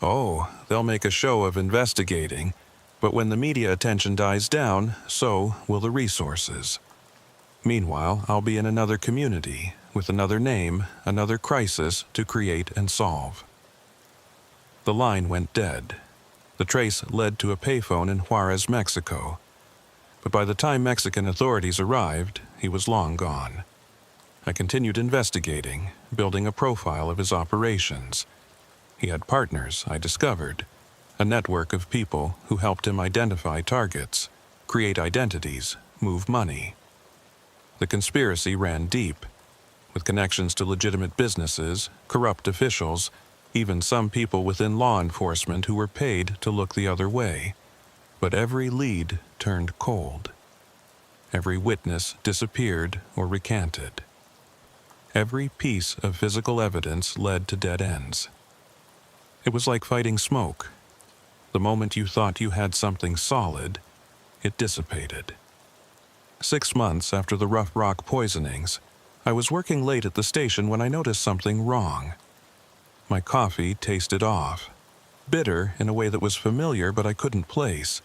Oh, they'll make a show of investigating, but when the media attention dies down, so will the resources. Meanwhile, I'll be in another community, with another name, another crisis to create and solve." The line went dead. The trace led to a payphone in Juarez, Mexico. But by the time Mexican authorities arrived, he was long gone. I continued investigating, building a profile of his operations. He had partners, I discovered, a network of people who helped him identify targets, create identities, move money. The conspiracy ran deep, with connections to legitimate businesses, corrupt officials, even some people within law enforcement who were paid to look the other way. But every lead turned cold. Every witness disappeared or recanted. Every piece of physical evidence led to dead ends. It was like fighting smoke. The moment you thought you had something solid, it dissipated. 6 months after the Rough Rock poisonings, I was working late at the station when I noticed something wrong. My coffee tasted off, bitter in a way that was familiar but I couldn't place.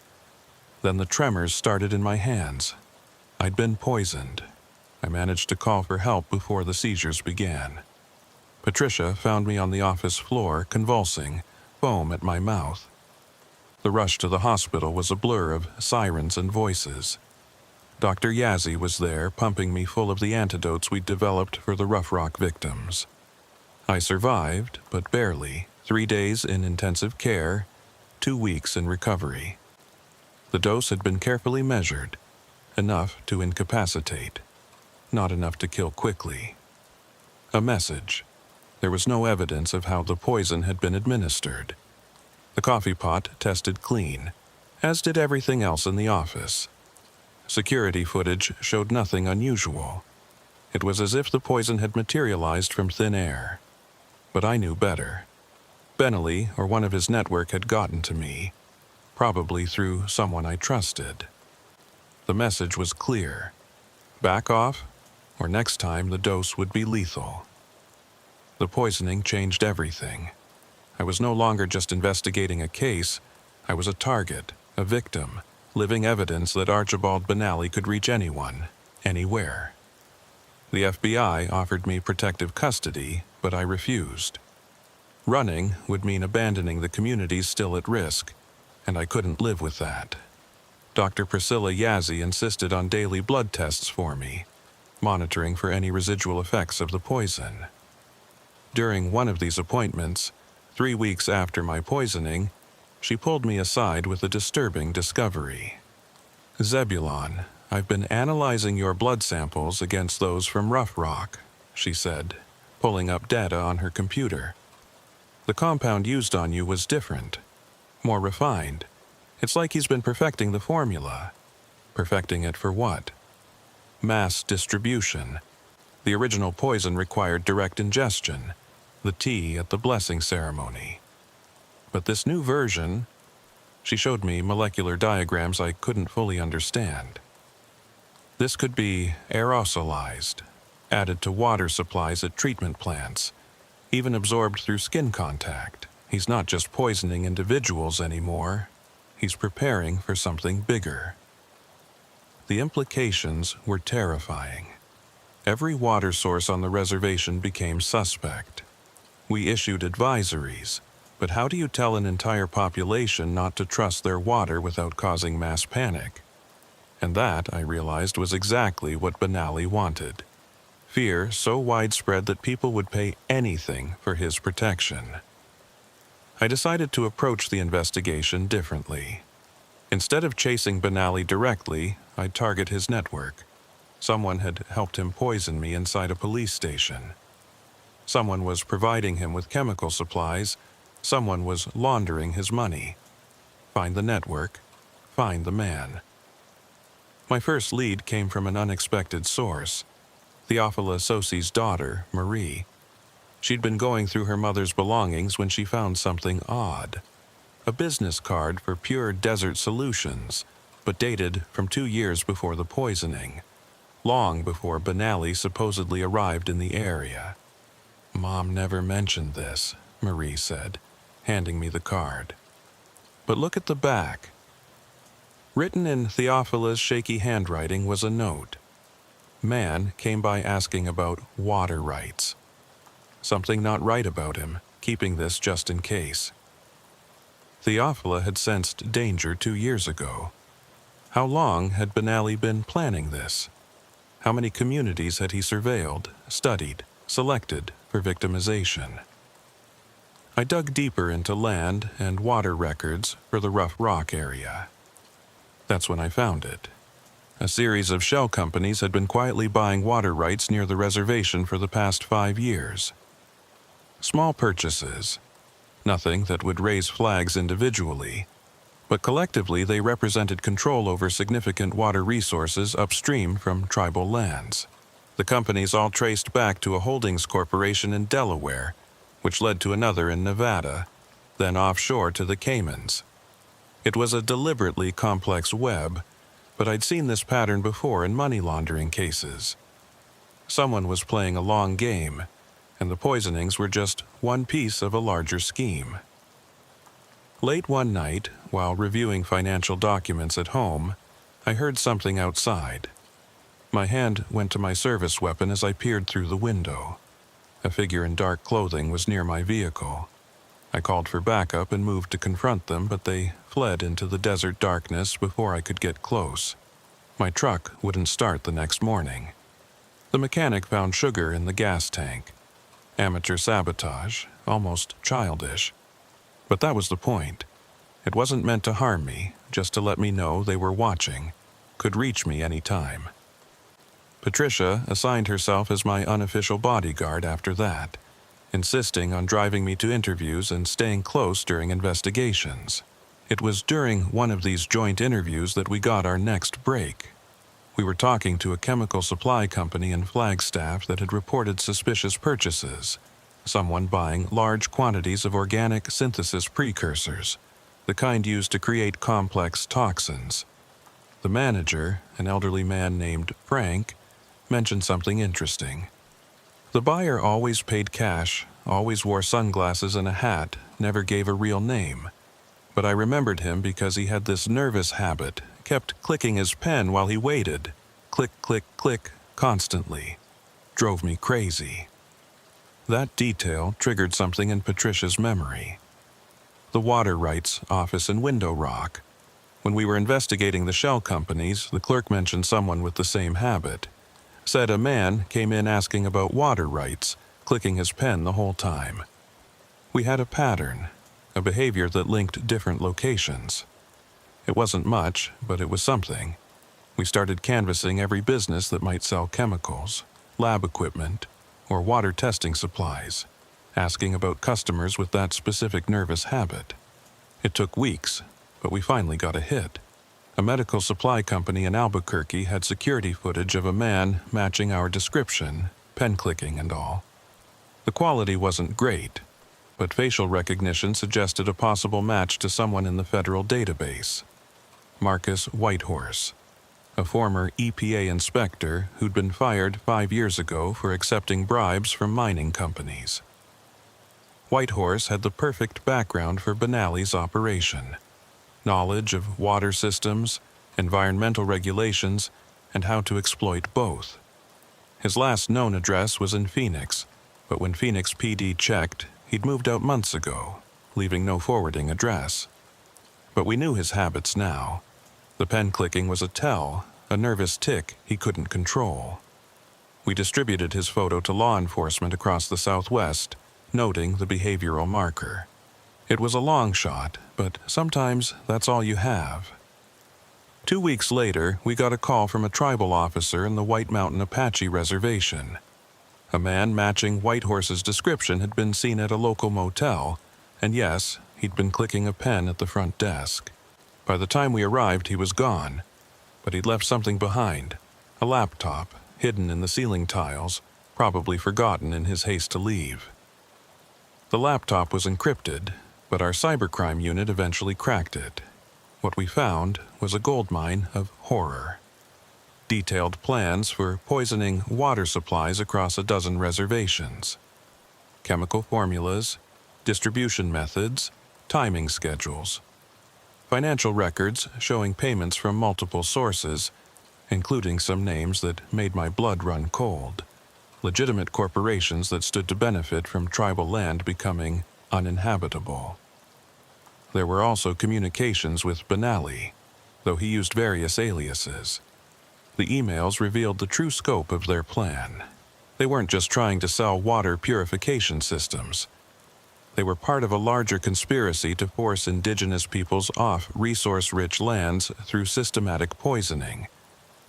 Then the tremors started in my hands. I'd been poisoned. I managed to call for help before the seizures began. Patricia found me on the office floor, convulsing, foam at my mouth. The rush to the hospital was a blur of sirens and voices. Dr. Yazzie was there, pumping me full of the antidotes we'd developed for the Rough Rock victims. I survived, but barely. 3 days in intensive care, 2 weeks in recovery. The dose had been carefully measured, enough to incapacitate, not enough to kill quickly. A message. There was no evidence of how the poison had been administered. The coffee pot tested clean, as did everything else in the office. Security footage showed nothing unusual. It was as if the poison had materialized from thin air. But I knew better. Benelli or one of his network had gotten to me, probably through someone I trusted. The message was clear. Back off, or next time the dose would be lethal. The poisoning changed everything. I was no longer just investigating a case. I was a target, a victim, living evidence that Archibald Benally could reach anyone, anywhere. The FBI offered me protective custody, but I refused. Running would mean abandoning the communities still at risk, and I couldn't live with that. Dr. Priscilla Yazzie insisted on daily blood tests for me, monitoring for any residual effects of the poison. During one of these appointments, 3 weeks after my poisoning, she pulled me aside with a disturbing discovery. "Zebulon, I've been analyzing your blood samples against those from Rough Rock," she said, pulling up data on her computer. "The compound used on you was different, more refined. It's like he's been perfecting the formula." Perfecting it for what? Mass distribution. The original poison required direct ingestion, the tea at the blessing ceremony. But this new version, she showed me molecular diagrams I couldn't fully understand. This could be aerosolized, added to water supplies at treatment plants, even absorbed through skin contact. He's not just poisoning individuals anymore. He's preparing for something bigger. The implications were terrifying. Every water source on the reservation became suspect. We issued advisories, but how do you tell an entire population not to trust their water without causing mass panic? And that, I realized, was exactly what Benally wanted. Fear so widespread that people would pay anything for his protection. I decided to approach the investigation differently. Instead of chasing Benally directly, I'd target his network. Someone had helped him poison me inside a police station. Someone was providing him with chemical supplies. Someone was laundering his money. Find the network, find the man. My first lead came from an unexpected source. Theophila Sosi's daughter, Marie. She'd been going through her mother's belongings when she found something odd. A business card for Pure Desert Solutions, but dated from 2 years before the poisoning, long before Benally supposedly arrived in the area. "Mom never mentioned this," Marie said, handing me the card. "But look at the back." Written in Theophila's shaky handwriting was a note. Man came by asking about water rights. Something not right about him, keeping this just in case. Theophila had sensed danger 2 years ago. How long had Benally been planning this? How many communities had he surveilled, studied, selected for victimization? I dug deeper into land and water records for the Rough Rock area. That's when I found it. A series of shell companies had been quietly buying water rights near the reservation for the past 5 years. Small purchases, nothing that would raise flags individually, but collectively they represented control over significant water resources upstream from tribal lands. The companies all traced back to a holdings corporation in Delaware, which led to another in Nevada, then offshore to the Caymans. It was a deliberately complex web, but I'd seen this pattern before in money laundering cases. Someone was playing a long game, and the poisonings were just one piece of a larger scheme. Late one night, while reviewing financial documents at home, I heard something outside. My hand went to my service weapon as I peered through the window. A figure in dark clothing was near my vehicle. I called for backup and moved to confront them, but they fled into the desert darkness before I could get close. My truck wouldn't start the next morning. The mechanic found sugar in the gas tank. Amateur sabotage, almost childish. But that was the point. It wasn't meant to harm me, just to let me know they were watching, could reach me any time. Patricia assigned herself as my unofficial bodyguard after that, insisting on driving me to interviews and staying close during investigations. It was during one of these joint interviews that we got our next break. We were talking to a chemical supply company in Flagstaff that had reported suspicious purchases, someone buying large quantities of organic synthesis precursors, the kind used to create complex toxins. The manager, an elderly man named Frank, mentioned something interesting. The buyer always paid cash, always wore sunglasses and a hat, never gave a real name. But I remembered him because he had this nervous habit, kept clicking his pen while he waited. Click, click, click, constantly. Drove me crazy. That detail triggered something in Patricia's memory. The water rights office in Window Rock. When we were investigating the shell companies, the clerk mentioned someone with the same habit. Said a man came in asking about water rights, clicking his pen the whole time. We had a pattern, a behavior that linked different locations. It wasn't much, but it was something. We started canvassing every business that might sell chemicals, lab equipment, or water testing supplies, asking about customers with that specific nervous habit. It took weeks, but we finally got a hit. A medical supply company in Albuquerque had security footage of a man matching our description, pen clicking and all. The quality wasn't great, but facial recognition suggested a possible match to someone in the federal database. Marcus Whitehorse, a former EPA inspector who'd been fired 5 years ago for accepting bribes from mining companies. Whitehorse had the perfect background for Benally's operation. Knowledge of water systems, environmental regulations, and how to exploit both. His last known address was in Phoenix, but when Phoenix PD checked, he'd moved out months ago, leaving no forwarding address. But we knew his habits now. The pen clicking was a tell, a nervous tic he couldn't control. We distributed his photo to law enforcement across the Southwest, noting the behavioral marker. It was a long shot, but sometimes that's all you have. 2 weeks later, we got a call from a tribal officer in the White Mountain Apache Reservation. A man matching Whitehorse's description had been seen at a local motel, and yes, he'd been clicking a pen at the front desk. By the time we arrived, he was gone, but he'd left something behind, a laptop hidden in the ceiling tiles, probably forgotten in his haste to leave. The laptop was encrypted, but our cybercrime unit eventually cracked it. What we found was a goldmine of horror. Detailed plans for poisoning water supplies across a dozen reservations. Chemical formulas, distribution methods, timing schedules. Financial records showing payments from multiple sources, including some names that made my blood run cold. Legitimate corporations that stood to benefit from tribal land becoming uninhabitable. There were also communications with Benally, though he used various aliases. The emails revealed the true scope of their plan. They weren't just trying to sell water purification systems. They were part of a larger conspiracy to force indigenous peoples off resource-rich lands through systematic poisoning,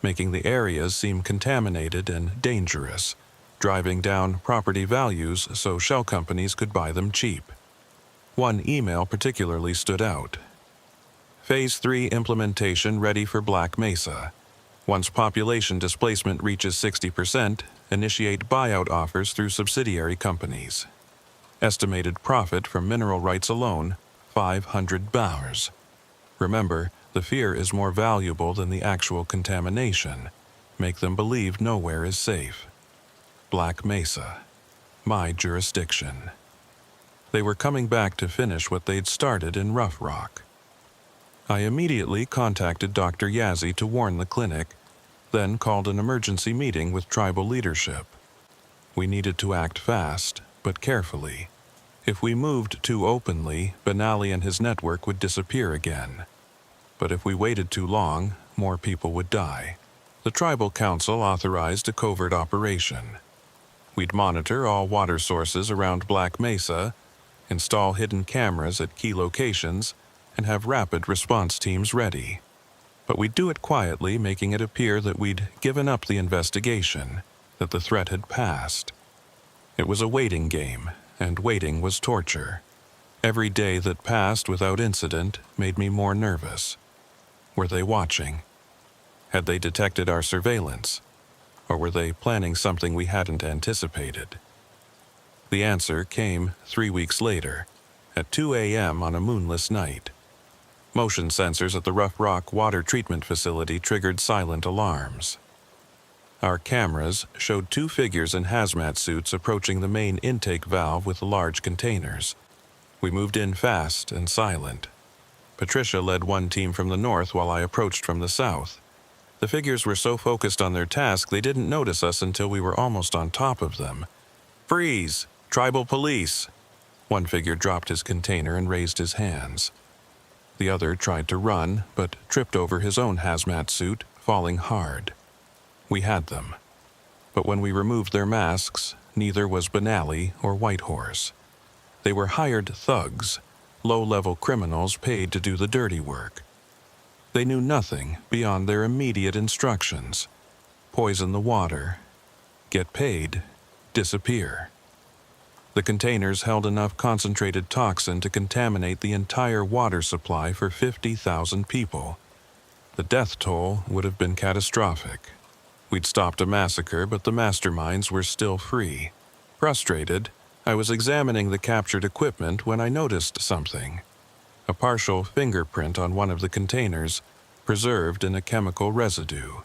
making the areas seem contaminated and dangerous, driving down property values so shell companies could buy them cheap. One email particularly stood out. Phase 3 implementation ready for Black Mesa. Once population displacement reaches 60%, initiate buyout offers through subsidiary companies. Estimated profit from mineral rights alone, $500. Remember, the fear is more valuable than the actual contamination. Make them believe nowhere is safe. Black Mesa. My jurisdiction. They were coming back to finish what they'd started in Rough Rock. I immediately contacted Dr. Yazzie to warn the clinic, then called an emergency meeting with tribal leadership. We needed to act fast, but carefully. If we moved too openly, Benally and his network would disappear again. But if we waited too long, more people would die. The tribal council authorized a covert operation. We'd monitor all water sources around Black Mesa, install hidden cameras at key locations, and have rapid response teams ready. But we'd do it quietly, making it appear that we'd given up the investigation, that the threat had passed. It was a waiting game, and waiting was torture. Every day that passed without incident made me more nervous. Were they watching? Had they detected our surveillance? Or were they planning something we hadn't anticipated? The answer came 3 weeks later, at 2 a.m. on a moonless night. Motion sensors at the Rough Rock water treatment facility triggered silent alarms. Our cameras showed 2 figures in hazmat suits approaching the main intake valve with the large containers. We moved in fast and silent. Patricia led one team from the north while I approached from the south. The figures were so focused on their task they didn't notice us until we were almost on top of them. "Freeze! Tribal police!" One figure dropped his container and raised his hands. The other tried to run, but tripped over his own hazmat suit, falling hard. We had them. But when we removed their masks, neither was Benally or Whitehorse. They were hired thugs, low-level criminals paid to do the dirty work. They knew nothing beyond their immediate instructions. Poison the water, get paid, disappear. The containers held enough concentrated toxin to contaminate the entire water supply for 50,000 people. The death toll would have been catastrophic. We'd stopped a massacre, but the masterminds were still free. Frustrated, I was examining the captured equipment when I noticed something. A partial fingerprint on one of the containers, preserved in a chemical residue.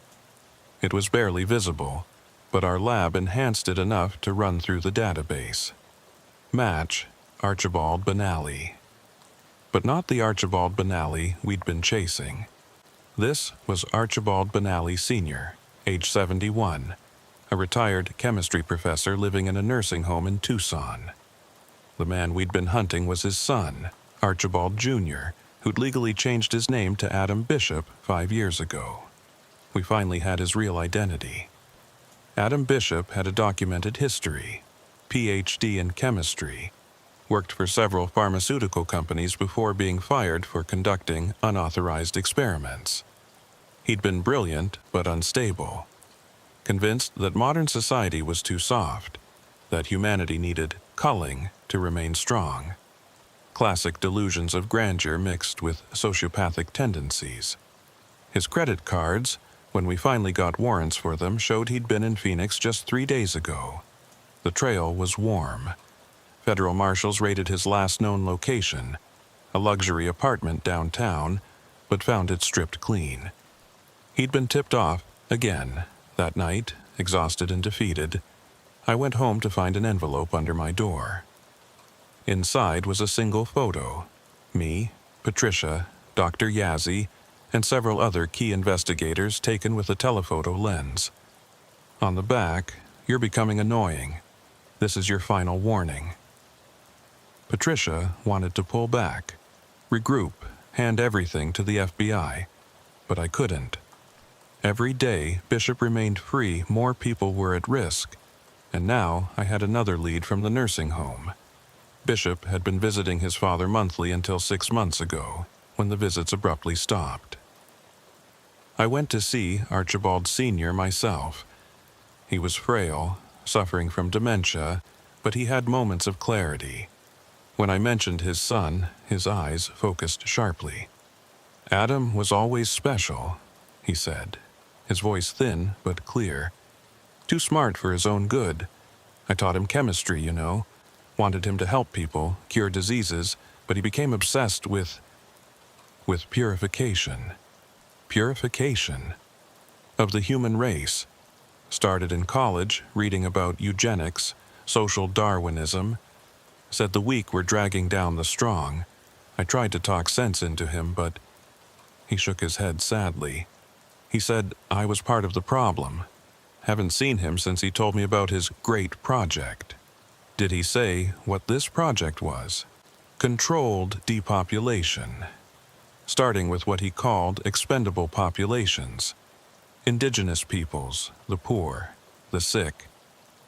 It was barely visible, but our lab enhanced it enough to run through the database. Match, Archibald Benally. But not the Archibald Benally we'd been chasing. This was Archibald Benally Sr., age 71, a retired chemistry professor living in a nursing home in Tucson. The man we'd been hunting was his son, Archibald Jr., who'd legally changed his name to Adam Bishop 5 years ago. We finally had his real identity. Adam Bishop had a documented history, PhD in chemistry, worked for several pharmaceutical companies before being fired for conducting unauthorized experiments. He'd been brilliant but unstable, convinced that modern society was too soft, that humanity needed culling to remain strong. Classic delusions of grandeur mixed with sociopathic tendencies. His credit cards, when we finally got warrants for them, showed he'd been in Phoenix just 3 days ago. The trail was warm. Federal marshals raided his last known location, a luxury apartment downtown, but found it stripped clean. He'd been tipped off again. That night, exhausted and defeated, I went home to find an envelope under my door. Inside was a single photo. Me, Patricia, Dr. Yazzie, and several other key investigators taken with a telephoto lens. On the back, "You're becoming annoying. This is your final warning." Patricia wanted to pull back, regroup, hand everything to the FBI, but I couldn't. Every day Bishop remained free, more people were at risk, and now I had another lead from the nursing home. Bishop had been visiting his father monthly until 6 months ago, when the visits abruptly stopped. I went to see Archibald Sr. myself. He was frail, suffering from dementia, but he had moments of clarity. When I mentioned his son, his eyes focused sharply. "Adam was always special," he said, his voice thin but clear. "Too smart for his own good. I taught him chemistry, you know. Wanted him to help people, cure diseases, but he became obsessed with purification. Purification of the human race. Started in college, reading about eugenics, social Darwinism. Said the weak were dragging down the strong. I tried to talk sense into him, but..." He shook his head sadly. He said I was part of the problem. Haven't seen him since he told me about his great project. Did he say what this project was? Controlled depopulation, starting with what he called expendable populations. Indigenous peoples, the poor, the sick.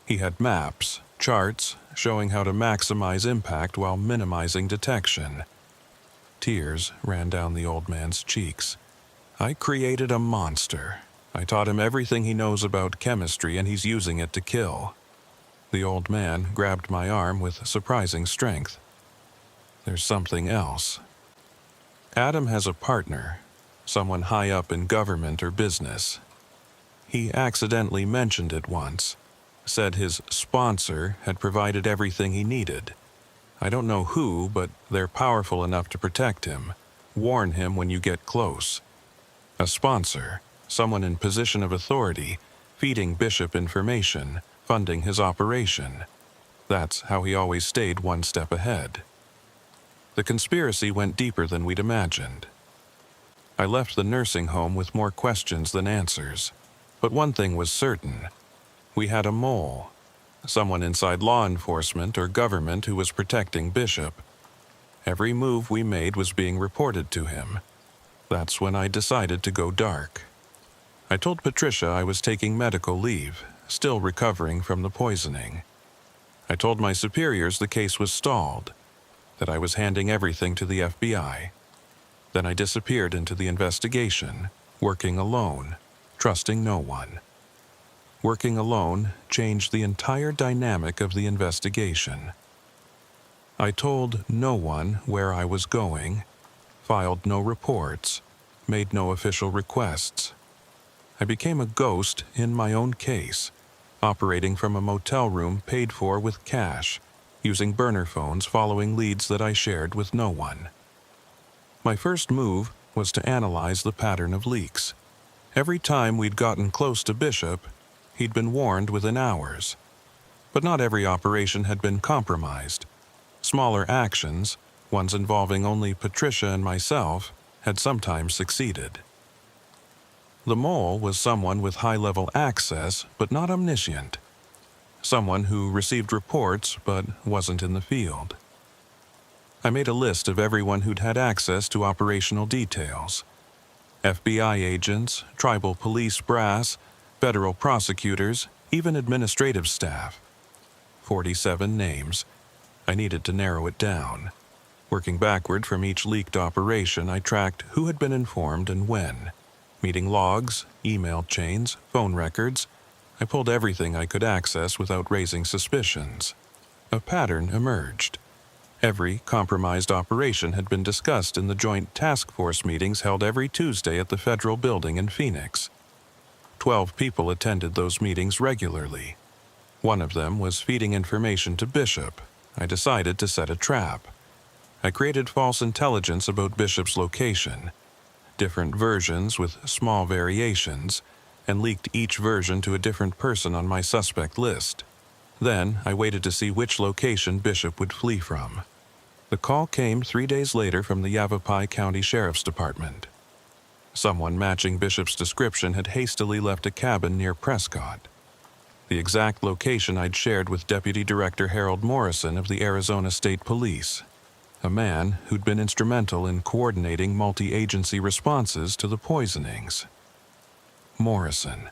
He had maps, charts, showing how to maximize impact while minimizing detection. Tears ran down the old man's cheeks. I created a monster. I taught him everything he knows about chemistry, and he's using it to kill. The old man grabbed my arm with surprising strength. There's something else. Adam has a partner, someone high up in government or business. He accidentally mentioned it once, said his sponsor had provided everything he needed. I don't know who, but they're powerful enough to protect him. Warn him when you get close. A sponsor, someone in position of authority, feeding Bishop information, funding his operation. That's how he always stayed one step ahead. The conspiracy went deeper than we'd imagined. I left the nursing home with more questions than answers. But one thing was certain. We had a mole. Someone inside law enforcement or government who was protecting Bishop. Every move we made was being reported to him. That's when I decided to go dark. I told Patricia I was taking medical leave, still recovering from the poisoning. I told my superiors the case was stalled, that I was handing everything to the FBI. Then I disappeared into the investigation, working alone, trusting no one. Working alone changed the entire dynamic of the investigation. I told no one where I was going, filed no reports, made no official requests. I became a ghost in my own case, operating from a motel room paid for with cash, using burner phones following leads that I shared with no one. My first move was to analyze the pattern of leaks. Every time we'd gotten close to Bishop, he'd been warned within hours. But not every operation had been compromised. Smaller actions, ones involving only Patricia and myself, had sometimes succeeded. The mole was someone with high-level access, but not omniscient. Someone who received reports, but wasn't in the field. I made a list of everyone who'd had access to operational details. FBI agents, tribal police brass, federal prosecutors, even administrative staff. 47 names. I needed to narrow it down. Working backward from each leaked operation, I tracked who had been informed and when. Meeting logs, email chains, phone records. I pulled everything I could access without raising suspicions. A pattern emerged. Every compromised operation had been discussed in the joint task force meetings held every Tuesday at the federal building in Phoenix. 12 people attended those meetings regularly. One of them was feeding information to Bishop. I decided to set a trap. I created false intelligence about Bishop's location, different versions with small variations, and leaked each version to a different person on my suspect list. Then I waited to see which location Bishop would flee from. The call came 3 days later from the Yavapai County Sheriff's Department. Someone matching Bishop's description had hastily left a cabin near Prescott. The exact location I'd shared with Deputy Director Harold Morrison of the Arizona State Police, a man who'd been instrumental in coordinating multi-agency responses to the poisonings. Morrison.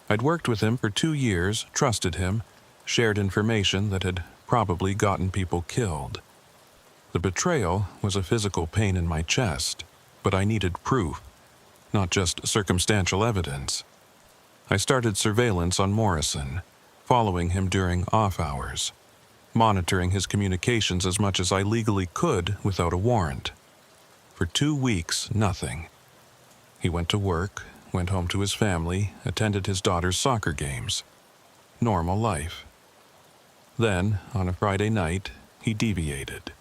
I'd worked with him for 2 years, trusted him, shared information that had probably gotten people killed. The betrayal was a physical pain in my chest, but I needed proof, not just circumstantial evidence. I started surveillance on Morrison, following him during off hours, monitoring his communications as much as I legally could without a warrant. For 2 weeks, nothing. He went to work, went home to his family, attended his daughter's soccer games. Normal life. Then, on a Friday night, he deviated.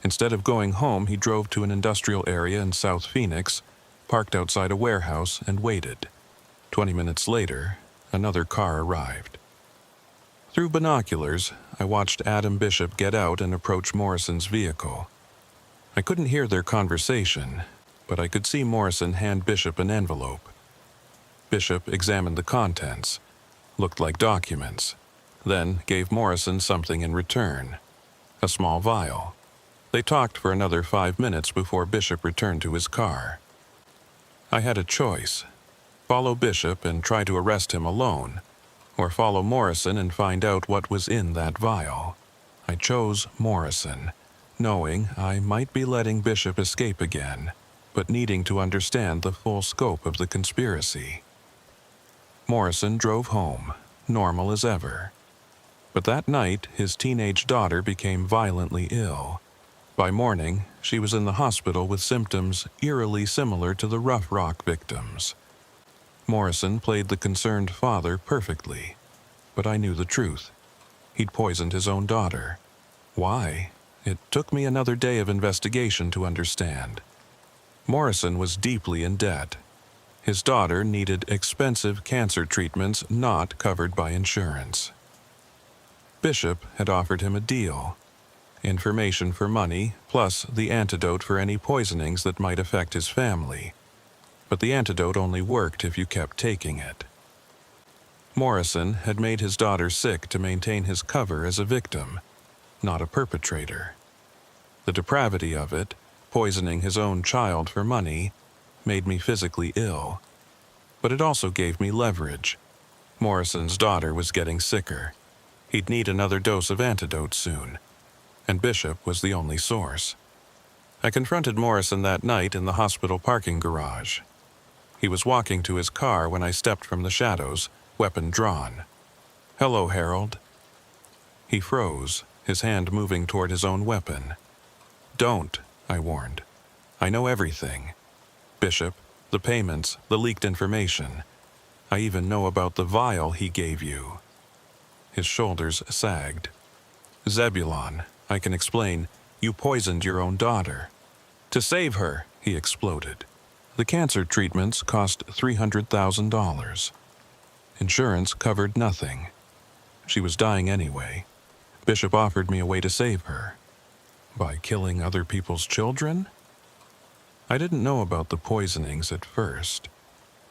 Instead of going home, he drove to an industrial area in South Phoenix, parked outside a warehouse, and waited. 20 minutes later, another car arrived. Through binoculars, I watched Adam Bishop get out and approach Morrison's vehicle. I couldn't hear their conversation, but I could see Morrison hand Bishop an envelope. Bishop examined the contents. Looked like documents. then gave Morrison something in return, a small vial. They talked for another 5 minutes before Bishop returned to his car. I had a choice: follow Bishop and try to arrest him alone, or follow Morrison and find out what was in that vial. I chose Morrison, knowing I might be letting Bishop escape again, but needing to understand the full scope of the conspiracy. Morrison drove home, normal as ever. But that night, his teenage daughter became violently ill. By morning, she was in the hospital with symptoms eerily similar to the Rough Rock victims. Morrison played the concerned father perfectly, but I knew the truth. He'd poisoned his own daughter. Why? It took me another day of investigation to understand. Morrison was deeply in debt. His daughter needed expensive cancer treatments not covered by insurance. Bishop had offered him a deal: information for money, plus the antidote for any poisonings that might affect his family. But the antidote only worked if you kept taking it. Morrison had made his daughter sick to maintain his cover as a victim, not a perpetrator. The depravity of it, poisoning his own child for money, made me physically ill. But it also gave me leverage. Morrison's daughter was getting sicker. He'd need another dose of antidote soon, and Bishop was the only source. I confronted Morrison that night in the hospital parking garage. He was walking to his car when I stepped from the shadows, weapon drawn. "Hello, Harold." He froze, his hand moving toward his own weapon. "Don't," I warned. "I know everything. Bishop, the payments, the leaked information. I even know about the vial he gave you." His shoulders sagged. "Zebulon, I can explain. You poisoned your own daughter." "To save her," he exploded. "The cancer treatments cost $300,000. Insurance covered nothing. She was dying anyway. Bishop offered me a way to save her. By killing other people's children?" I didn't know about the poisonings at first.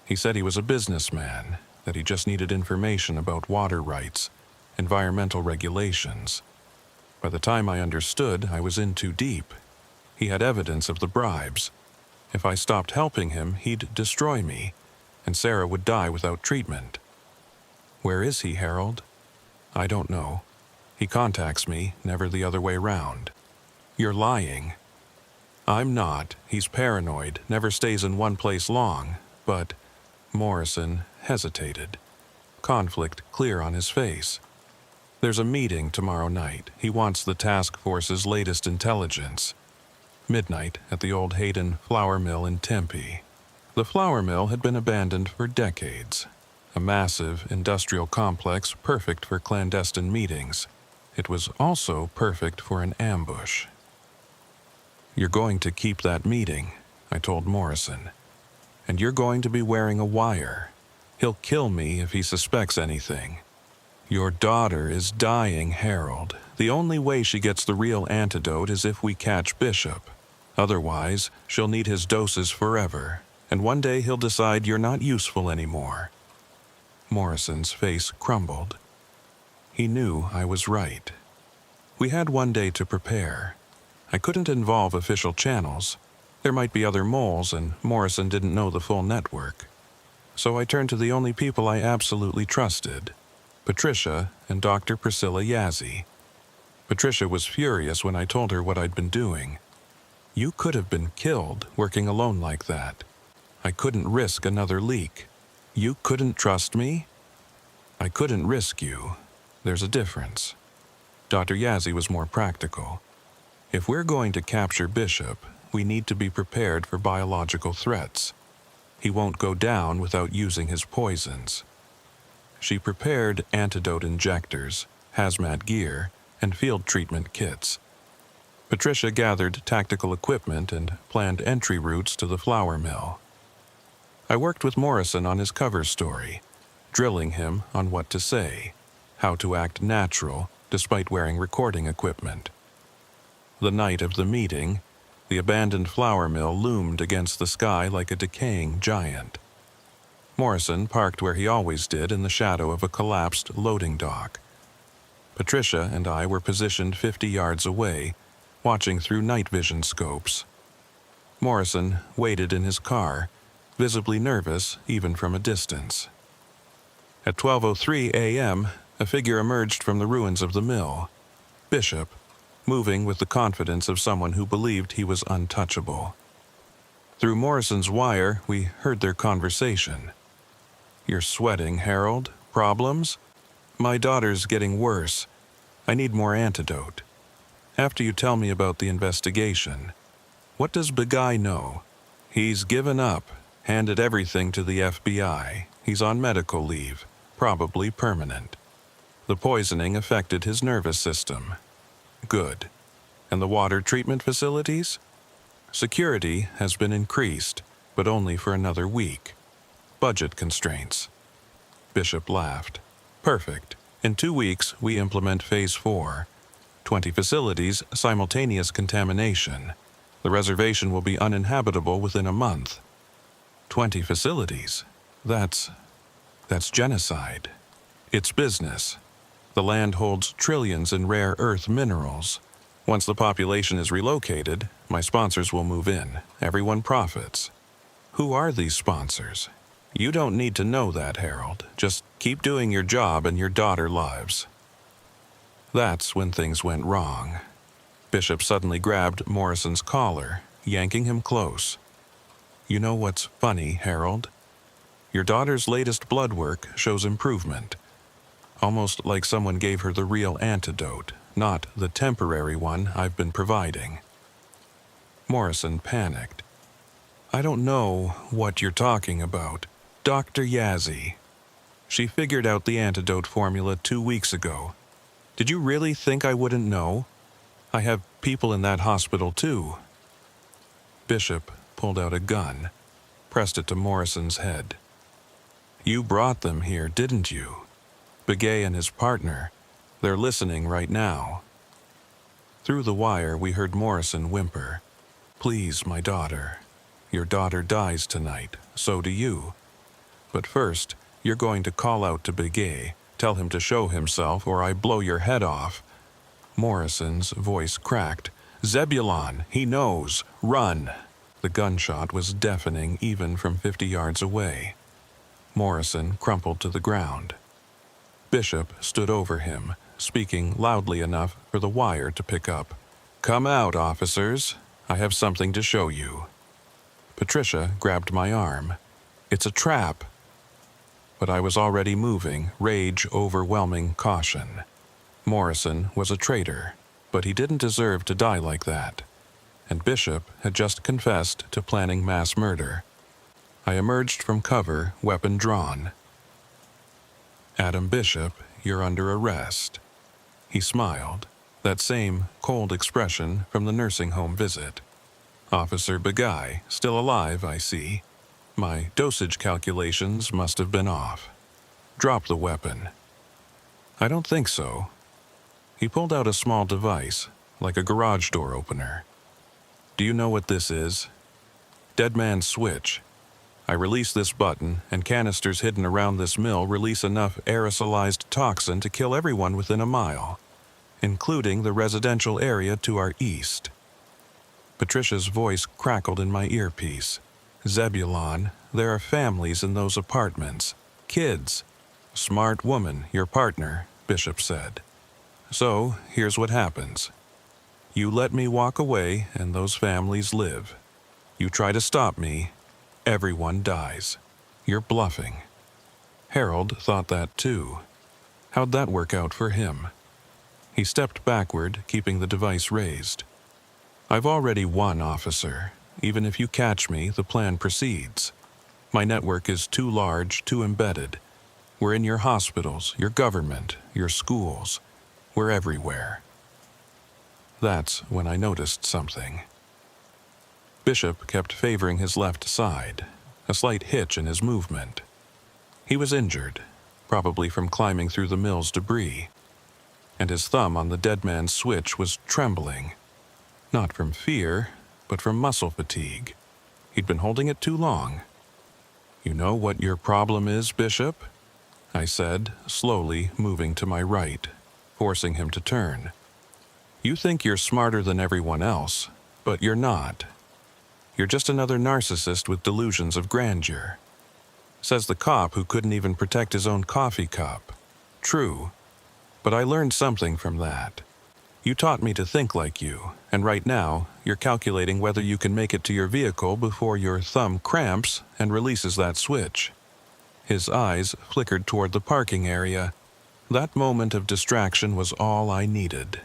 He said he was a businessman, that he just needed information about water rights, environmental regulations. By the time I understood, I was in too deep. He had evidence of the bribes. If I stopped helping him, he'd destroy me, and Sarah would die without treatment. "Where is he, Harold?" "I don't know. He contacts me, never the other way round." "You're lying." "I'm not. He's paranoid, never stays in one place long, but..." Morrison hesitated, conflict clear on his face. "There's a meeting tomorrow night. He wants the task force's latest intelligence. Midnight at the old Hayden flour mill in Tempe." The flour mill had been abandoned for decades. A massive industrial complex perfect for clandestine meetings. It was also perfect for an ambush. "You're going to keep that meeting," I told Morrison. "And you're going to be wearing a wire. He'll kill me if he suspects anything. Your daughter is dying, Harold. The only way she gets the real antidote is if we catch Bishop. Otherwise, she'll need his doses forever, and one day he'll decide you're not useful anymore." Morrison's face crumbled. He knew I was right. We had one day to prepare. I couldn't involve official channels. There might be other moles, and Morrison didn't know the full network. So I turned to the only people I absolutely trusted: Patricia and Dr. Priscilla Yazzie. Patricia was furious when I told her what I'd been doing. "You could have been killed working alone like that. I couldn't risk another leak. You couldn't trust me?" "I couldn't risk you. There's a difference." Dr. Yazzie was more practical. "If we're going to capture Bishop, we need to be prepared for biological threats. He won't go down without using his poisons." She prepared antidote injectors, hazmat gear, and field treatment kits. Patricia gathered tactical equipment and planned entry routes to the flour mill. I worked with Morrison on his cover story, drilling him on what to say, how to act natural despite wearing recording equipment. The night of the meeting, the abandoned flour mill loomed against the sky like a decaying giant. Morrison parked where he always did, in the shadow of a collapsed loading dock. Patricia and I were positioned 50 yards away, watching through night vision scopes. Morrison waited in his car, visibly nervous even from a distance. At 12:03 a.m., a figure emerged from the ruins of the mill. Bishop, moving with the confidence of someone who believed he was untouchable. Through Morrison's wire, we heard their conversation. "You're sweating, Harold. Problems?" "My daughter's getting worse. I need more antidote. After you tell me about the investigation. What does Begay know?" "He's given up, handed everything to the FBI. He's on medical leave, probably permanent. The poisoning affected his nervous system." "Good. And the water treatment facilities?" "Security has been increased, but only for another week. Budget constraints." Bishop laughed. "Perfect. In 2 weeks, we implement Phase 4. 20 facilities, simultaneous contamination. The reservation will be uninhabitable within a month." 20 facilities? That's genocide. It's business. The land holds trillions in rare earth minerals. Once the population is relocated, my sponsors will move in. Everyone profits. "Who are these sponsors?" "You don't need to know that, Harold. Just keep doing your job and your daughter lives." That's when things went wrong. Bishop suddenly grabbed Morrison's collar, yanking him close. "You know what's funny, Harold? Your daughter's latest blood work shows improvement. Almost like someone gave her the real antidote, not the temporary one I've been providing." Morrison panicked. "I don't know what you're talking about. Dr. Yazzie. She figured out the antidote formula 2 weeks ago. Did you really think I wouldn't know? I have people in that hospital too." Bishop pulled out a gun, pressed it to Morrison's head. "You brought them here, didn't you? Begay and his partner. They're listening right now." Through the wire, we heard Morrison whimper. "Please, my daughter. Your daughter dies tonight. So do you. But first, you're going to call out to Begay, tell him to show himself or I blow your head off." Morrison's voice cracked. "Zebulon, he knows. Run!" The gunshot was deafening even from 50 yards away. Morrison crumpled to the ground. Bishop stood over him, speaking loudly enough for the wire to pick up. "Come out, officers. I have something to show you." Patricia grabbed my arm. "It's a trap." But I was already moving, rage overwhelming caution. Morrison was a traitor, but he didn't deserve to die like that. And Bishop had just confessed to planning mass murder. I emerged from cover, weapon drawn. "Adam Bishop, you're under arrest." He smiled, that same cold expression from the nursing home visit. "Officer Begay, still alive, I see. My dosage calculations must have been off. Drop the weapon." "I don't think so." He pulled out a small device, like a garage door opener. "Do you know what this is?" "Dead man's switch. I release this button, and canisters hidden around this mill release enough aerosolized toxin to kill everyone within a mile, including the residential area to our east." Patricia's voice crackled in my earpiece. "Zebulon, there are families in those apartments. Kids." "Smart woman, your partner," Bishop said. "So, here's what happens. You let me walk away, and those families live. You try to stop me, everyone dies. You're bluffing." Harold thought that too. How'd that work out for him? He stepped backward, keeping the device raised. "I've already won, officer. Even if you catch me, the plan proceeds. My network is too large, too embedded. We're in your hospitals, your government, your schools. We're everywhere." That's when I noticed something. Bishop kept favoring his left side, a slight hitch in his movement. He was injured, probably from climbing through the mill's debris, and his thumb on the dead man's switch was trembling. Not from fear, but from muscle fatigue. He'd been holding it too long. "You know what your problem is, Bishop?" I said, slowly moving to my right, forcing him to turn. "You think you're smarter than everyone else, but you're not. You're just another narcissist with delusions of grandeur," says the cop who couldn't even protect his own coffee cup. True, but I learned something from that. You taught me to think like you, and right now, you're calculating whether you can make it to your vehicle before your thumb cramps and releases that switch. His eyes flickered toward the parking area. That moment of distraction was all I needed.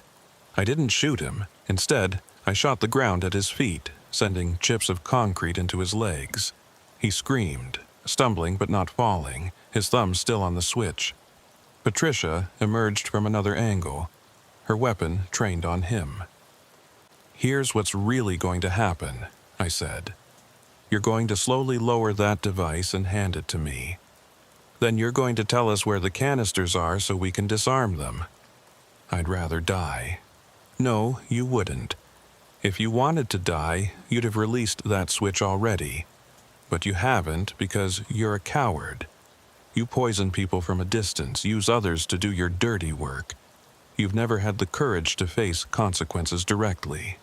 I didn't shoot him. Instead, I shot the ground at his feet, sending chips of concrete into his legs. He screamed, stumbling but not falling, his thumb still on the switch. Patricia emerged from another angle, her weapon trained on him. "Here's what's really going to happen," I said. "You're going to slowly lower that device and hand it to me. Then you're going to tell us where the canisters are so we can disarm them." I'd rather die. No, you wouldn't. If you wanted to die, you'd have released that switch already. But you haven't because you're a coward. You poison people from a distance, use others to do your dirty work. You've never had the courage to face consequences directly.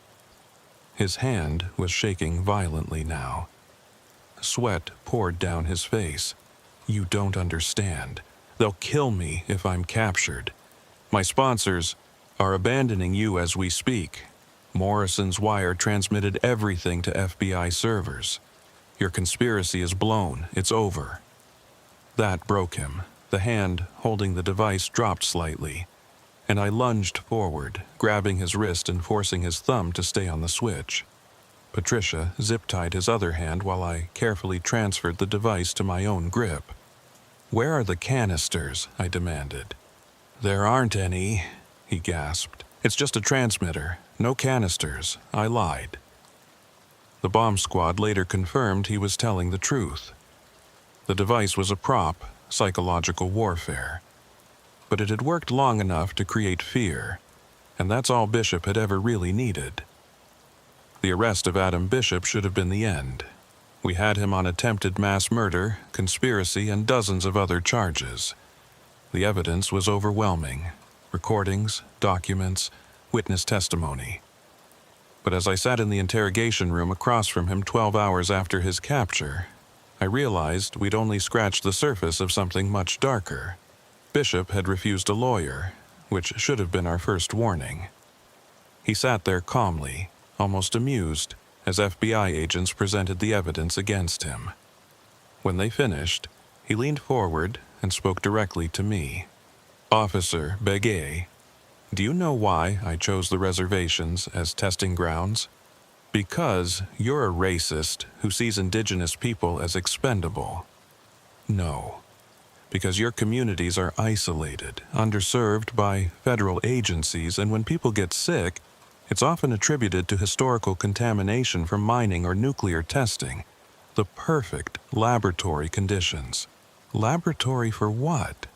His hand was shaking violently now. Sweat poured down his face. "You don't understand. They'll kill me if I'm captured. My sponsors are abandoning you as we speak. Morrison's wire transmitted everything to FBI servers. Your conspiracy is blown. It's over." That broke him. The hand holding the device dropped slightly, and I lunged forward, grabbing his wrist and forcing his thumb to stay on the switch. Patricia zip-tied his other hand while I carefully transferred the device to my own grip. "Where are the canisters?" I demanded. "There aren't any," he gasped. "It's just a transmitter. No canisters. I lied." The bomb squad later confirmed he was telling the truth. The device was a prop, psychological warfare. But it had worked long enough to create fear, and that's all Bishop had ever really needed. The arrest of Adam Bishop should have been the end. We had him on attempted mass murder, conspiracy, and dozens of other charges. The evidence was overwhelming. Recordings, documents, witness testimony. But as I sat in the interrogation room across from him 12 hours after his capture, I realized we'd only scratched the surface of something much darker. Bishop had refused a lawyer, which should have been our first warning. He sat there calmly, almost amused, as FBI agents presented the evidence against him. When they finished, he leaned forward and spoke directly to me. "Officer Begay, do you know why I chose the reservations as testing grounds? Because you're a racist who sees indigenous people as expendable." "No. Because your communities are isolated, underserved by federal agencies, and when people get sick, it's often attributed to historical contamination from mining or nuclear testing. The perfect laboratory conditions." Laboratory for what?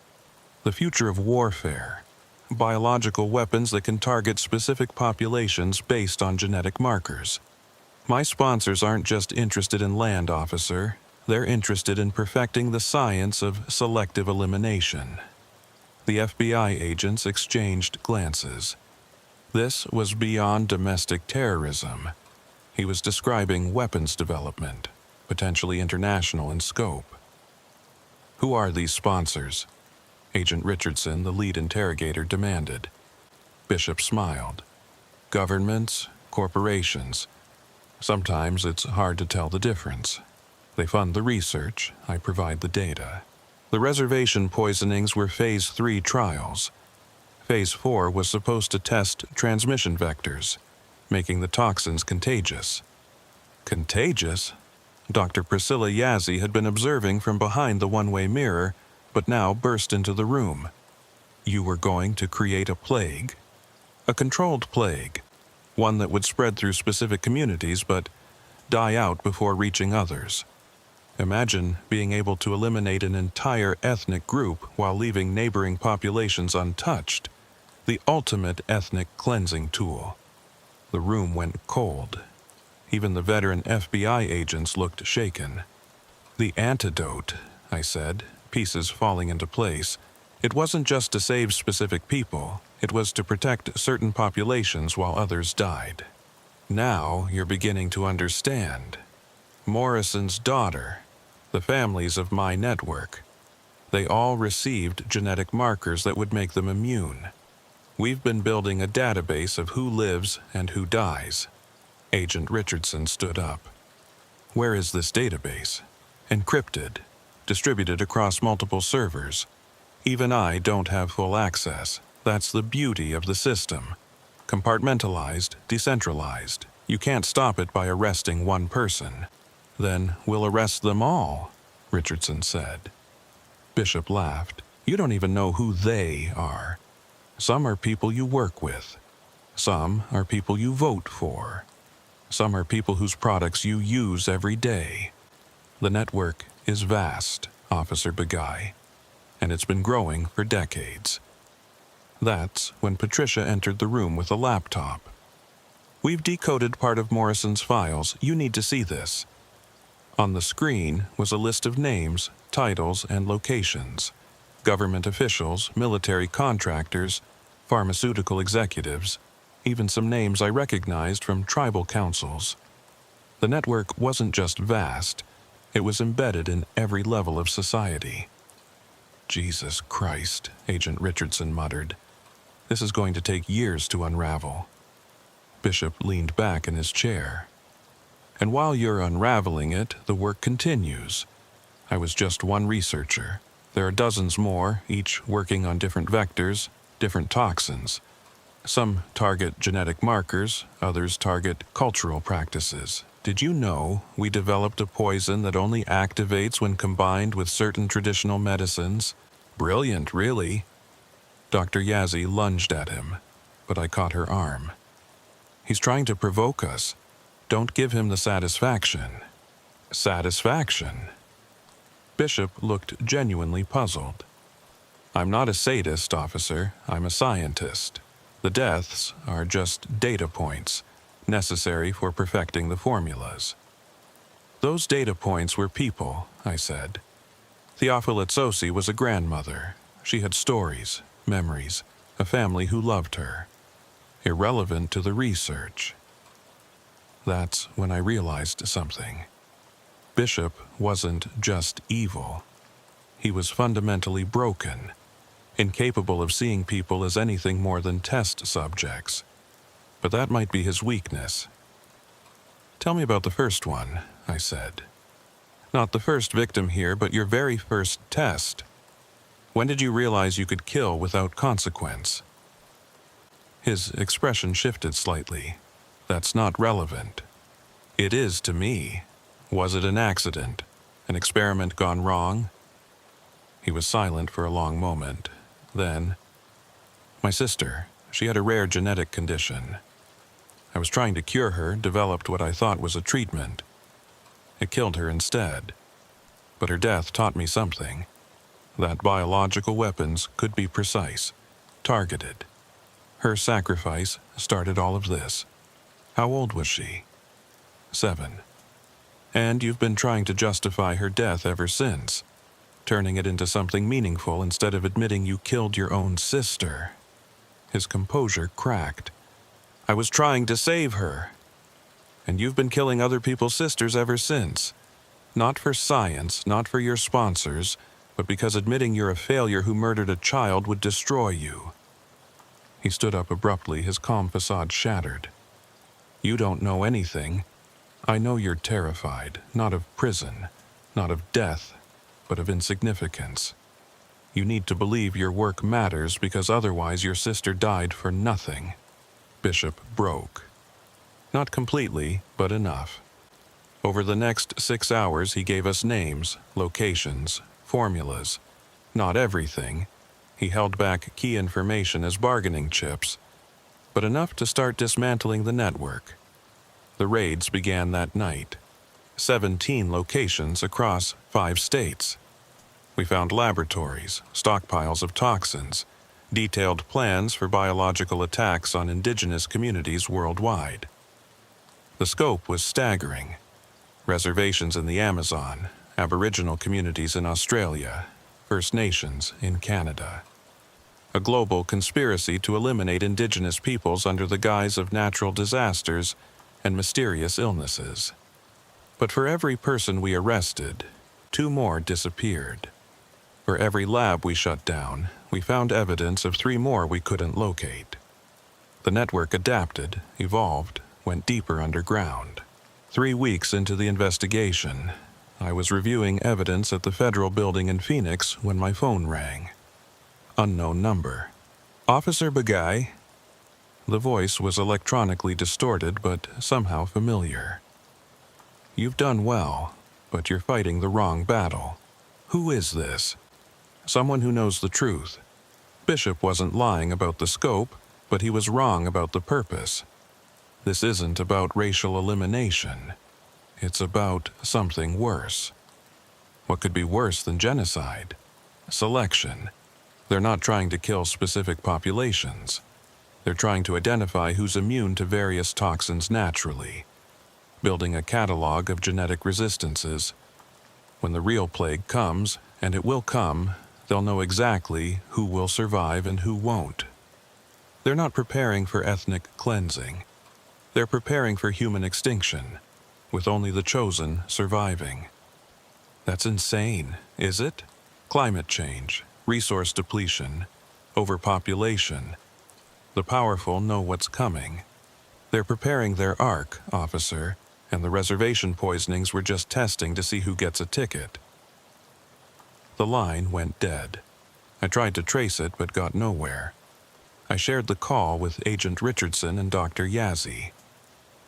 The future of warfare. Biological weapons that can target specific populations based on genetic markers. My sponsors aren't just interested in land, officer. They're interested in perfecting the science of selective elimination. The FBI agents exchanged glances. This was beyond domestic terrorism. He was describing weapons development, potentially international in scope. "Who are these sponsors?" Agent Richardson, the lead interrogator, demanded. Bishop smiled. "Governments, corporations. Sometimes it's hard to tell the difference. They fund the research, I provide the data. The reservation poisonings were Phase 3 trials. Phase 4 was supposed to test transmission vectors, making the toxins contagious." Contagious? Dr. Priscilla Yazzie had been observing from behind the one-way mirror, but now burst into the room. "You were going to create a plague? A controlled plague, one that would spread through specific communities but die out before reaching others. Imagine being able to eliminate an entire ethnic group while leaving neighboring populations untouched. The ultimate ethnic cleansing tool." The room went cold. Even the veteran FBI agents looked shaken. "The antidote," I said, pieces falling into place. "It wasn't just to save specific people. It was to protect certain populations while others died. Now you're beginning to understand. Morrison's daughter, the families of my network, they all received genetic markers that would make them immune. We've been building a database of who lives and who dies. Agent Richardson stood up. Where is this database? Encrypted, distributed across multiple servers. Even I don't have full access. That's the beauty of the system. Compartmentalized, decentralized. You can't stop it by arresting one person. Then we'll arrest them all, Richardson said. Bishop laughed. You don't even know who they are. Some are people you work with. Some are people you vote for. Some are people whose products you use every day. The network is vast, Officer Begay, and it's been growing for decades. That's when Patricia entered the room with a laptop. We've decoded part of Morrison's files. You need to see this. On the screen was a list of names, titles, and locations. Government officials, military contractors, pharmaceutical executives, even some names I recognized from tribal councils. The network wasn't just vast, it was embedded in every level of society. Jesus Christ, Agent Richardson muttered. This is going to take years to unravel. Bishop leaned back in his chair. And while you're unraveling it, the work continues. I was just one researcher. There are dozens more, each working on different vectors, different toxins. Some target genetic markers, others target cultural practices. Did you know we developed a poison that only activates when combined with certain traditional medicines? Brilliant, really. Dr. Yazzie lunged at him, but I caught her arm. He's trying to provoke us. Don't give him the satisfaction. Satisfaction? Bishop looked genuinely puzzled. I'm not a sadist, officer. I'm a scientist. The deaths are just data points, necessary for perfecting the formulas. Those data points were people, I said. Theophilus was a grandmother. She had stories, memories, a family who loved her. Irrelevant to the research. That's when I realized something. Bishop wasn't just evil. He was fundamentally broken, incapable of seeing people as anything more than test subjects. But that might be his weakness. Tell me about the first one, I said. Not the first victim here, but your very first test. When did you realize you could kill without consequence? His expression shifted slightly. That's not relevant. It is to me. Was it an accident? An experiment gone wrong? He was silent for a long moment. Then, my sister, she had a rare genetic condition. I was trying to cure her, developed what I thought was a treatment. It killed her instead. But her death taught me something. That biological weapons could be precise, targeted. Her sacrifice started all of this. How old was she? 7. And you've been trying to justify her death ever since, turning it into something meaningful instead of admitting you killed your own sister. His composure cracked. I was trying to save her. And you've been killing other people's sisters ever since. Not for science, not for your sponsors, but because admitting you're a failure who murdered a child would destroy you. He stood up abruptly, his calm facade shattered. You don't know anything. I know you're terrified, not of prison, not of death, but of insignificance. You need to believe your work matters because otherwise your sister died for nothing. Bishop broke. Not completely, but enough. Over the next 6 hours he gave us names, locations, formulas. Not everything. He held back key information as bargaining chips, but enough to start dismantling the network. The raids began that night. 17 locations across 5 states. We found laboratories, stockpiles of toxins, detailed plans for biological attacks on indigenous communities worldwide. The scope was staggering. Reservations in the Amazon, Aboriginal communities in Australia, First Nations in Canada. a global conspiracy to eliminate indigenous peoples under the guise of natural disasters and mysterious illnesses. But for every person we arrested, 2 more disappeared. For every lab we shut down, we found evidence of 3 more we couldn't locate. The network adapted, evolved, went deeper underground. 3 weeks into the investigation, I was reviewing evidence at the federal building in Phoenix when my phone rang. Unknown number. Officer Begay? The voice was electronically distorted but somehow familiar. You've done well, but you're fighting the wrong battle. Who is this? Someone who knows the truth. Bishop wasn't lying about the scope, but he was wrong about the purpose. This isn't about racial elimination. It's about something worse. What could be worse than genocide? Selection. They're not trying to kill specific populations. They're trying to identify who's immune to various toxins naturally, building a catalog of genetic resistances. When the real plague comes, and it will come, they'll know exactly who will survive and who won't. They're not preparing for ethnic cleansing. They're preparing for human extinction, with only the chosen surviving. That's insane, is it? Climate change, resource depletion, overpopulation. The powerful know what's coming. They're preparing their ark, officer, and the reservation poisonings were just testing to see who gets a ticket. The line went dead. I tried to trace it but got nowhere. I shared the call with Agent Richardson and Dr. Yazzie.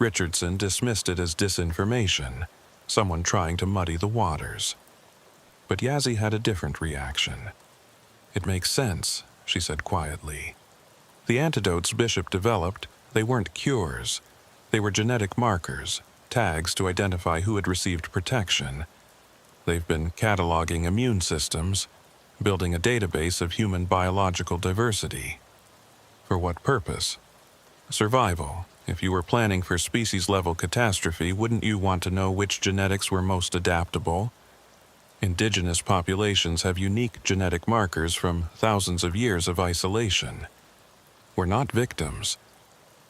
Richardson dismissed it as disinformation, someone trying to muddy the waters. But Yazzie had a different reaction. It makes sense, she said quietly. The antidotes Bishop developed, they weren't cures. They were genetic markers, tags to identify who had received protection. They've been cataloging immune systems, building a database of human biological diversity. For what purpose? Survival. If you were planning for species-level catastrophe, wouldn't you want to know which genetics were most adaptable? Indigenous populations have unique genetic markers from thousands of years of isolation. We're not victims.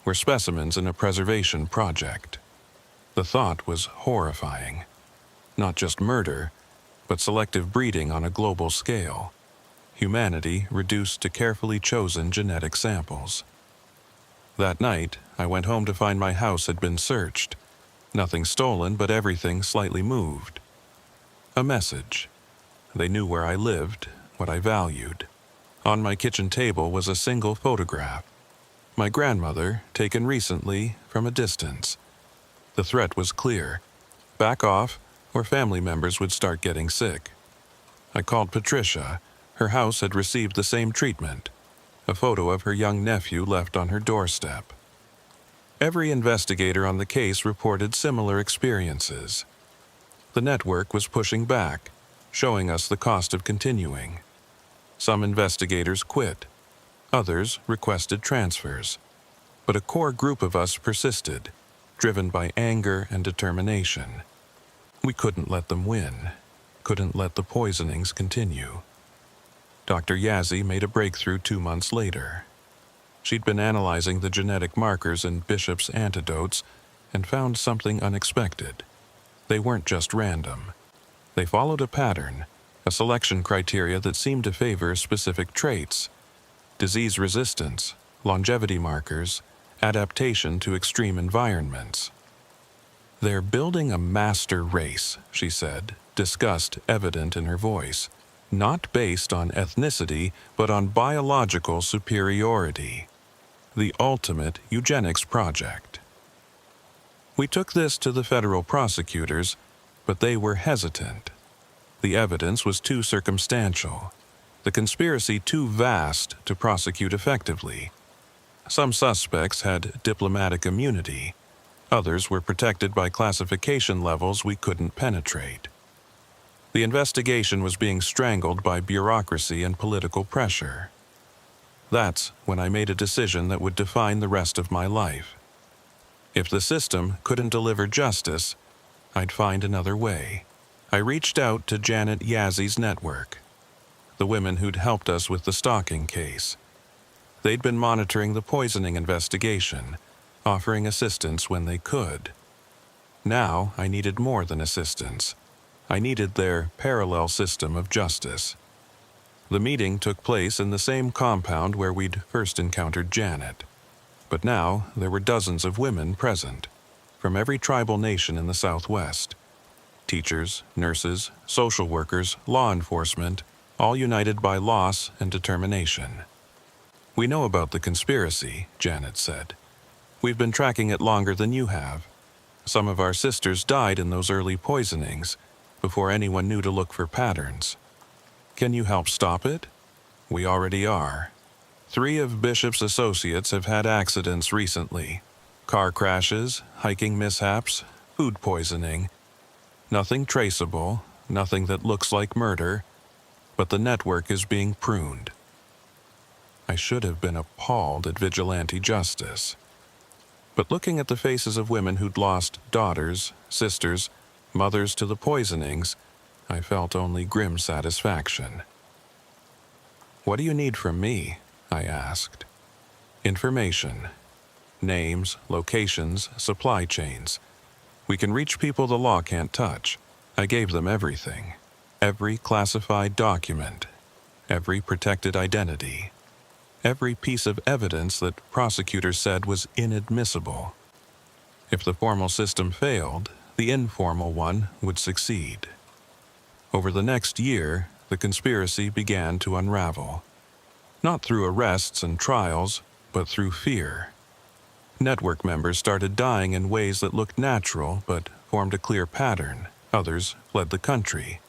We're specimens in a preservation project. The thought was horrifying. Not just murder, but selective breeding on a global scale. Humanity reduced to carefully chosen genetic samples. That night, I went home to find my house had been searched. Nothing stolen, but everything slightly moved. A message. They knew where I lived, what I valued. On my kitchen table was a single photograph. My grandmother, taken recently from a distance. The threat was clear. Back off, or family members would start getting sick. I called Patricia. Her house had received the same treatment. A photo of her young nephew left on her doorstep. Every investigator on the case reported similar experiences. The network was pushing back, showing us the cost of continuing. Some investigators quit. Others requested transfers. But a core group of us persisted, driven by anger and determination. We couldn't let them win, couldn't let the poisonings continue. Dr. Yazzie made a breakthrough 2 months later. She'd been analyzing the genetic markers in Bishop's antidotes and found something unexpected. They weren't just random. They followed a pattern, a selection criteria that seemed to favor specific traits: disease resistance, longevity markers, adaptation to extreme environments. They're building a master race, she said, disgust evident in her voice. Not based on ethnicity, but on biological superiority. The ultimate eugenics project. We took this to the federal prosecutors, but they were hesitant. The evidence was too circumstantial, the conspiracy too vast to prosecute effectively. Some suspects had diplomatic immunity, others were protected by classification levels we couldn't penetrate. The investigation was being strangled by bureaucracy and political pressure. That's when I made a decision that would define the rest of my life. If the system couldn't deliver justice, I'd find another way. I reached out to Janet Yazzie's network, the women who'd helped us with the stalking case, They'd been monitoring the poisoning investigation, offering assistance when they could. Now I needed more than assistance. I needed their parallel system of justice. The meeting took place in the same compound where we'd first encountered Janet. But now there were dozens of women present, from every tribal nation in the Southwest. Teachers, nurses, social workers, law enforcement, all united by loss and determination. "We know about the conspiracy," Janet said. "We've been tracking it longer than you have. Some of our sisters died in those early poisonings, before anyone knew to look for patterns. Can you help stop it?" "We already are. 3 of Bishop's associates have had accidents recently. Car crashes, hiking mishaps, food poisoning. Nothing traceable, nothing that looks like murder, but the network is being pruned." I should have been appalled at vigilante justice. But looking at the faces of women who'd lost daughters, sisters, mothers to the poisonings, I felt only grim satisfaction. "What do you need from me?" I asked. "Information. Names, locations, supply chains. We can reach people the law can't touch." I gave them everything. Every classified document. Every protected identity. Every piece of evidence that prosecutors said was inadmissible. If the formal system failed, the informal one would succeed. Over the next year, the conspiracy began to unravel. Not through arrests and trials, but through fear. Network members started dying in ways that looked natural but formed a clear pattern. Others fled the country.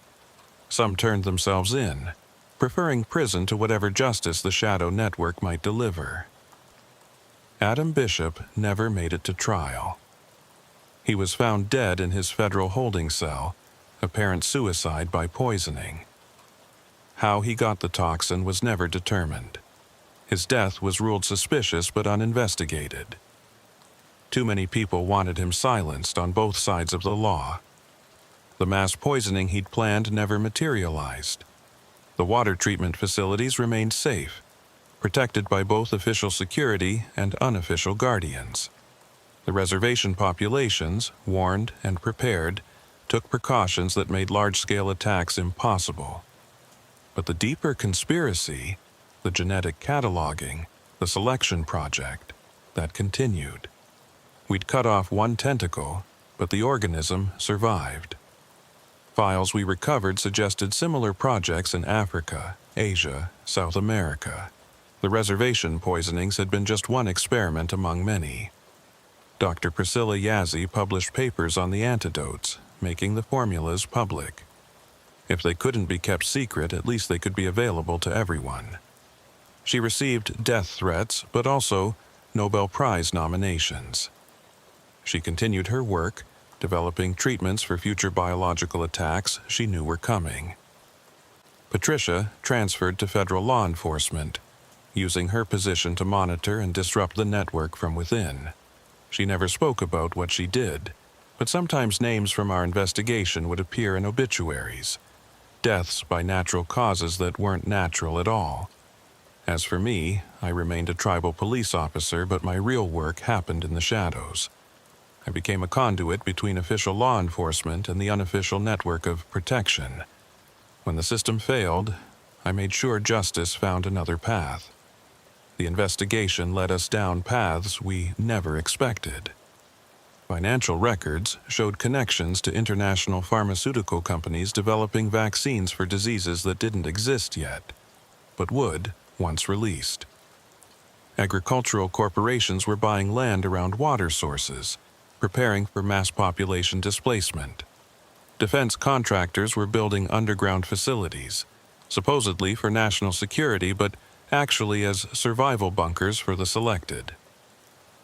Some turned themselves in, preferring prison to whatever justice the shadow network might deliver. Adam Bishop never made it to trial. He was found dead in his federal holding cell, apparent suicide by poisoning. How he got the toxin was never determined. His death was ruled suspicious but uninvestigated. Too many people wanted him silenced on both sides of the law. The mass poisoning he'd planned never materialized. The water treatment facilities remained safe, protected by both official security and unofficial guardians. The reservation populations, warned and prepared, took precautions that made large-scale attacks impossible. But the deeper conspiracy, the genetic cataloging, the selection project, that continued. We'd cut off one tentacle, but the organism survived. Files we recovered suggested similar projects in Africa, Asia, South America. The reservation poisonings had been just one experiment among many. Dr. Priscilla Yazzie published papers on the antidotes, making the formulas public. If they couldn't be kept secret, at least they could be available to everyone. She received death threats, but also Nobel Prize nominations. She continued her work, developing treatments for future biological attacks she knew were coming. Patricia transferred to federal law enforcement, using her position to monitor and disrupt the network from within. She never spoke about what she did, but sometimes names from our investigation would appear in obituaries. Deaths by natural causes that weren't natural at all. As for me, I remained a tribal police officer, but my real work happened in the shadows. I became a conduit between official law enforcement and the unofficial network of protection. When the system failed, I made sure justice found another path. The investigation led us down paths we never expected. Financial records showed connections to international pharmaceutical companies developing vaccines for diseases that didn't exist yet, but would once released. Agricultural corporations were buying land around water sources, preparing for mass population displacement. Defense contractors were building underground facilities, supposedly for national security, but actually as survival bunkers for the selected.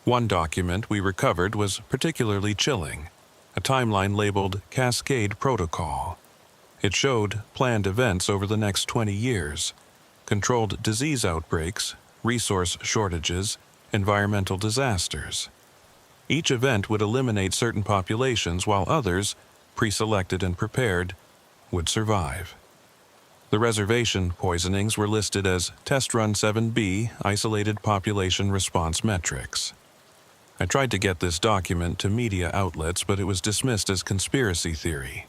One document we recovered was particularly chilling, a timeline labeled Cascade Protocol. It showed planned events over the next 20 years, controlled disease outbreaks, resource shortages, environmental disasters. Each event would eliminate certain populations while others, pre-selected and prepared, would survive. The reservation poisonings were listed as Test Run 7B Isolated Population Response Metrics. I tried to get this document to media outlets, but it was dismissed as conspiracy theory.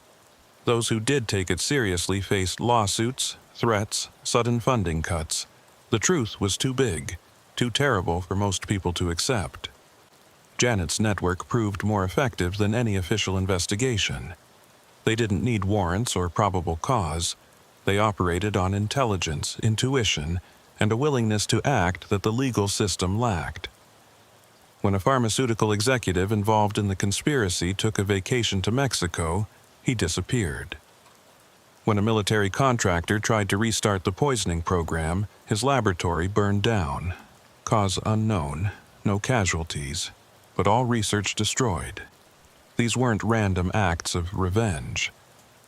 Those who did take it seriously faced lawsuits, threats, sudden funding cuts. The truth was too big, too terrible for most people to accept. Janet's network proved more effective than any official investigation. They didn't need warrants or probable cause. They operated on intelligence, intuition, and a willingness to act that the legal system lacked. When a pharmaceutical executive involved in the conspiracy took a vacation to Mexico, he disappeared. When a military contractor tried to restart the poisoning program, his laboratory burned down. Cause unknown, no casualties, but all research destroyed. These weren't random acts of revenge.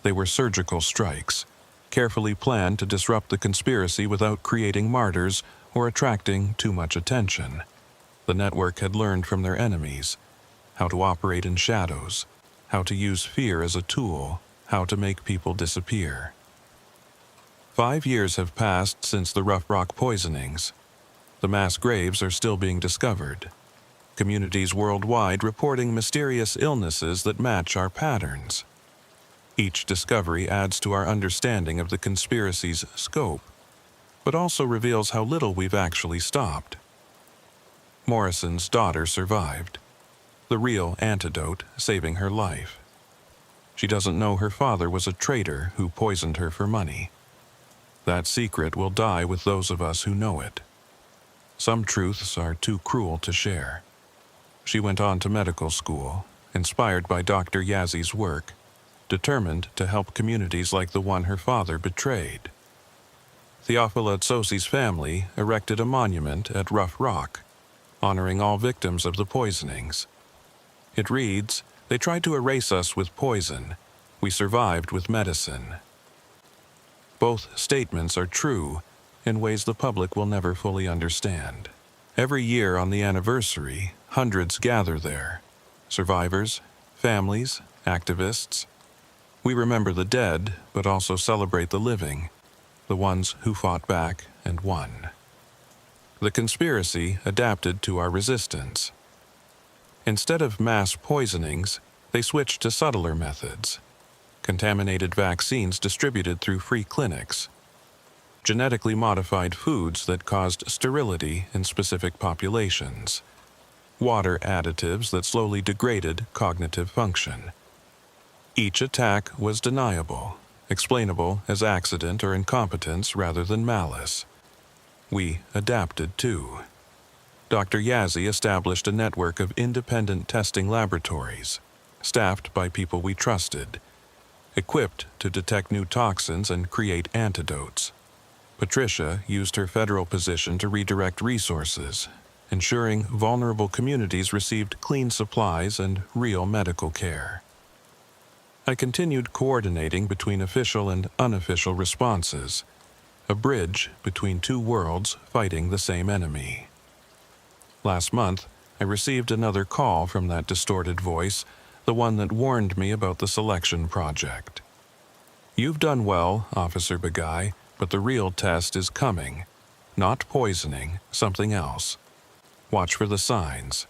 They were surgical strikes, carefully planned to disrupt the conspiracy without creating martyrs or attracting too much attention. The network had learned from their enemies how to operate in shadows, how to use fear as a tool, how to make people disappear. 5 years have passed since the Rough Rock poisonings. The mass graves are still being discovered. Communities worldwide reporting mysterious illnesses that match our patterns. Each discovery adds to our understanding of the conspiracy's scope, but also reveals how little we've actually stopped. Morrison's daughter survived, the real antidote saving her life. She doesn't know her father was a traitor who poisoned her for money. That secret will die with those of us who know it. Some truths are too cruel to share. She went on to medical school, inspired by Dr. Yazzi's work, determined to help communities like the one her father betrayed. Theophila Tsosi's family erected a monument at Rough Rock, honoring all victims of the poisonings. It reads, "They tried to erase us with poison. We survived with medicine." Both statements are true in ways the public will never fully understand. Every year on the anniversary, hundreds gather there. Survivors, families, activists. We remember the dead, but also celebrate the living, the ones who fought back and won. The conspiracy adapted to our resistance. Instead of mass poisonings, they switched to subtler methods. Contaminated vaccines distributed through free clinics. Genetically modified foods that caused sterility in specific populations. Water additives that slowly degraded cognitive function. Each attack was deniable, explainable as accident or incompetence rather than malice. We adapted too. Dr. Yazzie established a network of independent testing laboratories, staffed by people we trusted, equipped to detect new toxins and create antidotes. Patricia used her federal position to redirect resources, ensuring vulnerable communities received clean supplies and real medical care. I continued coordinating between official and unofficial responses, a bridge between two worlds fighting the same enemy. Last month, I received another call from that distorted voice, the one that warned me about the selection project. "You've done well, Officer Begay, but the real test is coming. Not poisoning, something else. Watch for the signs.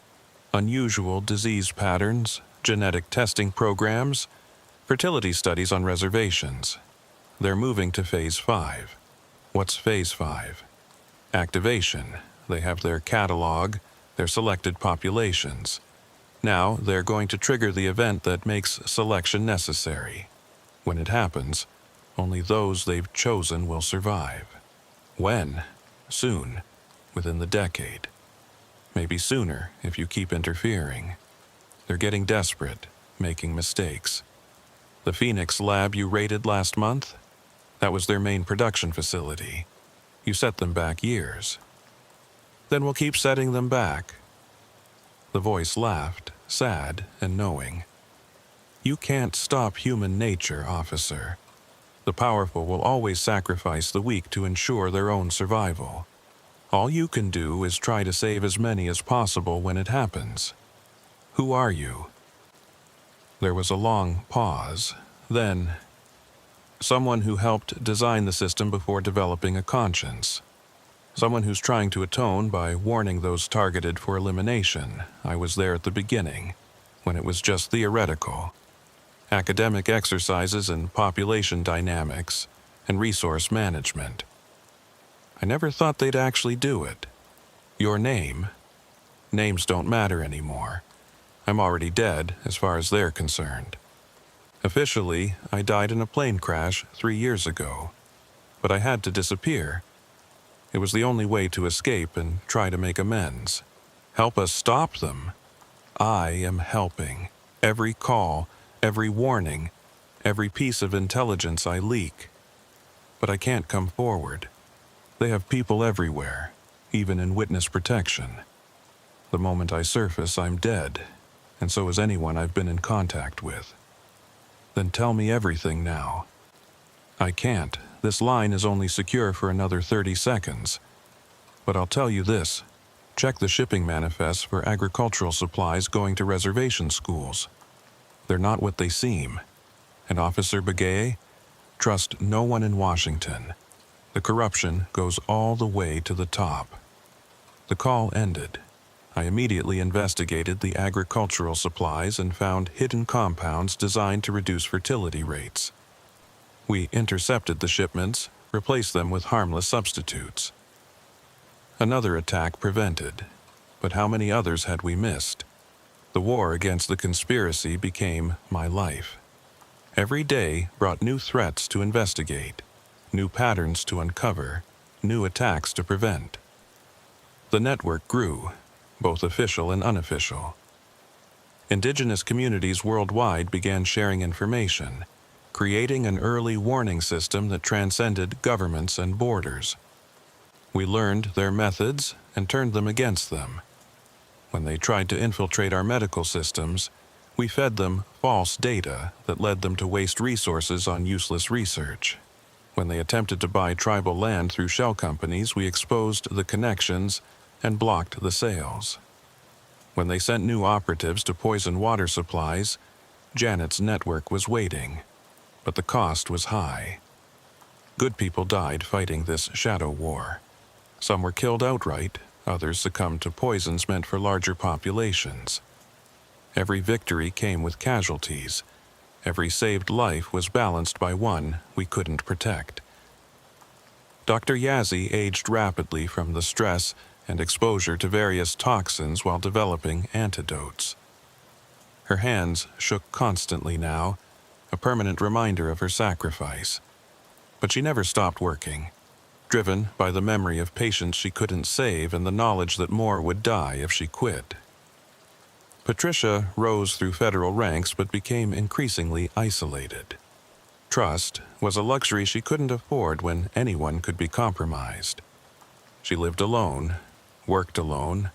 Unusual disease patterns, genetic testing programs, fertility studies on reservations. They're moving to Phase 5. What's Phase 5? Activation. They have their catalog, their selected populations. Now they're going to trigger the event that makes selection necessary. When it happens, only those they've chosen will survive. When? Soon. Within the decade. Maybe sooner if you keep interfering. They're getting desperate, making mistakes. The Phoenix lab you raided last month? That was their main production facility. You set them back years. Then we'll keep setting them back." The voice laughed, sad and knowing. "You can't stop human nature, officer. The powerful will always sacrifice the weak to ensure their own survival. All you can do is try to save as many as possible when it happens. Who are you?" There was a long pause. Then, Someone who helped design the system before developing a conscience. Someone who's trying to atone by warning those targeted for elimination. I was there at the beginning, when it was just theoretical. Academic exercises in population dynamics and resource management. I never thought they'd actually do it. Your name? Names don't matter anymore. I'm already dead as far as they're concerned. Officially, I died in a plane crash 3 years ago, but I had to disappear. It was the only way to escape and try to make amends. Help us stop them. I am helping. Every call, every warning, every piece of intelligence I leak. But I can't come forward. They have people everywhere, even in witness protection. The moment I surface, I'm dead, and so is anyone I've been in contact with. Then tell me everything now. I can't. This line is only secure for another 30 seconds. But I'll tell you this. Check the shipping manifests for agricultural supplies going to reservation schools. They're not what they seem. And Officer Begay, trust no one in Washington. The corruption goes all the way to the top. The call ended. I immediately investigated the agricultural supplies and found hidden compounds designed to reduce fertility rates. We intercepted the shipments, replaced them with harmless substitutes. Another attack prevented, but how many others had we missed? The war against the conspiracy became my life. Every day brought new threats to investigate, new patterns to uncover, new attacks to prevent. The network grew, both official and unofficial. Indigenous communities worldwide began sharing information, creating an early warning system that transcended governments and borders. We learned their methods and turned them against them. When they tried to infiltrate our medical systems, we fed them false data that led them to waste resources on useless research. When they attempted to buy tribal land through shell companies, we exposed the connections and blocked the sales. When they sent new operatives to poison water supplies, Janet's network was waiting, but the cost was high. Good people died fighting this shadow war. Some were killed outright, others succumbed to poisons meant for larger populations. Every victory came with casualties. Every saved life was balanced by one we couldn't protect. Dr. Yazzie aged rapidly from the stress and exposure to various toxins while developing antidotes. Her hands shook constantly now, a permanent reminder of her sacrifice. But she never stopped working, driven by the memory of patients she couldn't save and the knowledge that more would die if she quit. Patricia rose through federal ranks but became increasingly isolated. Trust was a luxury she couldn't afford when anyone could be compromised. She lived alone, worked alone,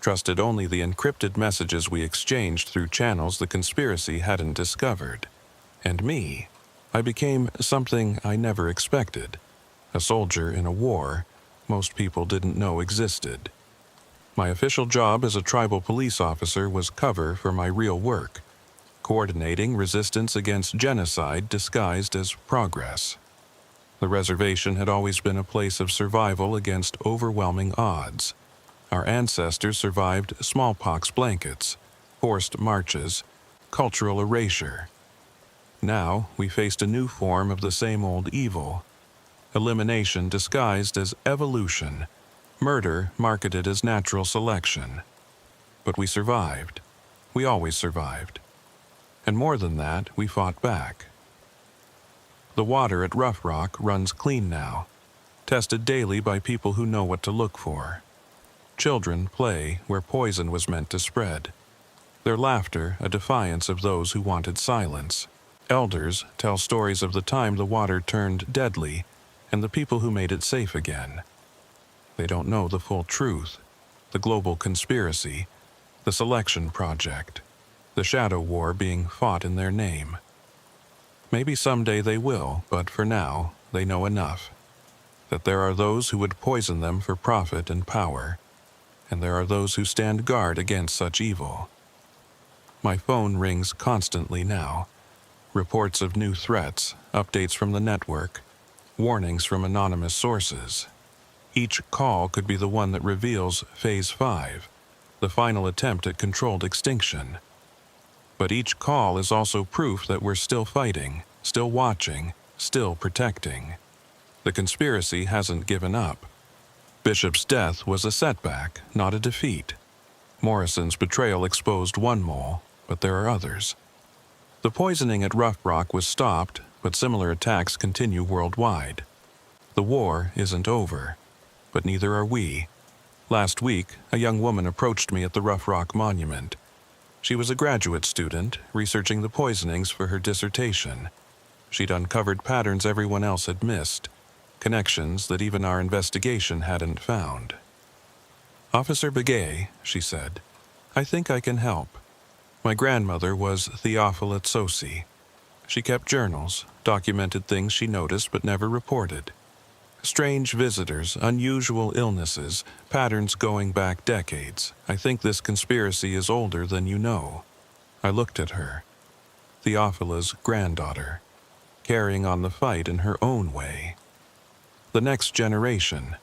trusted only the encrypted messages we exchanged through channels the conspiracy hadn't discovered. And me, I became something I never expected, a soldier in a war most people didn't know existed. My official job as a tribal police officer was cover for my real work, coordinating resistance against genocide disguised as progress. The reservation had always been a place of survival against overwhelming odds. Our ancestors survived smallpox blankets, forced marches, cultural erasure. Now we faced a new form of the same old evil, elimination disguised as evolution, murder marketed as natural selection. But we survived. We always survived. And more than that, we fought back. The water at Rough Rock runs clean now, tested daily by people who know what to look for. Children play where poison was meant to spread. Their laughter a defiance of those who wanted silence. Elders tell stories of the time the water turned deadly and the people who made it safe again. They don't know the full truth, the global conspiracy, the selection project, the shadow war being fought in their name. Maybe someday they will, but for now, they know enough. That there are those who would poison them for profit and power, and there are those who stand guard against such evil. My phone rings constantly now. Reports of new threats, updates from the network, warnings from anonymous sources. Each call could be the one that reveals Phase 5, the final attempt at controlled extinction. But each call is also proof that we're still fighting, still watching, still protecting. The conspiracy hasn't given up. Bishop's death was a setback, not a defeat. Morrison's betrayal exposed one mole, but there are others. The poisoning at Rough Rock was stopped, but similar attacks continue worldwide. The war isn't over, but neither are we. Last week, a young woman approached me at the Rough Rock Monument. She was a graduate student, researching the poisonings for her dissertation. She'd uncovered patterns everyone else had missed, connections that even our investigation hadn't found. "Officer Begay," she said, "I think I can help. My grandmother was Theophila Tsosi. She kept journals, documented things she noticed but never reported. Strange visitors, unusual illnesses, patterns going back decades. I think this conspiracy is older than you know." I looked at her. Theophila's granddaughter, carrying on the fight in her own way. The next generation,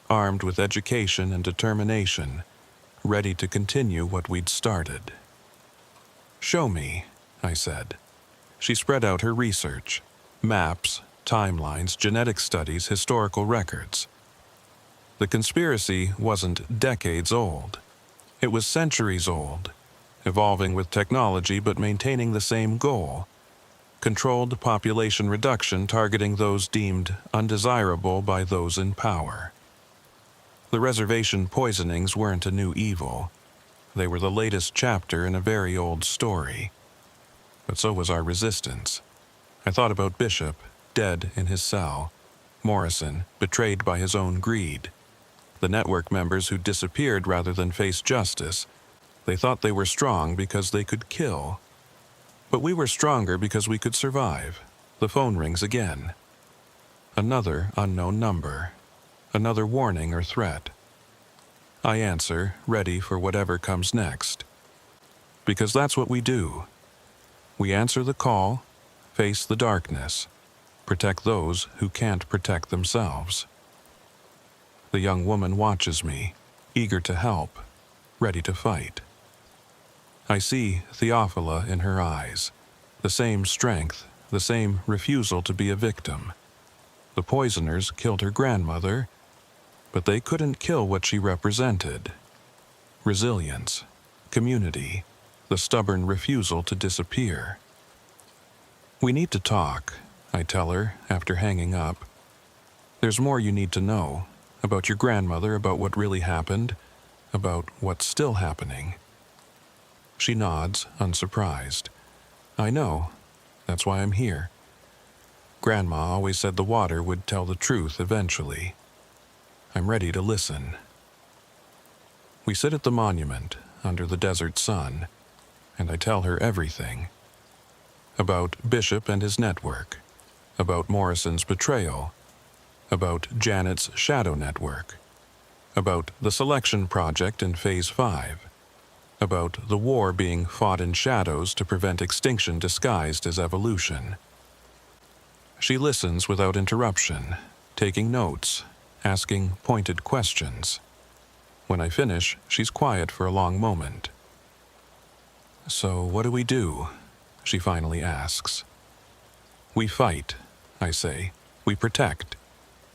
armed with education and determination, ready to continue what we'd started. "Show me," I said. She spread out her research, maps, timelines, genetic studies, historical records. The conspiracy wasn't decades old. It was centuries old, evolving with technology but maintaining the same goal: controlled population reduction targeting those deemed undesirable by those in power. The reservation poisonings weren't a new evil. They were the latest chapter in a very old story. But so was our resistance. I thought about Bishop, dead in his cell. Morrison, betrayed by his own greed. The network members who disappeared rather than face justice. They thought they were strong because they could kill. But we were stronger because we could survive. The phone rings again. Another unknown number. Another warning or threat. I answer, ready for whatever comes next. Because that's what we do. We answer the call, face the darkness, protect those who can't protect themselves. The young woman watches me, eager to help, ready to fight. I see Theophila in her eyes, the same strength, the same refusal to be a victim. The poisoners killed her grandmother, but they couldn't kill what she represented. Resilience, community, the stubborn refusal to disappear. "We need to talk," I tell her after hanging up. "There's more you need to know, about your grandmother, about what really happened, about what's still happening." She nods, unsurprised. "I know. That's why I'm here. Grandma always said the water would tell the truth eventually. I'm ready to listen." We sit at the monument, under the desert sun, and I tell her everything. About Bishop and his network, about Morrison's betrayal, about Janet's shadow network, about the selection project in Phase 5, about the war being fought in shadows to prevent extinction disguised as evolution. She listens without interruption, taking notes, asking pointed questions. When I finish, she's quiet for a long moment. "So what do we do?" she finally asks. "We fight," I say. "We protect.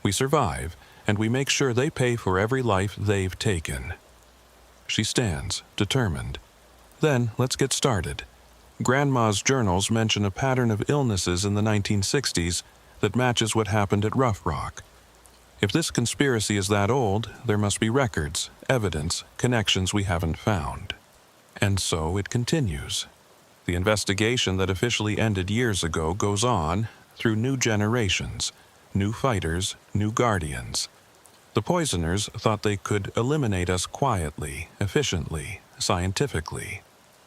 We survive, and we make sure they pay for every life they've taken." She stands, determined. "Then let's get started. Grandma's journals mention a pattern of illnesses in the 1960s that matches what happened at Rough Rock. If this conspiracy is that old, there must be records, evidence, connections we haven't found." And so it continues. The investigation that officially ended years ago goes on through new generations, new fighters, new guardians. The poisoners thought they could eliminate us quietly, efficiently, scientifically.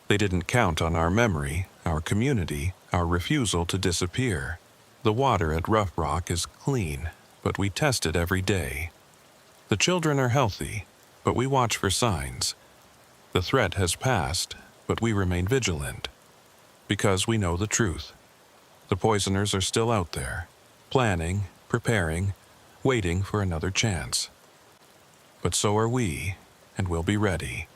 They didn't count on our memory, our community, our refusal to disappear. The water at Rough Rock is clean, but we test it every day. The children are healthy, but we watch for signs. The threat has passed, but we remain vigilant. Because we know the truth. The poisoners are still out there, planning, preparing, waiting for another chance. But so are we, and we'll be ready.